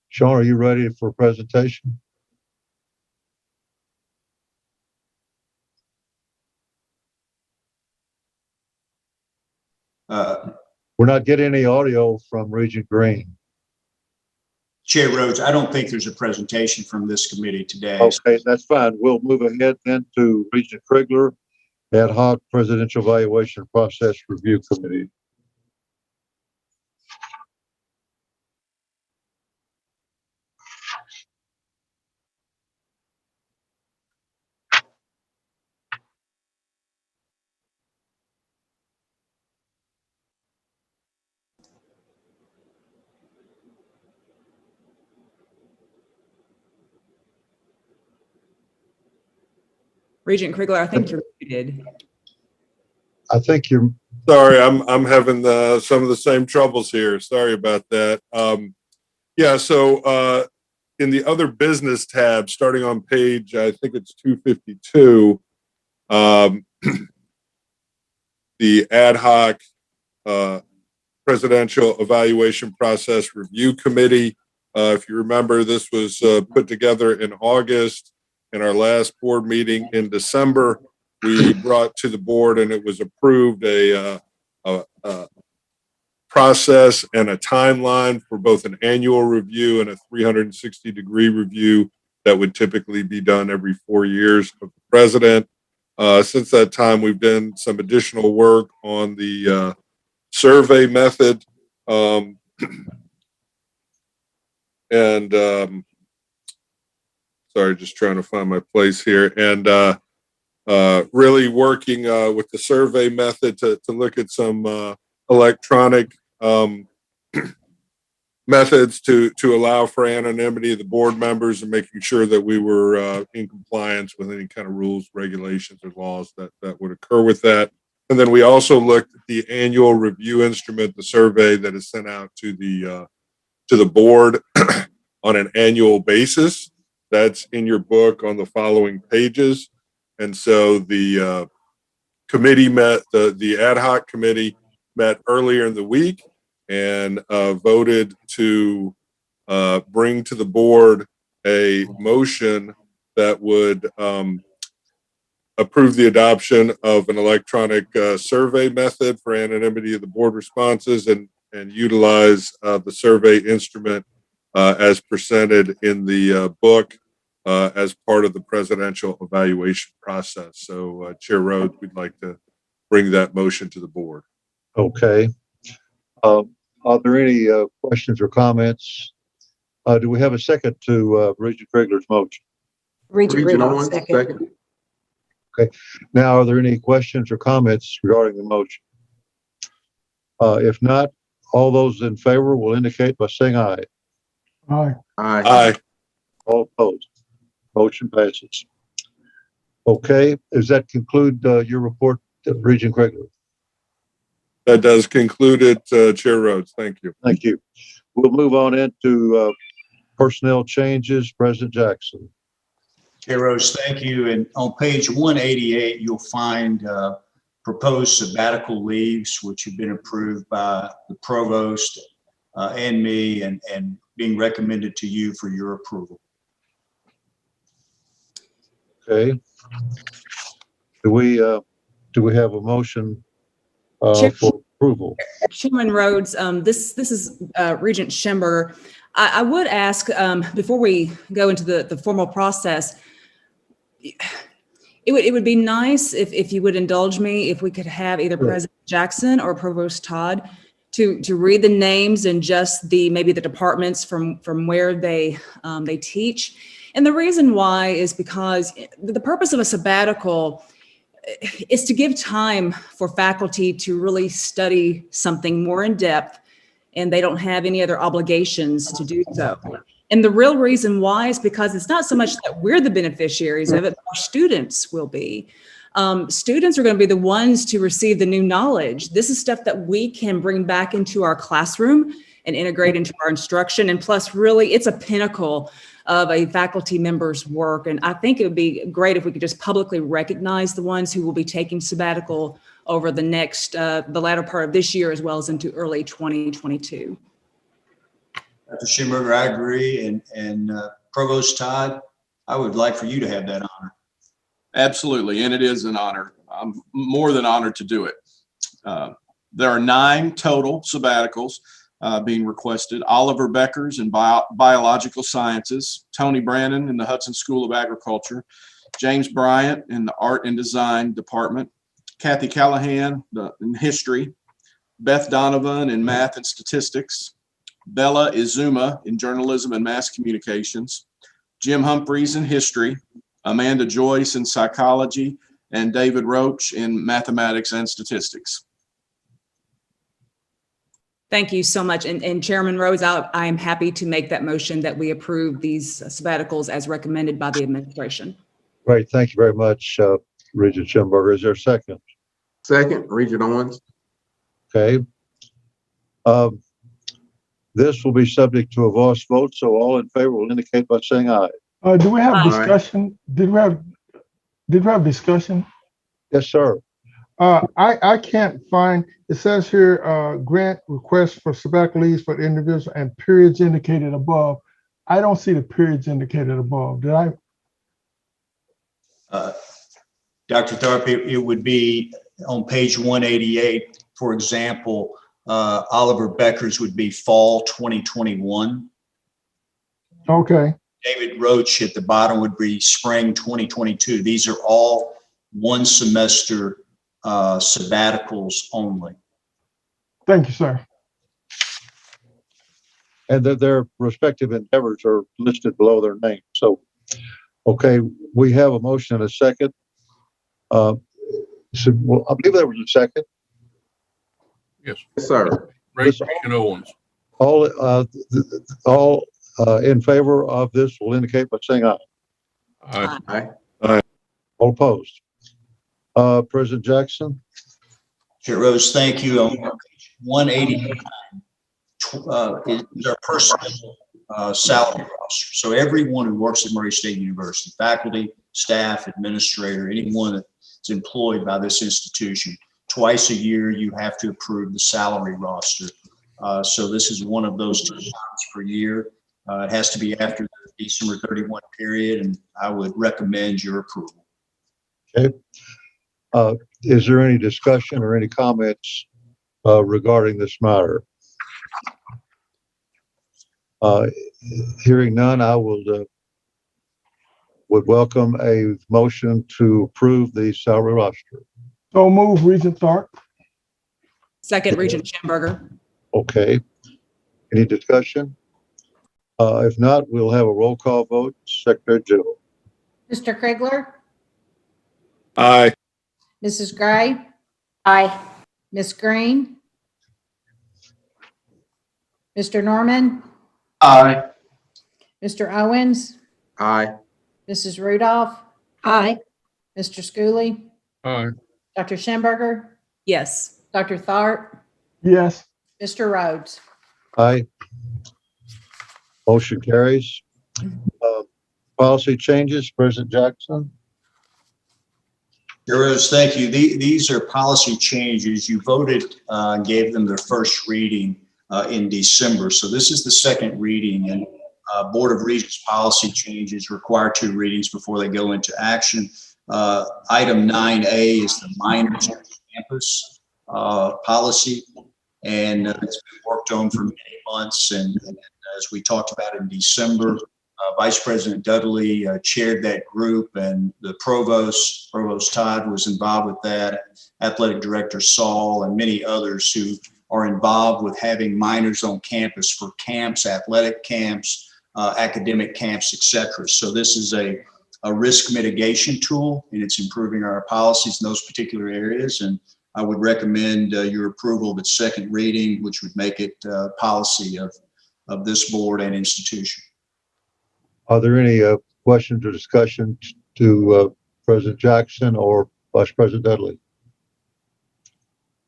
Sean, are you ready for a presentation? We're not getting any audio from Regent Green. Chair Rhodes, I don't think there's a presentation from this committee today. Okay, that's fine. We'll move ahead then to Regent Krigler, Ad Hoc Presidential Evaluation Process Review Committee. Regent Krigler, I think you're muted. I think you're. Sorry, I'm having some of the same troubles here. Sorry about that. Yeah, so in the other business tab, starting on page, I think it's 252, the ad hoc presidential evaluation process review committee. If you remember, this was put together in August. In our last board meeting in December, we brought to the board and it was approved a process and a timeline for both an annual review and a 360-degree review that would typically be done every 4 years of the president. Since that time, we've done some additional work on the survey method. Sorry, just trying to find my place here. And really working with the survey method to look at some electronic methods to allow for anonymity of the board members and making sure that we were in compliance with any kind of rules, regulations, or laws that would occur with that. And then we also looked at the annual review instrument, the survey that is sent out to the board on an annual basis. That's in your book on the following pages. And so the committee met, the ad hoc committee met earlier in the week and voted to bring to the board a motion that would approve the adoption of an electronic survey method for anonymity of the board responses and utilize the survey instrument as presented in the book as part of the presidential evaluation process. So Chair Rhodes, we'd like to bring that motion to the board. Okay. Are there any questions or comments? Do we have a second to Regent Krigler's motion? Regent Owen, second. Okay. Now, are there any questions or comments regarding the motion? If not, all those in favor will indicate by saying aye. Aye. Aye. Aye. All opposed? Motion passes. Okay. Does that conclude your report, Regent Krigler? That does conclude it, Chair Rhodes. Thank you. Thank you. We'll move on into personnel changes. President Jackson. Okay, Rose, thank you. And on page 188, you'll find proposed sabbatical leaves, which have been approved by the provost and me and being recommended to you for your approval. Okay. Do we have a motion for approval? Chairman Rhodes, this is Regent Schemberger. I would ask, before we go into the formal process, it would be nice if you would indulge me, if we could have either President Jackson or Provost Todd to read the names and just maybe the departments from where they teach. And the reason why is because the purpose of a sabbatical is to give time for faculty to really study something more in depth, and they don't have any other obligations to do so. And the real reason why is because it's not so much that we're the beneficiaries of it, but our students will be. Students are going to be the ones to receive the new knowledge. This is stuff that we can bring back into our classroom and integrate into our instruction. And plus, really, it's a pinnacle of a faculty member's work. And I think it would be great if we could just publicly recognize the ones who will be taking sabbatical over the latter part of this year, as well as into early 2022. Dr. Schemberger, I agree. And Provost Todd, I would like for you to have that honor. Absolutely, and it is an honor. I'm more than honored to do it. There are 9 total sabbaticals being requested. Oliver Beckers in Biological Sciences, Tony Brannon in the Hudson School of Agriculture, James Bryant in the Art and Design Department, Kathy Callahan in History, Beth Donovan in Math and Statistics, Bella Izuma in Journalism and Mass Communications, Jim Humphreys in History, Amanda Joyce in Psychology, and David Roach in Mathematics and Statistics. Thank you so much. And Chairman Rhodes, I am happy to make that motion that we approve these sabbaticals as recommended by the administration. Great. Thank you very much, Regent Schimberger. Is there a second? Second, Regent Owens. Okay. This will be subject to a voice vote, so all in favor will indicate by saying aye. Do we have Aye. discussion? Did we have discussion? Yes, sir. I can't find, it says here, grant request for sabbatical leaves for the individual and periods indicated above. I don't see the periods indicated above. Did I? Dr. Tharp, it would be on page 188, for example, Oliver Becker's would be fall 2021. Okay. David Roach at the bottom would be spring 2022. These are all one semester sabbaticals only. Thank you, sir. And that their respective endeavors are listed below their name. So, okay, we have a motion and a second. Well, I believe there was a second. Yes, Yes, sir. Regent Owens. All in favor of this will indicate by saying aye. Aye. Aye. Aye. All opposed. President Jackson. Chair Rose, thank you. On page 189 is our personnel salary roster. So everyone who works at Murray State University, faculty, staff, administrator, anyone that's employed by this institution, twice a year you have to approve the salary roster. So this is one of those 2 times per year. It has to be after the December 31 period, and I would recommend your approval. Okay. Is there any discussion or any comments regarding this matter? Hearing none, I would welcome a motion to approve the salary roster. So move, Regent Tharp. Second, Regent Schamberger. Okay. Any discussion? If not, we'll have a roll call vote. Secretary General. Mr. Krigler? Aye. Mrs. Gray? Aye. Ms. Green? Mr. Norman? Aye. Mr. Owens? Aye. Mrs. Rudolph? Aye. Mr. Schooley? Aye. Dr. Schamberger? Yes. Dr. Tharp? Yes. Mr. Rhodes? Aye. Motion carries. Policy changes, President Jackson. Rose, thank you. These are policy changes. You voted and gave them their first reading in December. So this is the second reading, and Board of Regents policy changes require 2 readings before they go into action. Item 9A is the minors on campus policy, and it's been worked on for many months. And as we talked about in December, Vice President Dudley chaired that group, and the Provost Todd was involved with that, Athletic Director Saul, and many others who are involved with having minors on campus for camps, athletic camps, academic camps, etc. So this is a risk mitigation tool, and it's improving our policies in those particular areas. And I would recommend your approval of its second reading, which would make it policy of this board and institution. Are there any questions or discussion to President Jackson or Vice President Dudley?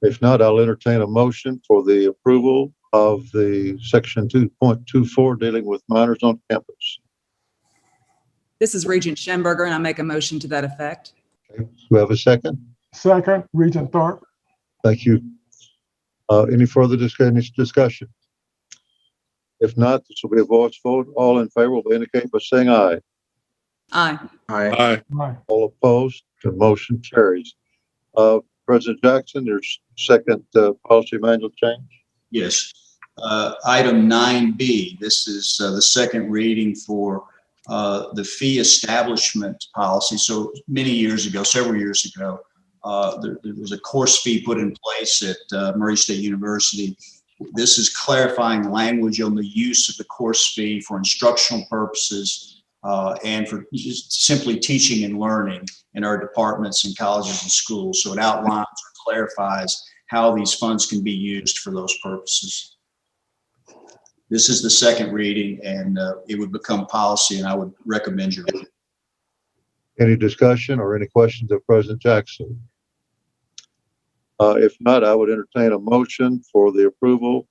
If not, I'll entertain a motion for the approval of the section 2.24 dealing with minors on campus. This is Regent Schamberger, and I make a motion to that effect. Okay. Do we have a second? Second, Regent Tharp. Thank you. Any further discussion? If not, this will be a voice vote. All in favor will indicate by saying aye. Aye. Aye. Aye. Aye. All opposed, the motion carries. President Jackson, your second policy manual change? Yes. Item 9B, this is the second reading for the fee establishment policy. So many years ago, several years ago, there was a course fee put in place at Murray State University. This is clarifying language on the use of the course fee for instructional purposes and for just simply teaching and learning in our departments and colleges and schools. So it outlines or clarifies how these funds can be used for those purposes. This is the second reading, and it would become policy, and I would recommend your reading. Any discussion or any questions of President Jackson? If not, I would entertain a motion for the approval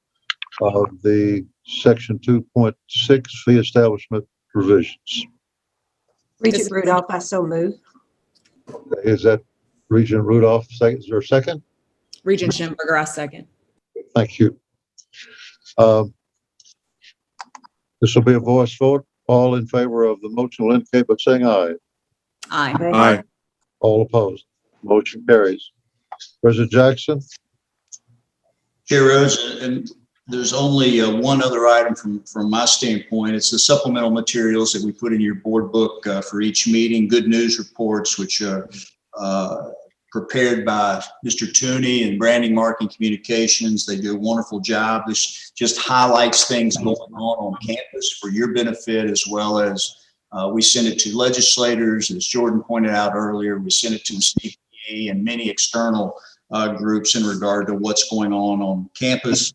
of the Section 2.6 fee establishment provisions. Regent Rudolph, I so move. Is that Regent Rudolph? Is there a second? Regent Schenberger, I second. Thank you. This will be a voice vote. All in favor of the motion will indicate by saying aye. Aye. Aye. All opposed. Motion carries. President Jackson? Chair Rhodes, and there's only one other item from my standpoint. It's the supplemental materials that we put in your board book for each meeting, good news reports, which are prepared by Mr. Tooney and Branding, Marketing, Communications. They do a wonderful job. This just highlights things going on campus for your benefit, as well as we send it to legislators. As Jordan pointed out earlier, we send it to the CPE and many external groups in regard to what's going on campus.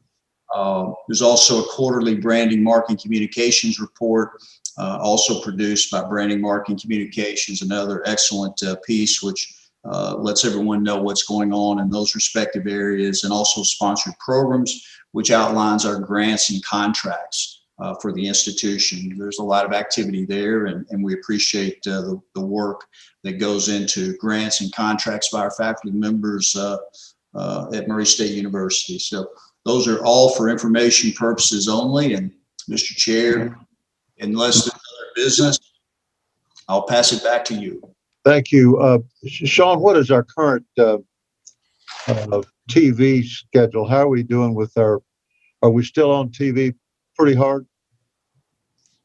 There's also a quarterly Branding, Marketing, Communications report, also produced by Branding, Marketing, Communications, another excellent piece which lets everyone know what's going on in those respective areas, and also sponsored programs, which outlines our grants and contracts for the institution. There's a lot of activity there, and we appreciate the work that goes into grants and contracts by our faculty members at Murray State University. So those are all for information purposes only. And Mr. Chair, unless there's other business, I'll pass it back to you. Thank you. Sean, what is our current TV schedule? How are we doing with are we still on TV pretty hard?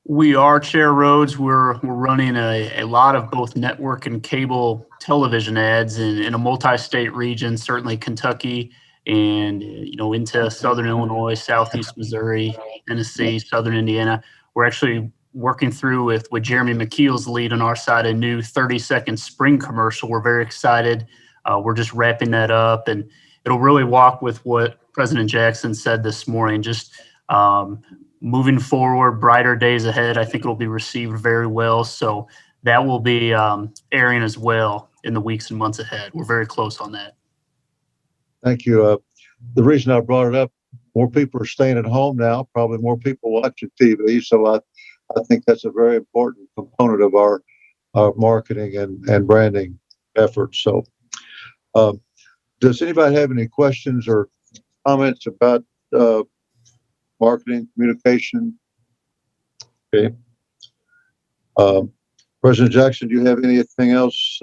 We are, Chair Rhodes. We're running a lot of both network and cable television ads in a multi-state region, certainly Kentucky and into Southern Illinois, Southeast Missouri, Tennessee, Southern Indiana. We're actually working through with Jeremy McKeel's lead on our side, a new 30-second spring commercial. We're very excited. We're just wrapping that up, and it'll really walk with what President Jackson said this morning, just moving forward, brighter days ahead. I think it'll be received very well. So that will be airing as well in the weeks and months ahead. We're very close on that. Thank you. The reason I brought it up, more people are staying at home now, probably more people watching TV. So I think that's a very important component of our marketing and branding efforts. So does anybody have any questions or comments about marketing, communication? Okay. President Jackson, do you have anything else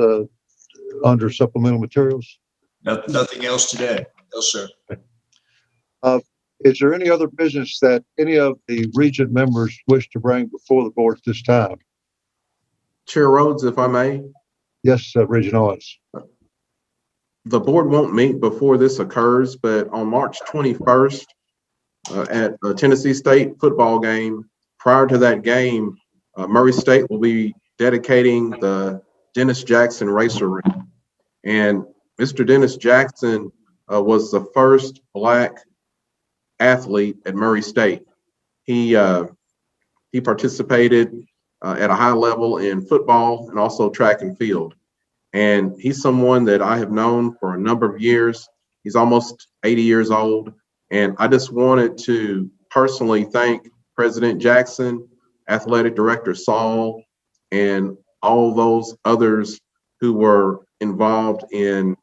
under supplemental materials? Nothing else today. No, sir. Is there any other business that any of the Regent members wish to bring before the board at this time? Chair Rhodes, if I may. Yes, Regent Owens. The board won't meet before this occurs, but on March 21st at a Tennessee State football game, prior to that game, Murray State will be dedicating the Dennis Jackson Racer Room. And Mr. Dennis Jackson was the first Black athlete at Murray State. He participated at a high level in football and also track and field. And he's someone that I have known for a number of years. He's almost 80 years old. And I just wanted to personally thank President Jackson, Athletic Director Saul, and all those others who were involved in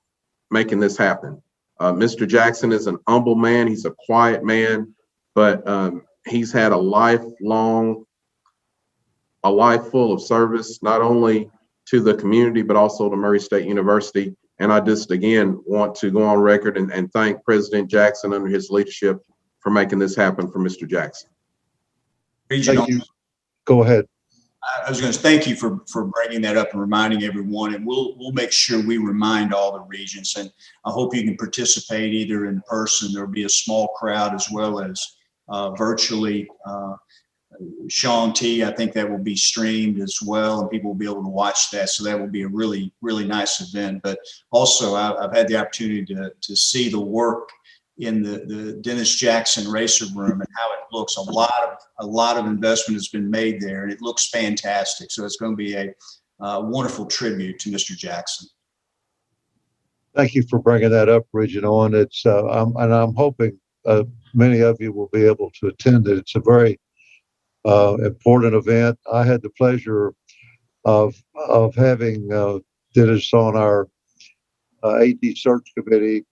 making this happen. Mr. Jackson is an humble man. He's a quiet man, but he's had a life full of service, not only to the community, but also to Murray State University. And I just, again, want to go on record and thank President Jackson under his leadership for making this happen for Mr. Jackson. Thank you. Go ahead. I was going to thank you for bringing that up and reminding everyone, and we'll make sure we remind all the regents, and I hope you can participate either in person. There'll be a small crowd as well as virtually. Sean T, I think that will be streamed as well, and people will be able to watch that. So that will be a really, really nice event. But also I've had the opportunity to see the work in the Dennis Jackson Racer Room and how it looks. A lot of investment has been made there, and it looks fantastic. So it's going to be wonderful tribute to Mr. Jackson. Thank you for bringing that up, Regent Owen. I'm hoping many of you will be able to attend it. It's a very important event. I had the pleasure of having Dennis on our AD search committee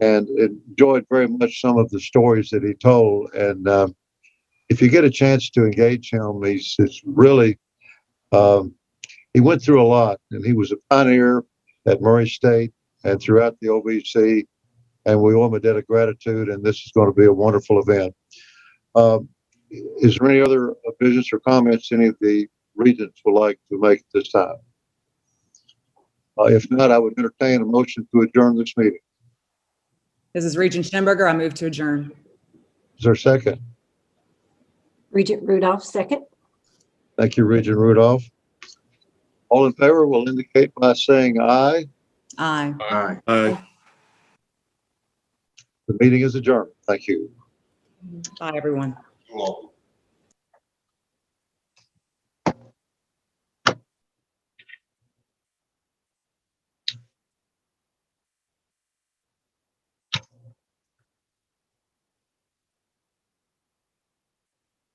and enjoyed very much some of the stories that he told. And if you get a chance to engage him, it's really, he went through a lot, and he was a pioneer at Murray State and throughout the OVC, and we owe him a debt of gratitude, and this is going to be a wonderful event. Is there any other business or comments any of the regents would like to make at this time? If not, I would entertain a motion to adjourn this meeting. This is Regent Schenberger. I move to adjourn. Is there a second? Regent Rudolph, second. Thank you, Regent Rudolph. All in favor will indicate by saying aye. Aye. Aye. Aye. The meeting is adjourned. Thank you. Bye, everyone. You're welcome.